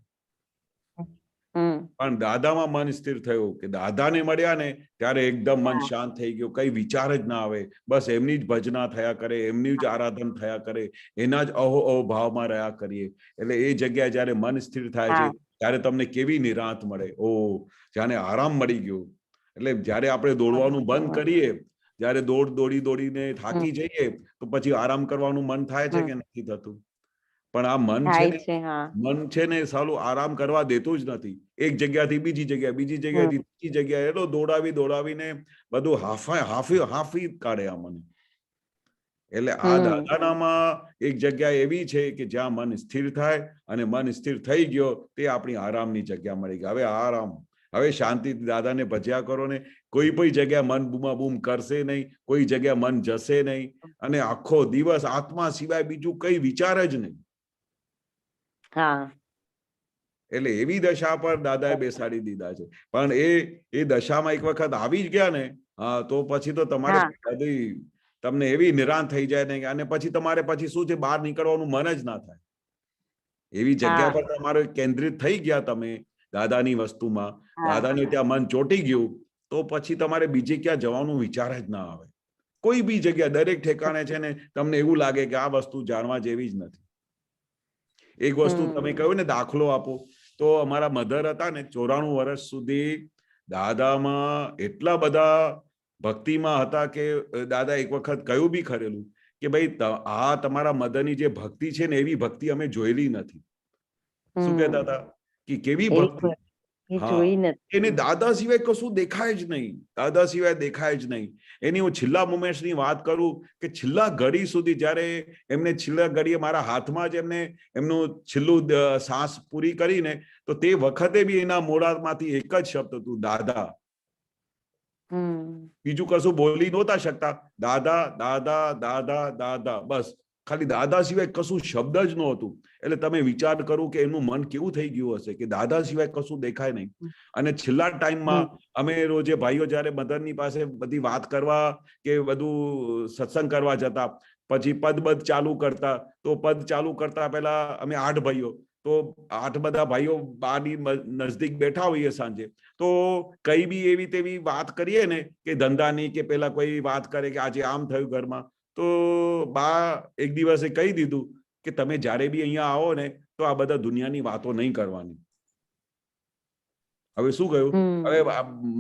પણ દાદામાં મન સ્થિર થયું કે દાદાને મળ્યા ને ત્યારે એકદમ મન શાંત થઈ ગયું, કઈ વિચાર જ ના આવે, બસ એમની જ ભજના થયા કરે, એમની જ આરાધન થયા કરે, એના જ અહો ભાવમાં રહ્યા કરીએ. એટલે એ જગ્યાએ જયારે મન સ્થિર થાય છે ત્યારે તમને કેવી નિરાંત મળે, ઓ જાણે આરામ મળી ગયો. એટલે જયારે આપણે દોડવાનું બંધ કરીએ, જયારે દોડીને થાકી જઈએ, તો પછી આરામ કરવાનું મન થાય છે કે નથી થતું? પણ આ મન છે ને સાલું આરામ કરવા દેતું જ નથી. એક જગ્યાથી બીજી જગ્યા, બીજી જગ્યાથી ત્રીજી જગ્યા, એટલો દોડાવીને બધું હાફી કાઢે આ મને. એટલે આ દાદાનામાં એક જગ્યા એવી છે કે જ્યાં મન સ્થિર થાય, અને મન સ્થિર થઈ ગયો તે આપણી આરામની જગ્યા મળી ગઈ. હવે આરામ, હવે શાંતિથી દાદાને ભજ્યા કરો ને, કોઈ પણ જગ્યા મન બૂમાબૂમ કરશે નહીં, કોઈ જગ્યા મન જશે નહીં, અને આખો દિવસ આત્મા સિવાય બીજું કઈ વિચાર જ નહીં. એટલે એવી દશા પર દાદાએ બેસાડી દીધા છે. પણ એ દશામાં એક વખત આવી જ ગયા ને, તો પછી તો તમારે બધી તમને એવી નિરાંત થઈ જાય ને, અને પછી તમારે પછી શું છે, બહાર નીકળવાનું મન જ ના થાય. એવી જગ્યા પર તમારે કેન્દ્રિત થઈ ગયા તમે દાદાની વસ્તુમાં, દાદાને ત્યાં મન ચોંટી ગયું, તો પછી તમારે બીજે ક્યાં જવાનું વિચાર જ ના આવે. કોઈ બી જગ્યા, દરેક ઠેકાણે છે ને તમને એવું લાગે કે આ વસ્તુ જાણવા જેવી જ નથી. એક વસ્તુ તમે કહ્યું ને, દાખલો આપો, તો અમારા મધર હતા ને 94 વર્ષ સુધી દાદામાં એટલા બધા ભક્તિમાં હતા કે દાદા એક વખત કહ્યું બી ખરેલું કે ભાઈ આ તમારા મધરની જે ભક્તિ છે ને, એવી ભક્તિ અમે જોયેલી નથી. શું કહેતા હતા કે કેવી ભક્તિ? એને દાદા સિવાય કશું દેખાય જ નહીં, દાદા સિવાય દેખાય જ નહીં. એની હું છેલ્લા મોમેન્ટ્સ ની વાત કરું કે છેલ્લા ઘડી સુધી, જયારે એમને છેલ્લા ઘડીએ મારા હાથમાં જ એમનું છેલ્લું શ્વાસ પૂરી કરીને, તો તે વખતે બી એના મોઢામાંથી એક જ શબ્દ હતું, દાદા. બીજું કશું બોલી નહોતા શકતા. દાદા દાદા દાદા દાદા, બસ ખાલી દાદા સિવાય કશું શબ્દ જ નહોતું. એટલે તમે વિચાર કરો કે એનું મન કેવું થઈ ગયું હશે કે દાદા સિવાય કશું દેખાય નહીં. અને છેલ્લા ટાઈમમાં અમે રોજે ભાઈઓ જયારે મધરની પાસે બધી વાત કરવા કે બધું સત્સંગ કરવા જતા, પછી પદ ચાલુ કરતા, તો પદ ચાલુ કરતા પહેલા અમે 8 ભાઈઓ, તો 8 બધા ભાઈઓ બારની નજદીક બેઠા હોઈએ સાંજે, તો કઈ બી એવી તેવી વાત કરીએ ને કે ધંધાની, કે પેલા કોઈ વાત કરે કે આજે આમ થયું ઘરમાં, તો બા એક દિવસે કહી દીધું કે તમે જ્યારે બી અહીંયા આવો ને, તો આ બધા દુનિયાની વાતો નહીં કરવાની. હવે શું કહ્યું? હવે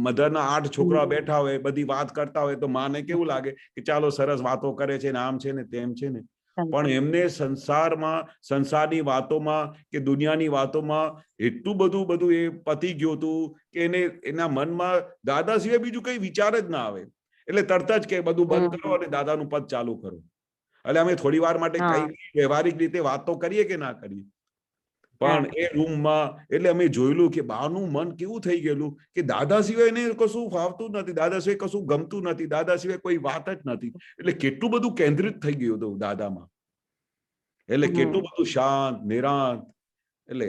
મધરના 8 છોકરા બેઠા હોય, બધી વાત કરતા હોય, તો માને કેવું લાગે કે ચાલો સરસ વાતો કરે છે ને, આમ છે ને તેમ છે ને. પણ એમને સંસારની વાતોમાં કે દુનિયાની વાતોમાં એટલું બધું એ પતી ગયું હતું કે એના મનમાં દાદા સિવાય બીજું કઈ વિચાર જ ના આવે. એટલે તરત જ કે બધું બંધ કરો અને દાદાનું પદ ચાલુ કરો. એટલે અમે થોડી વાર માટે કઈ વ્યવહારિક રીતે વાતો કરીએ કે ના કરીએ, પણ એ રૂમમાં એટલે અમે જોયેલું કે બાનું મન કેવું થઈ ગયેલું કે દાદા સિવાય એને કશું ફાવતું નથી, દાદા સિવાય કશું ગમતું નથી, દાદા સિવાય કોઈ વાત જ નથી. એટલે કેટલું બધું કેન્દ્રિત થઈ ગયું હતું દાદામાં, એટલે કેટલું બધું શાંત નિરાંત. એટલે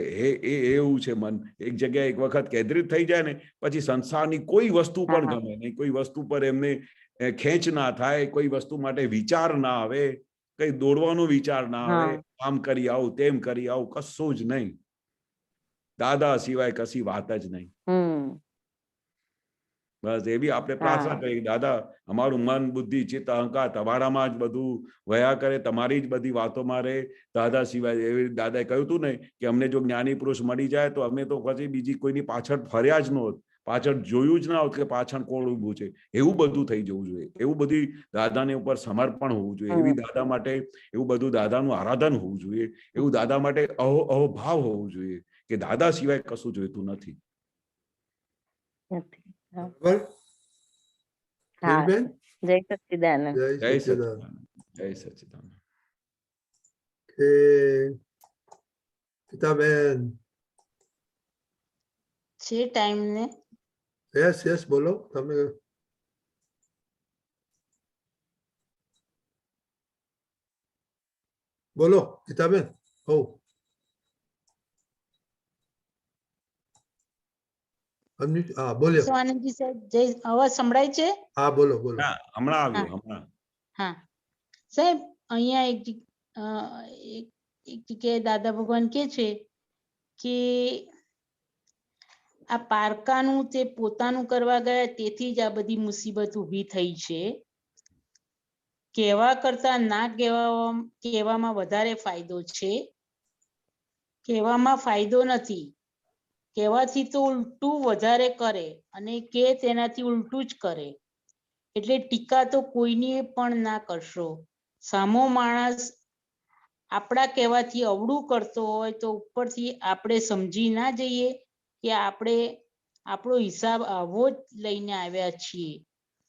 એવું છે મન એક જગ્યાએ એક વખત કેન્દ્રિત થઈ જાય ને, પછી સંસારની કોઈ વસ્તુ પણ ગમે નહીં, કોઈ વસ્તુ પર એમને ખેંચ ના થાય, કોઈ વસ્તુ માટે વિચાર ના આવે, કઈ દોડવાનો વિચાર ના આવે, હા. આમ કરી આવું તેમ કરી આવું, કશું જ નહીં. દાદા સિવાય કશી વાત જ નહીં. બસ એવી આપણે પ્રાર્થના હા. કરીએ, દાદા અમારું મન બુદ્ધિ ચિત્ત અહંકાર તમારામાં જ બધું વયા કરે, તમારી જ બધી વાતોમાં રહે, દાદા સિવાય. એવી દાદાએ કહ્યું હતું ને કે અમને જો જ્ઞાની પુરુષ મળી જાય તો અમે તો પછી બીજી કોઈની પાછળ ફર્યા જ ન હોત, પાછળ જોયું જ ના હોત કે પાછળ કોણ ઊભું છે. એવું બધું થઈ જવું જોઈએ, એવું બધી દાદાને ઉપર સમર્પણ હોવું જોઈએ, એવી દાદા માટે એવું બધું દાદાનું આરાધન હોવું જોઈએ, એવું દાદા માટે અહોભાવ હોવું જોઈએ કે દાદા સિવાય કશું જોઈતું નથી. બરાબર? હા. બેન? જય સચ્ચિદાનંદ. જય જય સચ્ચિદાનંદ. સચ્ચિદાનંદ, જય સચ્ચિદાનંદ. કે ગીતાબેન, છે ટાઈમ ને? યસ યસ બોલો તમે. બોલો ગીતાબેન. હો હા બોલ્યો. આનંદજી સાહેબ, જય, અવાજ સંભળાય છે? હા બોલો બોલો. હા, હમણાં આવ્યું, હમણાં. હા સાહેબ, અહીંયા એક જગ્યાએ દાદા ભગવાન કે છે કે આ પારકાનું તે પોતાનું કરવા ગયા તેથી જ આ બધી મુસીબત ઊભી થઈ છે. કહેવા કરતા ના કહેવામાં વધારે ફાયદો છે. કહેવામાં ફાયદો નથી, કહેવાથી તો ઉલટું વધારે કરે અને કે તેનાથી ઉલટું જ કરે. એટલે ટીકા તો કોઈની પણ ના કરશો. સામો માણસ આપણા કહેવાથી અવળું કરતો હોય તો ઉપરથી આપણે સમજી ના જઈએ કે આપણે આપણો હિસાબ આવો જ લઈને આવ્યા છીએ.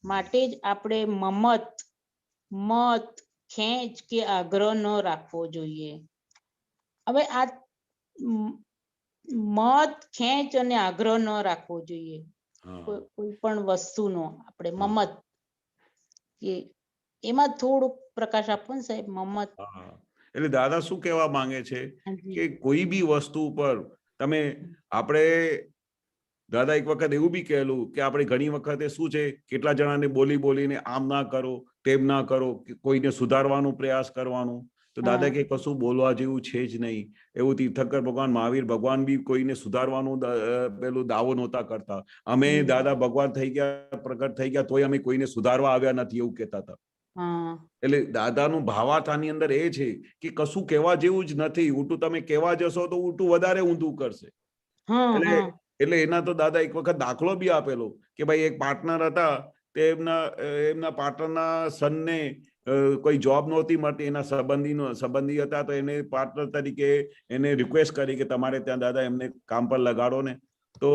માટે જ આપણે મત ખેંચ કે આગ્રહ ન રાખવો જોઈએ. હવે આ મત ખેંચ અને આગ્રહ ન રાખવો જોઈએ કોઈ પણ વસ્તુનો. આપણે મમત કે એમાં થોડુંક પ્રકાશ આપો ને સાહેબ. મમત એટલે દાદા શું કહેવા માંગે છે કે કોઈ બી વસ્તુ પર તમે, આપણે દાદા એક વખત એવું બી કહેલું કે આપણે ઘણી વખતે શું છે, કેટલા જણાને બોલીને આમ ના કરો તેમ ના કરો, કોઈને સુધારવાનો પ્રયાસ કરવાનું. તો દાદા કે કશું બોલવા જેવું છે જ નહીં. એવું તીર્થંકર ભગવાન, મહાવીર ભગવાન બી કોઈને સુધારવાનું પેલું દાવો નહોતા કરતા. અમે દાદા ભગવાન થઈ ગયા, પ્રગટ થઈ ગયા, તોય અમે કોઈને સુધારવા આવ્યા નથી એવું કહેતા હતા. એટલે દાદાનું ભાવાર્થ આની અંદર એ છે કે કશું કહેવા જેવું જ નથી. ઉલટું તમે કહેવા જશો તો ઉલટું વધારે ઊંધું કરશે. એટલે એના તો દાદા એક વખત દાખલો બી આપેલો કે ભાઈ એક પાર્ટનર હતા, તે એમના પાર્ટનરના સનને કોઈ જોબ નહોતી મળતી. એના સંબંધી હતા, તો એને પાર્ટનર તરીકે એને રિક્વેસ્ટ કરી કે તમારે ત્યાં દાદા એમને કામ પર લગાડો ને. તો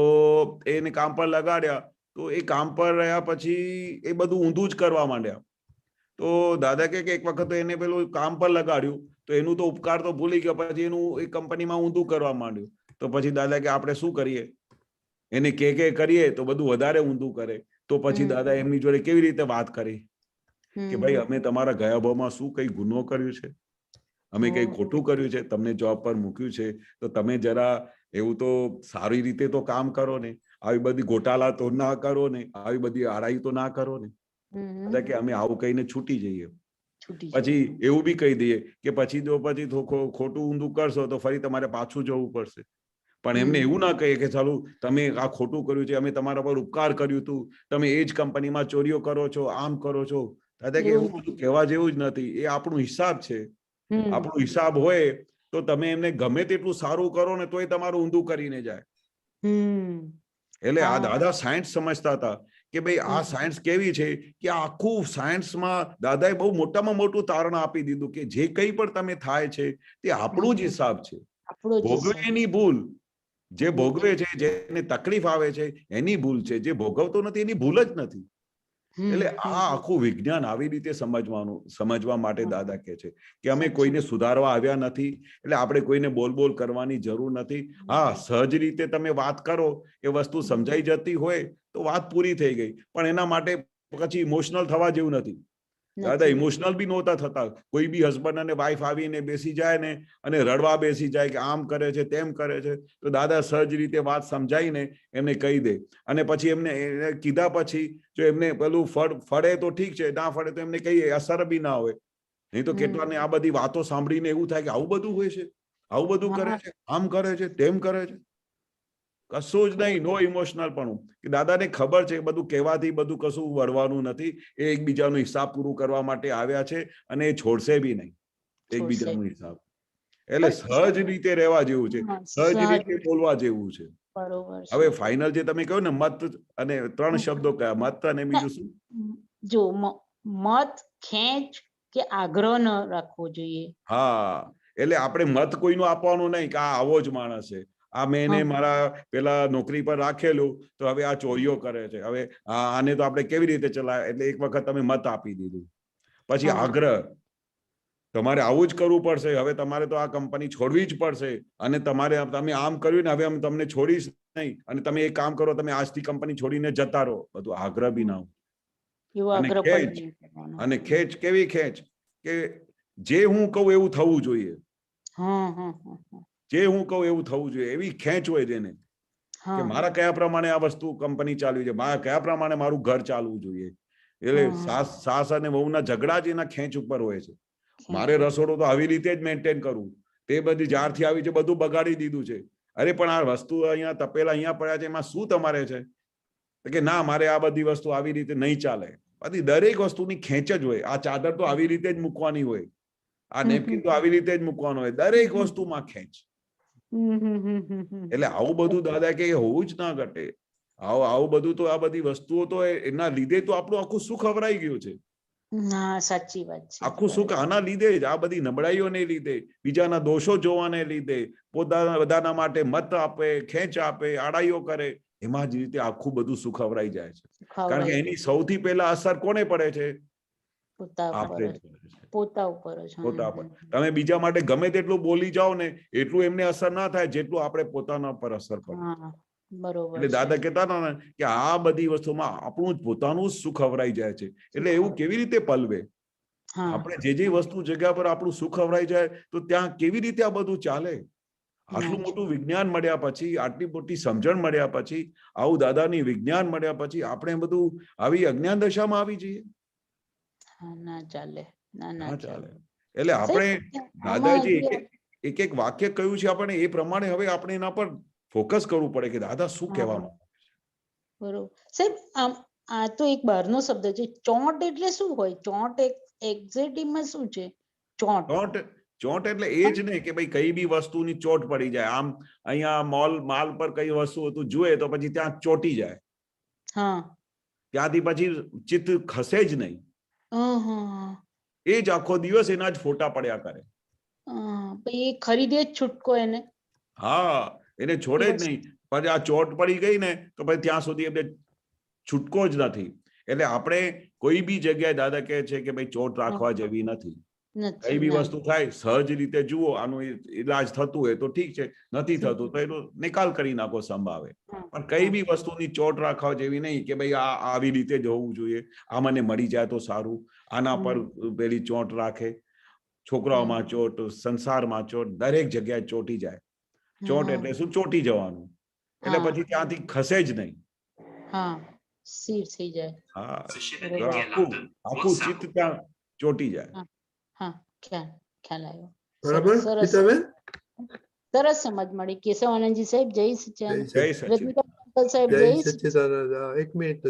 એને કામ પર લગાડ્યા. તો એ કામ પર રહ્યા પછી એ બધું ઊંધું જ કરવા માંડ્યા. તો દાદા કે એક વખત એને પેલું કામ પર લગાડ્યું તો એનું તો ઉપકાર તો ભૂલી ગયો, પછી એનું એ કંપનીમાં ઊંધું કરવા માંડ્યું. તો પછી દાદા કે આપણે શું કરીએ, એને કે કરીએ તો બધું વધારે ઊંધું કરે. તો પછી દાદા એમની જોડે કેવી રીતે વાત કરી કે ભાઈ અમે તમારા ગયા ભાવમાં શું કઈ ગુનો કર્યું છે, અમે કઈ ખોટું કર્યું છે, તમને જોબ પર મૂક્યું છે, તો તમે જરા એવું તો સારી રીતે તો કામ કરો ને, આવી બધી ગોટાળા તો ના કરો ને, આવી બધી આડાઈ તો ના કરો ને. કે અમે આવું કહીને છૂટી જઈએ. પછી એવું બી કહી દઈએ કે પછી ખોટું ઊંધું કરશો તો ફરી તમારે પાછું જવું પડશે. પણ એમને એવું ના કહીએ કે ચાલો તમે આ ખોટું કર્યું છે, અમે તમારા પર ઉપકાર કર્યું હતું, તમે એ જ કંપનીમાં ચોરીઓ કરો છો, આમ કરો છો. દાદા કે એવું બધું કહેવા જેવું જ નથી. એ આપણું હિસાબ છે. આપણું હિસાબ હોય તો તમે એમને ગમે તેટલું સારું કરો ને તોય તમારું ઊંધું કરીને જાય. એટલે આ દાદા સાયન્સ સમજતા હતા કે ભાઈ આ સાયન્સ કેવી છે કે આખું સાયન્સમાં દાદાએ બહુ મોટામાં મોટું તારણ આપી દીધું કે જે કંઈ પણ તમે થાય છે તે આપણું જ હિસાબ છે. ભોગવે એની ભૂલ, જે ભોગવે છે, જેને તકલીફ આવે છે એની ભૂલ છે, જે ભોગવતો નથી એની ભૂલ જ નથી. એટલે આ આખું વિજ્ઞાન આવી રીતે સમજવા માટે દાદા કહે છે કે અમે કોઈને સુધારવા આવ્યા નથી. એટલે આપણે કોઈને બોલ કરવાની જરૂર નથી. હા, સહજ રીતે તમે વાત કરો, એ વસ્તુ સમજાઈ જતી હોય તો વાત પૂરી થઈ ગઈ. પણ એના માટે પછી ઇમોશનલ થવા જેવું નથી. દાદા ઇમોશનલ બી નહોતા થતા. કોઈ બી હસબન્ડ અને વાઈફ આવીને બેસી જાય ને અને રડવા બેસી જાય કે આમ કરે છે તેમ કરે છે, તો દાદા સહજ રીતે વાત સમજાઈને એમને કહી દે. અને પછી એમને કીધા પછી જો એમને પેલું ફળે તો ઠીક છે, ના ફળે તો એમને કહીએ, અસર બી ના હોય. નહીં તો કેટલાને આ બધી વાતો સાંભળીને એવું થાય કે આવું બધું હોય છે, આવું બધું કરે છે, આમ કરે છે, તેમ કરે છે. કશું જ નહીં, નો ઇમોશનલ પણ કે દાદાને ખબર છે બધું કહેવાથી બધું કશું વળવાનું નથી. એ એકબીજાનો હિસાબ પૂરું કરવા માટે આવ્યા છે અને એ છોડશે બી નહીં એકબીજાનો હિસાબ. એટલે સહજ રીતે રહેવા જેવું છે, સહજ રીતે બોલવા જેવું છે. હવે ફાઇનલ જે તમે કહ્યું ને મત અને 3 શબ્દો કયા, મત અને બીજું શું? જો મત, ખેંચ કે આગ્રહ ન રાખવો જોઈએ. હા, એટલે આપણે મત કોઈનો આપવાનો નહીં કે આ આવો જ માણસ છે, આ મેં એને મારા પેલા નોકરી પર રાખેલું તો હવે આ ચોરીઓ કરે છે, હવે આને તો આપણે કેવી રીતે ચલાય. એટલે એક વખત તમે મત આપી દીધું. પછી આગ્રહ, તમારે આવું જ કરવું પડશે, હવે તમારે તો આ કંપની છોડવી જ પડશે અને તમે આમ કર્યું ને હવે તમને છોડીશ નહીં અને તમે એક કામ કરો, તમે આજથી કંપની છોડીને જતા રહો. બધું આગ્રહ બી ના હોય. અને ખેંચ કેવી ખેંચ કે જે હું કહું એવું થવું જોઈએ, જે હું કહું એવું થવું જોઈએ, એવી ખેંચ હોય જેને કે મારા કયા પ્રમાણે આ વસ્તુ કંપની ચાલવી છે, મારા કયા પ્રમાણે મારું ઘર ચાલવું જોઈએ. એટલે સાસ અને વહુના ઝઘડા જ એના ખેંચ ઉપર હોય છે. મારે રસોડું તો આવી રીતે જ મેન્ટેન કરવું, તે બધી જ્યારથી આવી છે બધું બગાડી દીધું છે. અરે પણ આ વસ્તુ અહીંયા તપેલા અહીંયા પડ્યા છે, એમાં શું તમારે છે કે ના મારે આ બધી વસ્તુ આવી રીતે નહીં ચાલે. બધી દરેક વસ્તુની ખેંચ જ હોય. આ ચાદર તો આવી રીતે જ મૂકવાની હોય, આ નેપકિન તો આવી રીતે જ મૂકવાનું હોય, દરેક વસ્તુમાં ખેંચ. એટલે આવું બધું દાદા કે હોવું જ ના ઘટે. આવું બધું તો આ બધી વસ્તુઓ તો એના લીધે તો આપણું આખું સુખ હવરાઈ ગયું છે. ના, સાચી વાત છે. આખું સુખ આના લીધે જ, આ બધી નબળાઈઓને લીધે, બીજાના દોષો જોવાને લીધે, પોતાના બધાના માટે મત આપે, ખેંચ આપે, આડાઈઓ કરે, એમાં જ રીતે આખું બધું સુખ હવરાઈ જાય છે. કારણ કે એની સૌથી પહેલા અસર કોને પડે છે? પોતા ઉપર. તમે બીજા માટે ગમે તેટલું બોલી જાઓ ને એટલું એમને અસર ના થાય જેટલું આપણે પોતાના પર અસર પડે. એટલે દાદા કહેતા હતા ને કે આ બધી વસ્તુમાં આપણું જ પોતાનું સુખ હવરાઈ જાય છે. એટલે એવું કેવી રીતે પલવે? આપણે જે વસ્તુ જગ્યા પર આપણું સુખ હવરાઈ જાય તો ત્યાં કેવી રીતે આ બધું ચાલે? આટલું મોટું વિજ્ઞાન મળ્યા પછી, આટલી મોટી સમજણ મળ્યા પછી, આવું દાદાની વિજ્ઞાન મળ્યા પછી આપણે બધું આવી અજ્ઞાન દશામાં આવી જઈએ? ના ચાલે, ના ચાલે. એટલે આપણે દાદાજી એક વાક્ય કહ્યું છે આપણે એ પ્રમાણે હવે આપણે એના પર ફોકસ કરવું પડે કે દાદા શું કહેવા માંગે છે. બરોબર સાહેબ, આ તો એક બહારનો શબ્દ છે. ચોંટ એટલે શું હોય? ચોંટ એક્ઝેક્ટમાં શું છે? ચોંટ એટલે એ જ નહીં કે ભાઈ કઈ બી વસ્તુની ચોટ પડી જાય. આમ અહીંયા માલ પર કઈ વસ્તુ હતું જુએ તો પછી ત્યાં ચોટી જાય, ત્યાંથી પછી ચિત્ત ખસે જ નહીં. એ જ આખો દિવસ એના જ ફોટા પડ્યા કરે. એ ખરીદે જ છૂટકો એને. હા, એને છોડે જ નહીં. પણ આ ચોટ પડી ગઈ ને તો પછી ત્યાં સુધી એમને છૂટકો જ નથી. એટલે આપણે કોઈ બી જગ્યાએ દાદા કહે છે કે ભાઈ ચોટ રાખવા જેવી નથી. કઈ બી વસ્તુ થાય સહજ રીતે જુઓ, આનું ઈલાજ થતું હોય તો ઠીક છે, નથી થતું તો એનો નિકાલ કરી નાખો સંભાવે. પણ કઈ બી વસ્તુની ચોટ રાખવા જેવી નહીં કે ભાઈ આ આવી રીતે જ હોવું જોઈએ, આ મને મળી જાય તો સારું, આના પર પેલી ચોટ રાખે. છોકરાઓમાં ચોટ, સંસારમાં ચોટ, દરેક જગ્યાએ ચોટી જાય. ચોટ એટલે શું? ચોટી જવાનું. એટલે પછી ત્યાંથી ખસે જ નહીં. સ્થિર થઈ જાય. આખું ચિત્ત ત્યાં ચોટી જાય. ખ્યાલ આવ્યો. બરાબર ગીતાબેન? સરસ સમજ મળી. કેશવાનંદજી સાહેબ જય સચ્ચિદાનંદ. જય સચ્ચિદાનંદ. એક મિનિટ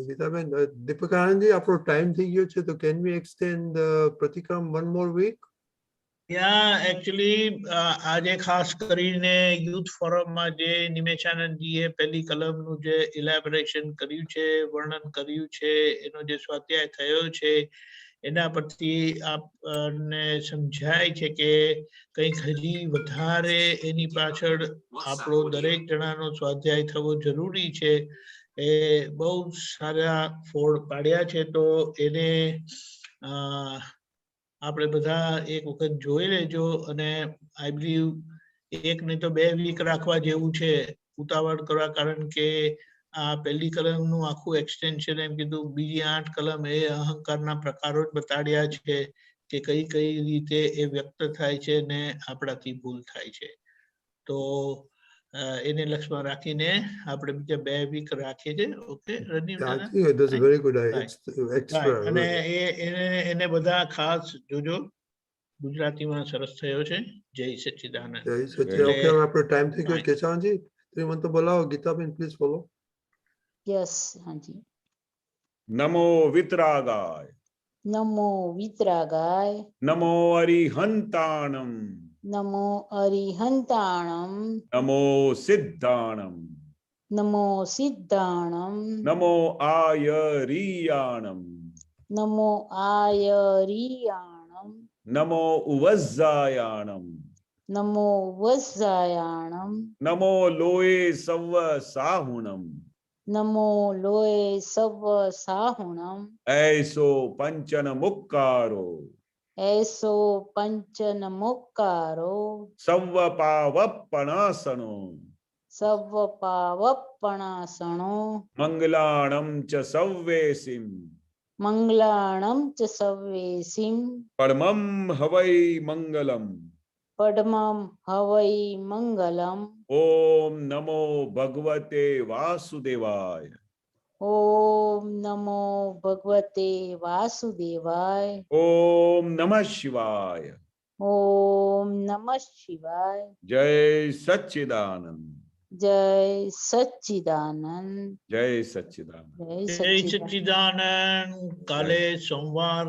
ગીતાબેન, દીપકાનંદજી આપણો ટાઈમ થઈ ગયો છે તો કેન વી એક્સટેન્ડ પ્રતિક્રમ વન મોર વીક? એકચ્યુઅલી આજે ખાસ કરીને યુથ ફોરમમાં જે નિમેશાનંદજીએ પહેલી કલમનું જે ઇલેબોરેશન કર્યું છે, વર્ણન કર્યું છે, એનો જે સ્વાધ્યાય થયો છે એના પરથી આપને સમજાય છે કે કંઈક હજી વધારે એની પાછળ આપણો દરેક જણાનો સ્વાધ્યાય થવો જરૂરી છે. એ બહુ સારા ફોડ પાડ્યા છે. તો એને આપણે બધા એક વખત જોઈ લેજો અને આઈ બિલીવ એક નહીં તો 2 વીક રાખવા જેવું છે, ઉતાવળ કરવા. કારણ કે આ પહેલી કલમનું આખું એક્સટેન્શન એમ કીધું, બીજી 8 કલમ એ અહંકારના પ્રકારો જ બતાડ્યા છે કે કઈ કઈ રીતે એ વ્યક્ત થાય છે ને આપણાથી ભૂલ થાય છે. તો એને લક્ષ્યમાં રાખીને આપણે બીજા 2 વીક રાખીએ છીએ. ઓકે રનીવ? અને એને બધા ખાસ જોજો ગુજરાતીમાં સરસ થયો છે. જય સચ્ચિદાનંદ. જય સચિ એટલે ઓકે હવે આપણો ટાઈમ થઈ ગયો કેશવજી શ્રીમંત બોલાવો ગીતાબેન પ્લીઝ બોલો યસ હાજી. નમો વિતરાગાય, નમો વિતરાગાય, નમો અરિહંતાણમ, નમો અરિહંતાણમ, નમો સિદ્ધાણમ, નમો સિદ્ધાણમ, નમો આયરીયાણમ, નમો આયરિયાણમ, નમો ઉવઝ્ઝાયાણમ, નમો વજ્જાયાણમ, નમો લોય સવ્વ સાહુણમ, નમો લોય સવ સાહુણમ, ऐसो पंचन मुक्कारो, એસો પંચન મુક્કારો, સવ્વ પાવપણાસનો, સવ પાવપણાસણો, મંગલાણમ ચ સવ્વેસિમ, મંગલાણમ ચ સવ્વેસિમ, પરમમ હવૈ મંગલમ. પડમમ હવૈ મંગલમ. ઓમ નમો ભગવતે વાસુદેવાય. ઓમ નમો ભગવતે વાસુદેવાય. ઓમ નમઃ શિવાય. ઓમ નમઃ શિવાય. જય સચ્ચિદાનંદ. જય સચ્ચિદાનંદ. જય સચ્ચિદાનંદ. જય જય સચ્ચિદાનંદ. સચ્ચિદાનંદ. કાલે સોમવાર